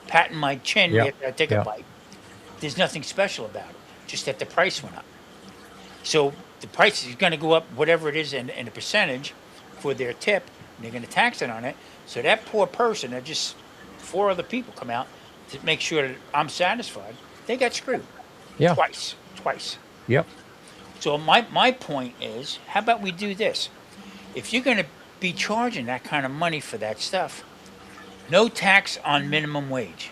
patting my chin Yeah. after I take a bite. There's nothing special about it, just that the price went up. So the price is going to go up, whatever it is, in a percentage for their tip. And they're going to tax it on it. So that poor person, that just four other people come out to make sure that I'm satisfied. They got screwed. Yeah. Twice. Yep. So my point is, how about we do this? If you're going to be charging that kind of money for that stuff, no tax on minimum wage.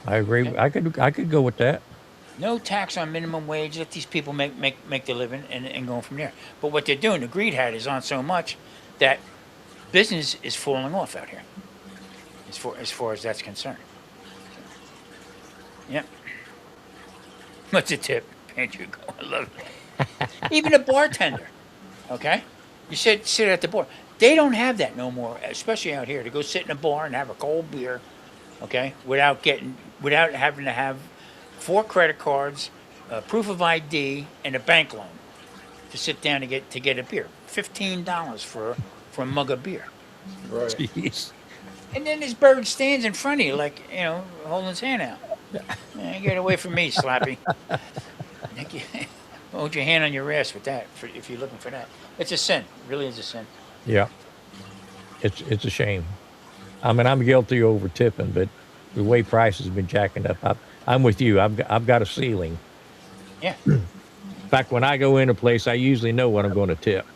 I agree. Okay. I could go with that. No tax on minimum wage. Let these people make their living and go from there. But what they're doing, the greed hat is on so much that business is falling off out here. As far as that's concerned. Yeah. What's a tip? Can't you go? I love it. Even a bartender. Okay? You sit at the bar. They don't have that no more, especially out here, to go sit in a bar and have a cold beer, okay, without having to have 4 credit cards, proof of ID, and a bank loan to sit down to get a beer. $15 for a mug of beer. Right. Jeez. And then this bird stands in front of you like, holding his hand out. Get away from me, Slappy. Hold your hand on your ass with that if you're looking for that. It's a sin. It really is a sin. Yeah. It's a shame. I mean, I'm guilty over tipping, but the way prices have been jacking up, I'm with you. I've got a ceiling. Yeah. In fact, when I go in a place, I usually know what I'm going to tip.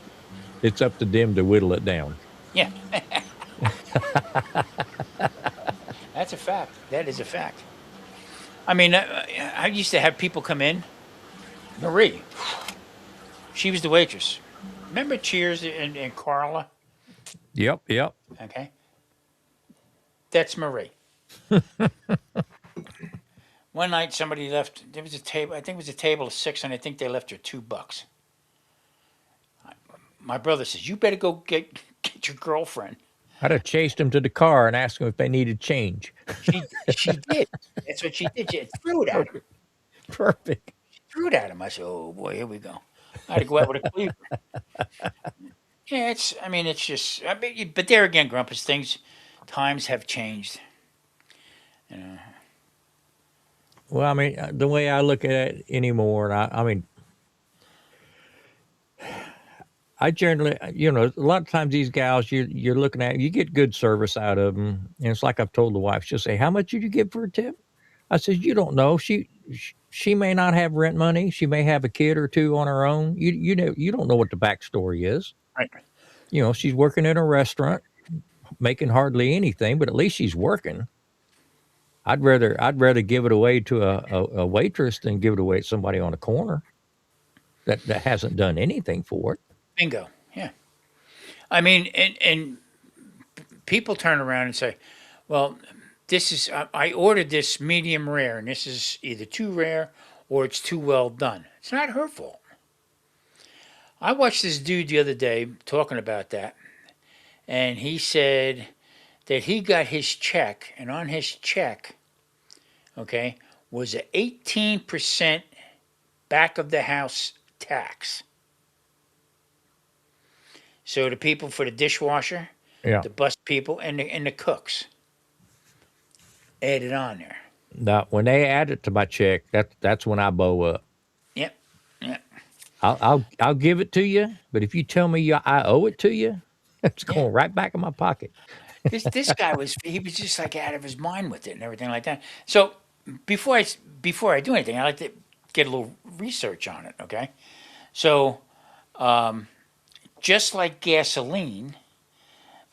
It's up to them to whittle it down. Yeah. That's a fact. That is a fact. I mean, I used to have people come in. Marie, she was the waitress. Remember Cheers and Carla? Yep. Okay. That's Marie. One night somebody left, there was a table, I think it was a table of 6, and I think they left her $2. My brother says, you better go get your girlfriend. I'd have chased them to the car and asked them if they needed change. She did. That's what she did. She threw it at him. Perfect. Threw it at him. I said, oh boy, here we go. I had to go out with a cleaver. Yeah, it's just, but there again, Grumpus, times have changed. You know. Well, I mean, the way I look at it anymore, and I mean, I generally, a lot of times these gals, you're looking at, you get good service out of them, and it's like I've told the wife. She'll say, "How much did you give for a tip?" I said, "You don't know. She may not have rent money. She may have a kid or two on her own. You don't know what the backstory is. Right. She's working in a restaurant, making hardly anything, but at least she's working. I'd rather give it away to a waitress than give it away to somebody on a corner that hasn't done anything for it." Bingo. Yeah. I mean, and people turn around and say, well, this is, I ordered this medium rare, and this is either too rare or it's too well done. It's not her fault. I watched this dude the other day talking about that, and he said that he got his check, and on his check, okay, was a 18% back of the house tax. So the people for the dishwasher, Yeah. the bus people, and the cooks added on there. Now, when they add it to my check, that's when I bow up. Yep. Yep. I'll give it to you, but if you tell me I owe it to you, it's Yeah. going right back in my pocket. This guy was just like out of his mind with it and everything like that. So before I do anything, I like to get a little research on it. Okay. So just like gasoline,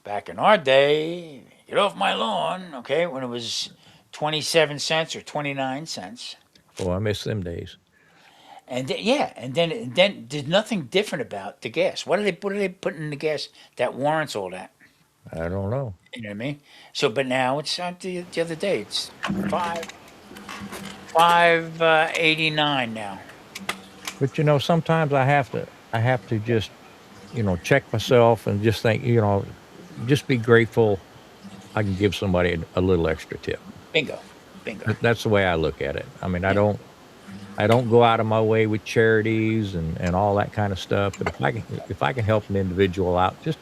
back in our day, get off my lawn. Okay, when it was 27 cents or 29 cents. Oh, I miss them days. And yeah, and then there's nothing different about the gas. What are they putting in the gas that warrants all that? I don't know. You know what I mean? So, but now it's the other day. It's 5.89 now. But sometimes I have to just check myself and just think, just be grateful I can give somebody a little extra tip. Bingo, bingo. That's the way I look at it. I mean, I don't go out of my way with charities and all that kind of stuff. But if I can help an individual out, just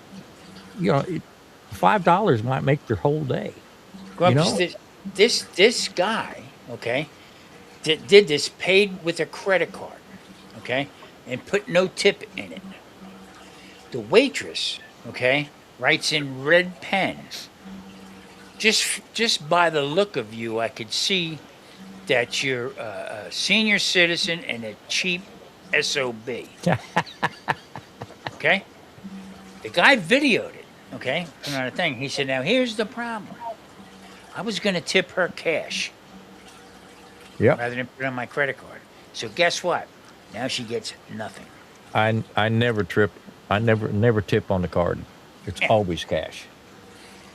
you know, it, $5 might make your whole day. You Grumpus, know, this guy, okay, did this paid with a credit card, okay, and put no tip in it. The waitress, okay, writes in red pen. Just by the look of you, I could see that you're a senior citizen and a cheap SOB. Okay? The guy videoed it, okay? Put on a thing. He said, now here's the problem. I was going to tip her cash yep. rather than put it on my credit card. So guess what? Now she gets nothing. I never trip. I never tip on the card. It's Yeah. always cash.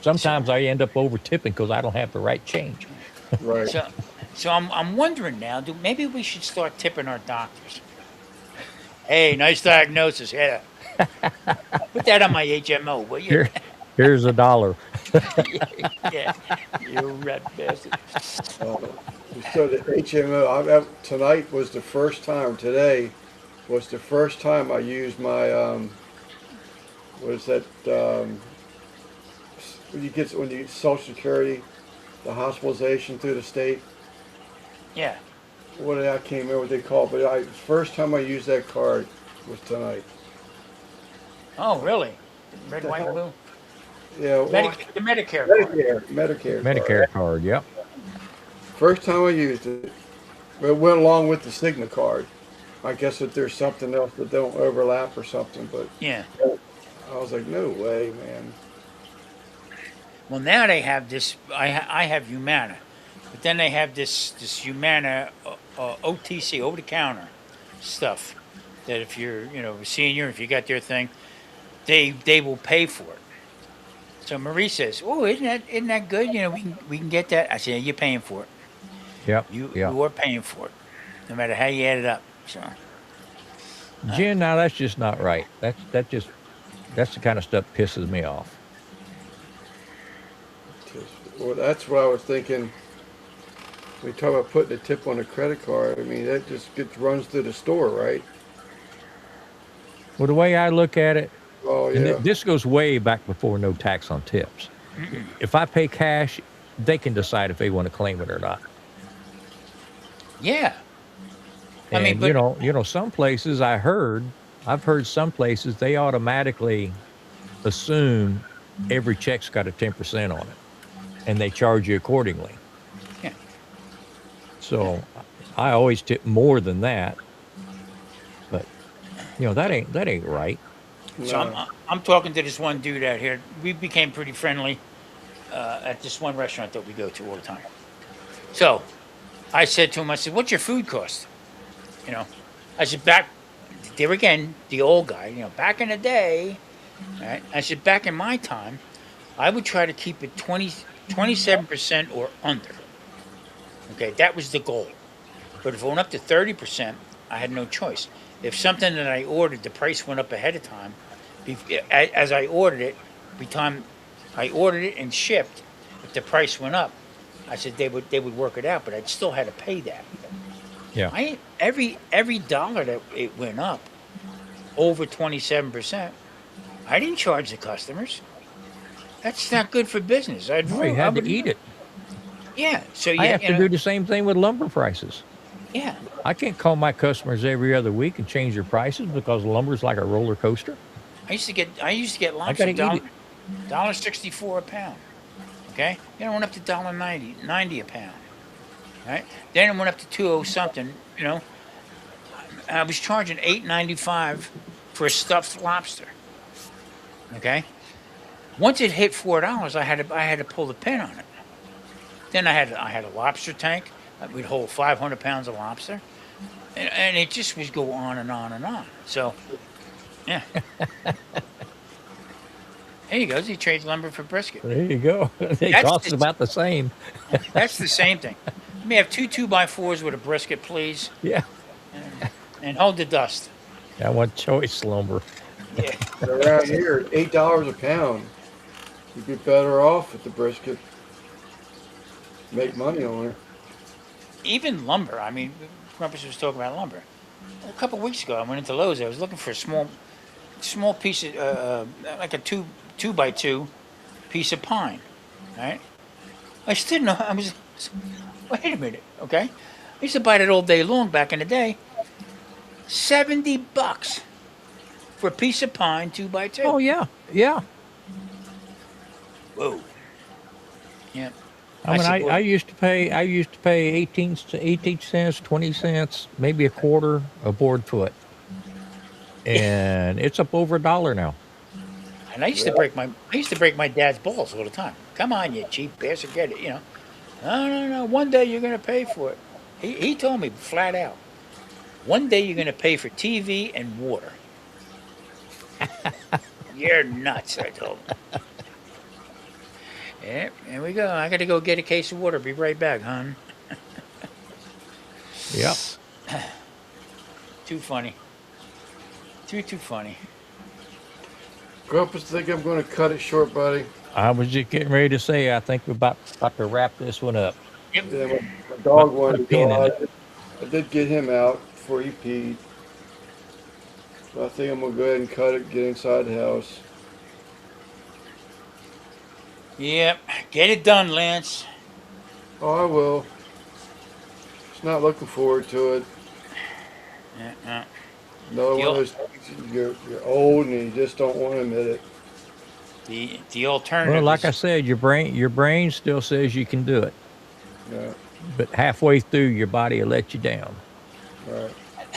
Sometimes I end up over tipping because I don't have the right change. Right. So I'm wondering now, maybe we should start tipping our doctors. Hey, nice diagnosis. Yeah. Put that on my HMO, will you? Here's $1. Yeah. You red bastard. Uh, so the HMO, tonight was the first time, today was the first time I used my, what is that, when you get Social Security, the hospitalization through the state. Yeah. I can't remember what they call it, but the first time I used that card was tonight. Oh, really? Red, The white, hell? blue? Yeah, well, The Medicare card. Medicare Medicare card. card. Yep. First time I used it, it went along with the Cigna card. I guess that there's something else that don't overlap or something, but Yeah. I was like, no way, man. Well, now they have this. I have Humana, but then they have this Humana OTC, over the counter stuff. That if you're a senior, if you got their thing, they will pay for it. So Marie says, "Oh, isn't that good? We can get that." I said, yeah, "You're paying for it. Yep. You Yep. are paying for it, no matter how you add it up." So Jen, now that's just not right. That's the kind of stuff pisses me off. Well, that's what I was thinking. We talk about putting a tip on a credit card. I mean, that just runs through the store, right? Well, the way I look at it, Oh and yeah. this goes way back before no tax on tips. If I pay cash, they can decide if they want to claim it or not. Yeah. I mean, And but some places I've heard some places they automatically assume every check's got a 10% on it, and they charge you accordingly. yeah, yeah. So I always tip more than that, but that ain't right. So No. I'm talking to this one dude out here. We became pretty friendly at this one restaurant that we go to all the time. So I said to him, I said, "What's your food cost?" You know, I said, "Back there again, the old guy. Back in the day, right?" I said, "Back in my time, I would try to keep it 27% or under. Okay, that was the goal. But if it went up to 30%, I had no choice. If something that I ordered, the price went up ahead of time, as I ordered it, by the time I ordered it and shipped, if the price went up, I said they would work it out, but I'd still had to pay that. Yeah. Every dollar that it went up over 27%, I didn't charge the customers. That's not good for business. No, you I had to would, eat it. yeah. So I yeah, have to do the same thing with lumber prices. yeah. I can't call my customers every other week and change their prices because lumber's like a roller coaster. I used to get I got lobster to eat it. dollar 64 a pound. Okay, then it went up to dollar 90 a pound. Right, then it went up to 20 something. I was charging 8.95 for a stuffed lobster. Okay, once it hit $4, I had to pull the pin on it. Then I had a lobster tank. We'd hold 500 pounds of lobster, and it just would go on and on and on. So yeah, there he goes. He trades lumber for brisket. There you go. They That's cost the about the same. that's the same thing. Let me have two by fours with a brisket, please, Yeah. and hold the dust. I want choice lumber. Yeah. Around here, $8 a pound. You'd be better off with the brisket. Make money on it. Even lumber. I mean, Grumpus was talking about lumber. A couple of weeks ago, I went into Lowe's. I was looking for a small piece of like a two by two piece of pine. Right? I still didn't know. I was. Wait a minute. Okay. I used to buy that all day long back in the day. $70 for a piece of pine 2 by 2. Oh yeah, yeah. Whoa. Yeah. I mean, said, I used to pay 18 cents, 20 cents, maybe a quarter a board foot, and it's up over $1 now. and I used to break my dad's balls all the time. Come on, you cheap bastard, get it. No, no, no. One day you're gonna pay for it. He told me flat out. One day you're gonna pay for TV and water. You're nuts, I told him. Yeah, here we go. I gotta go get a case of water. Be right back, hon. Yep. Too funny. Too funny. Grumpus, think I'm going to cut it short, buddy. I was just getting ready to say I think we're about to wrap this one up. Yep. Yeah, my About dog to put a wanted to pin go in out. it. I did get him out before he peed. So I think I'm going to go ahead and cut it, get inside the house. Yep. Get it done, Lance. Oh, I will. Just not looking forward to it. Yeah. Another one of The, those things, you're old and you just don't want to admit it. the Well, alternative like I is said, your brain still says you can do it, Yeah, but halfway through, your body will let you down. right.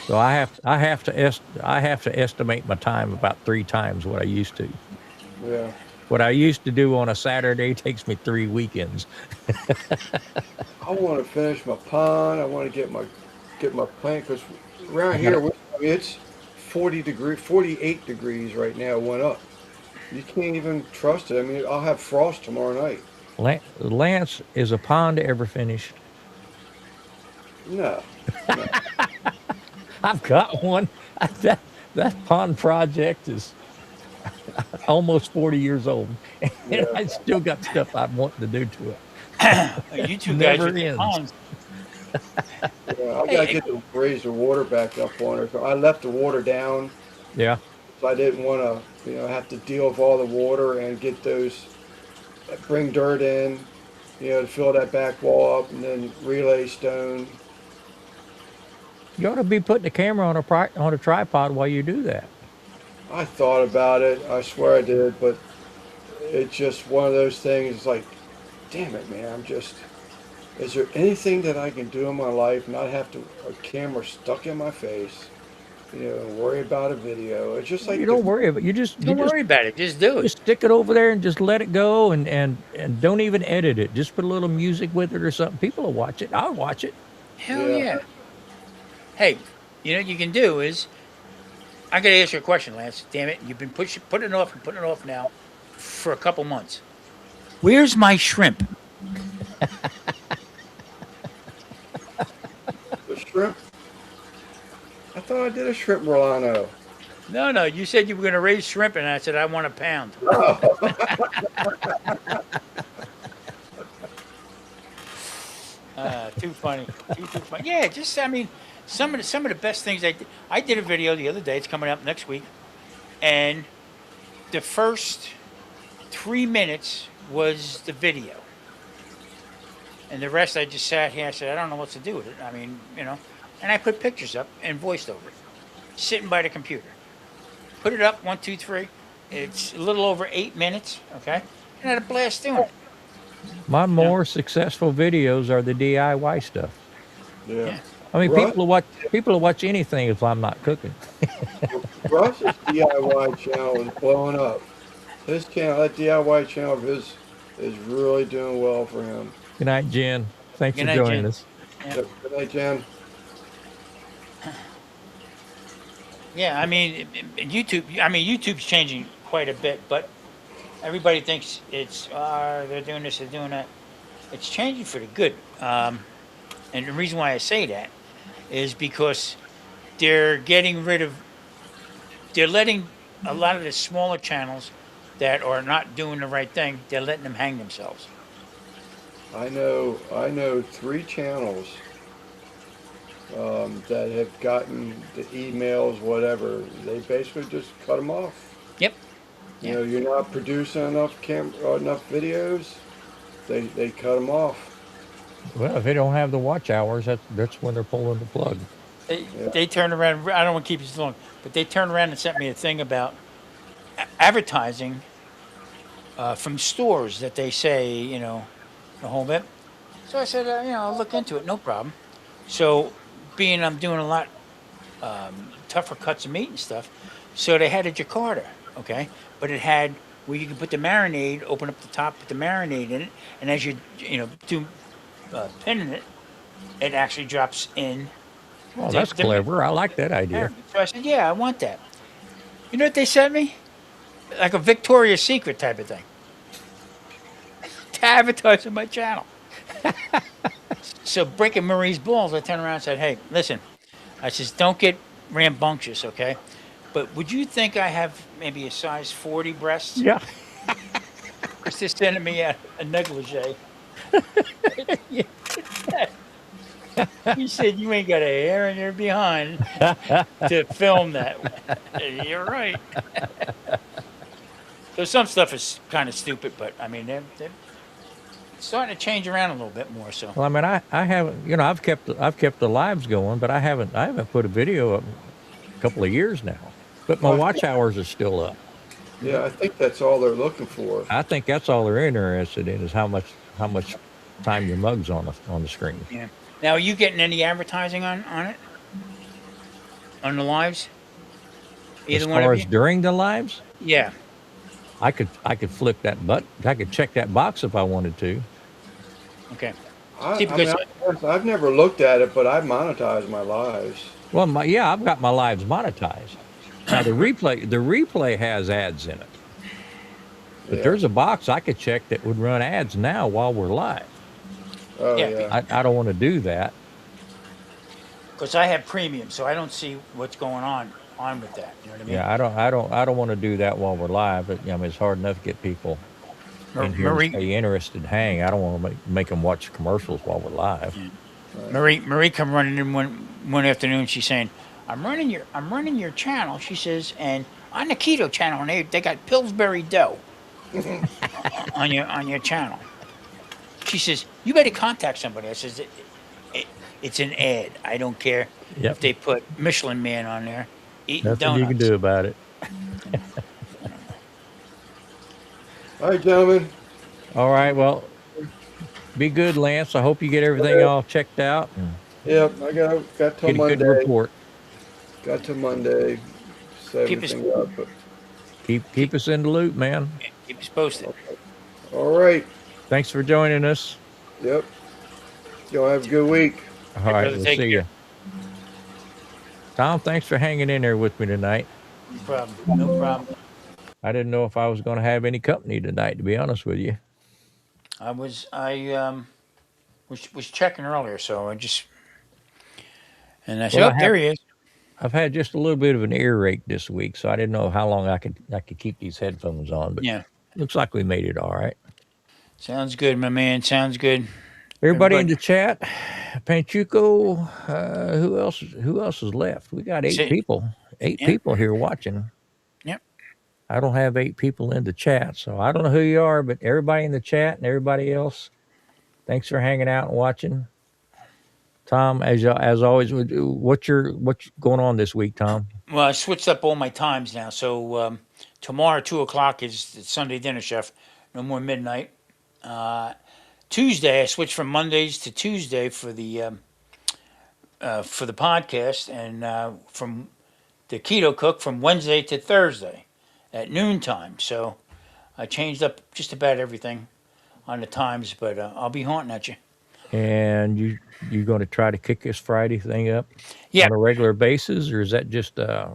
So I have to estimate my time about 3 times what I used to. Yeah. What I used to do on a Saturday takes me 3 weekends. I want to finish my pond. I want to get my plant because around I here got it's 48 degrees right now. Went up. You can't even trust it. I mean, I'll have frost tomorrow night. Lance, is a pond ever finished? No, no. I've got one. That pond project is almost 40 years old, and Yeah, I still got stuff I'm wanting to do to it. you two guys Never with the ends. ponds. yeah. I gotta Hey, get to raise the water back up on her. So I left the water down. Yeah. So I didn't want to, have to deal with all the water and get those, bring dirt in, to fill that back wall up, and then relay stone. You ought to be putting the camera on a tripod while you do that. I thought about it. I swear I did, but it's just one of those things. It's like, damn it, man. I'm just. Is there anything that I can do in my life, not have to a camera stuck in my face, worry about a video? It's just You like don't worry about you just Don't worry about it. Just do it. just stick it over there and just let it go and don't even edit it. Just put a little music with it or something. People will watch it. I'll watch it. Hell Yeah. yeah. Hey, you know what you can do is, I got to ask you a question, Lance. Damn it, you've been putting it off and putting it off now for a couple months. Where's my shrimp? the shrimp. I thought I did a shrimp Milano. No, you said you were going to raise shrimp, and I said I want a pound. Too funny. Too funny. Yeah, just I mean, some of the best things I did. I did a video the other day. It's coming up next week, and the first 3 minutes was the video, and the rest I just sat here. I said I don't know what to do with it. I mean, and I put pictures up and voiced over it, sitting by the computer. Put it up 1, 2, 3. It's a little over 8 minutes. Okay, and I had a blast doing it. My more successful videos are the DIY stuff. Yeah. I mean, Russ, people will watch anything if I'm not cooking. Russ's DIY channel is blowing up. His channel, that DIY channel of his, is really doing well for him. Good night, Jen. Thanks Good for night, joining Jen. us. Yeah. Yep. Good night, Jen. Yeah, I mean, YouTube. I mean, YouTube's changing quite a bit, but everybody thinks it's they're doing this, they're doing that. It's changing for the good. And the reason why I say that is because they're getting rid of, they're letting a lot of the smaller channels that are not doing the right thing, they're letting them hang themselves. I know 3 channels that have gotten the emails, whatever. They basically just cut them off. Yep. You're not producing enough enough videos. They cut them off. Well, if they don't have the watch hours, that's when they're pulling the plug. They turned around, I don't want to keep you so long, but they turned around and sent me a thing about advertising from stores that they say, the whole bit. So I said, I'll look into it, no problem. So, being I'm doing a lot tougher cuts of meat and stuff, so they had a Jakarta, okay? But it had where you can put the marinade, open up the top, put the marinade in it, and as you, do pinning it, it actually drops in. Oh, that's clever. I like that idea. So I said, yeah, I want that. You know what they sent me? Like a Victoria's Secret type of thing. To advertise on my channel. So breaking Marie's balls, I turned around and said, hey, listen. I says, don't get rambunctious, okay? But would you think I have maybe a size 40 breasts? Yeah. Because they're sending me a negligee. He said, you ain't got a hair in your behind to film that. You're right. So some stuff is kind of stupid, but I mean, they're starting to change around a little bit more. So. Well, I mean, I haven't, I've kept the lives going, but I haven't put a video up a couple of years now. But my watch hours are still up. Yeah, I think that's all they're looking for. I think that's all they're interested in is how much time your mug's on the screen. Yeah. Now, are you getting any advertising on it? On the lives? As far as during the lives? Yeah. I could flip that button. I could check that box if I wanted to. Okay. I've never looked at it, but I monetize my lives. Well, I've got my lives monetized. Now the replay has ads in it. But there's a box I could check that would run ads now while we're live. Oh, yeah. I don't want to do that. Because I have premium, so I don't see what's going on with that. You know what I mean? Yeah, I don't want to do that while we're live. But I mean, it's hard enough to get people in here to stay interested and hang. I don't want to make them watch commercials while we're live. Yeah. Marie come running in one afternoon. She's saying, I'm running your channel. She says, and on the keto channel, and they got Pillsbury dough on your channel. She says, you better contact somebody. I says, it's an ad. I don't care. Yep. if they put Michelin Man on there eating Nothing donuts. you can do about it. All right, gentlemen. All right. Well, be good, Lance. I hope you get everything all checked out and Yep, I got till get a good Monday. report. Got to Monday. Set Keep us- everything up. But, Keep us in the loop, man. Keep us posted. all right. Thanks for joining us. Yep. Y'all have a good week. All right. brother, We'll take see care. you. Tom, thanks for hanging in there with me tonight. No problem. No problem. I didn't know if I was going to have any company tonight, to be honest with you. I was checking earlier, so I just and I said, Well, "Oh, there he is." I've had just a little bit of an earache this week, so I didn't know how long I could keep these headphones on. But Yeah, looks like we made it all right. sounds good, my man. Sounds good. Everybody in the chat, Panchuco, who else is left? We got 8 See- people. 8 Yeah. people here watching. Yep. I don't have 8 people in the chat, so I don't know who you are, but everybody in the chat and everybody else, thanks for hanging out and watching. Tom, as always, what's going on this week, Tom? Well, I switched up all my times now. So tomorrow, 2:00 is the Sunday dinner, chef. No more midnight. Tuesday, I switched from Mondays to Tuesday for the podcast, and from the keto cook from Wednesday to Thursday at noontime. So I changed up just about everything on the times, but I'll be haunting at you. And you going to try to kick this Friday thing up Yeah. on a regular basis, or is that just a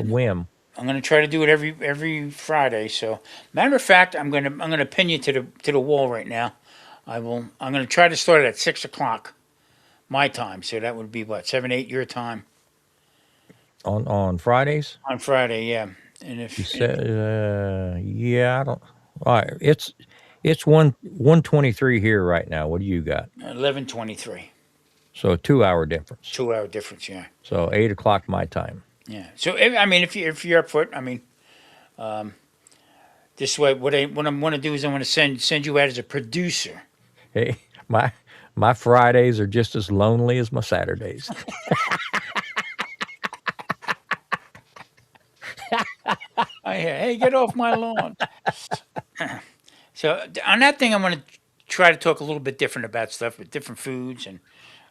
whim? I'm gonna try to do it every Friday. So, matter of fact, I'm gonna pin you to the wall right now. I'm gonna try to start it at 6:00 my time. So that would be what 7-8 your time On Fridays? on Friday. Yeah, and You if said, yeah, I don't. All right, it's 1:23 here right now. What do you got? 11:23, So a 2-hour difference. 2 hour difference. Yeah, So 8 o'clock my time. yeah. So I mean, if you're up for it, I mean, this way, what I'm gonna do is I'm gonna send you out as a producer. Hey, my Fridays are just as lonely as my Saturdays. I hear, hey, get off my lawn. So on that thing, I'm going to try to talk a little bit different about stuff with different foods and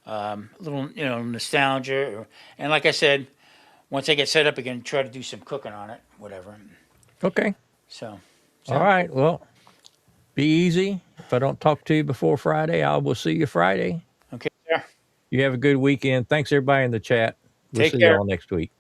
a little, nostalgia. And like I said, once I get set up again, try to do some cooking on it, whatever. Okay. So All right. Well, be easy. If I don't talk to you before Friday, I will see you Friday. okay, sir. You have a good weekend. Thanks everybody in the chat. We'll Take see care. you all next week.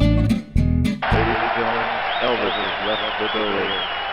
Ladies and gentlemen, Elvis has left the building.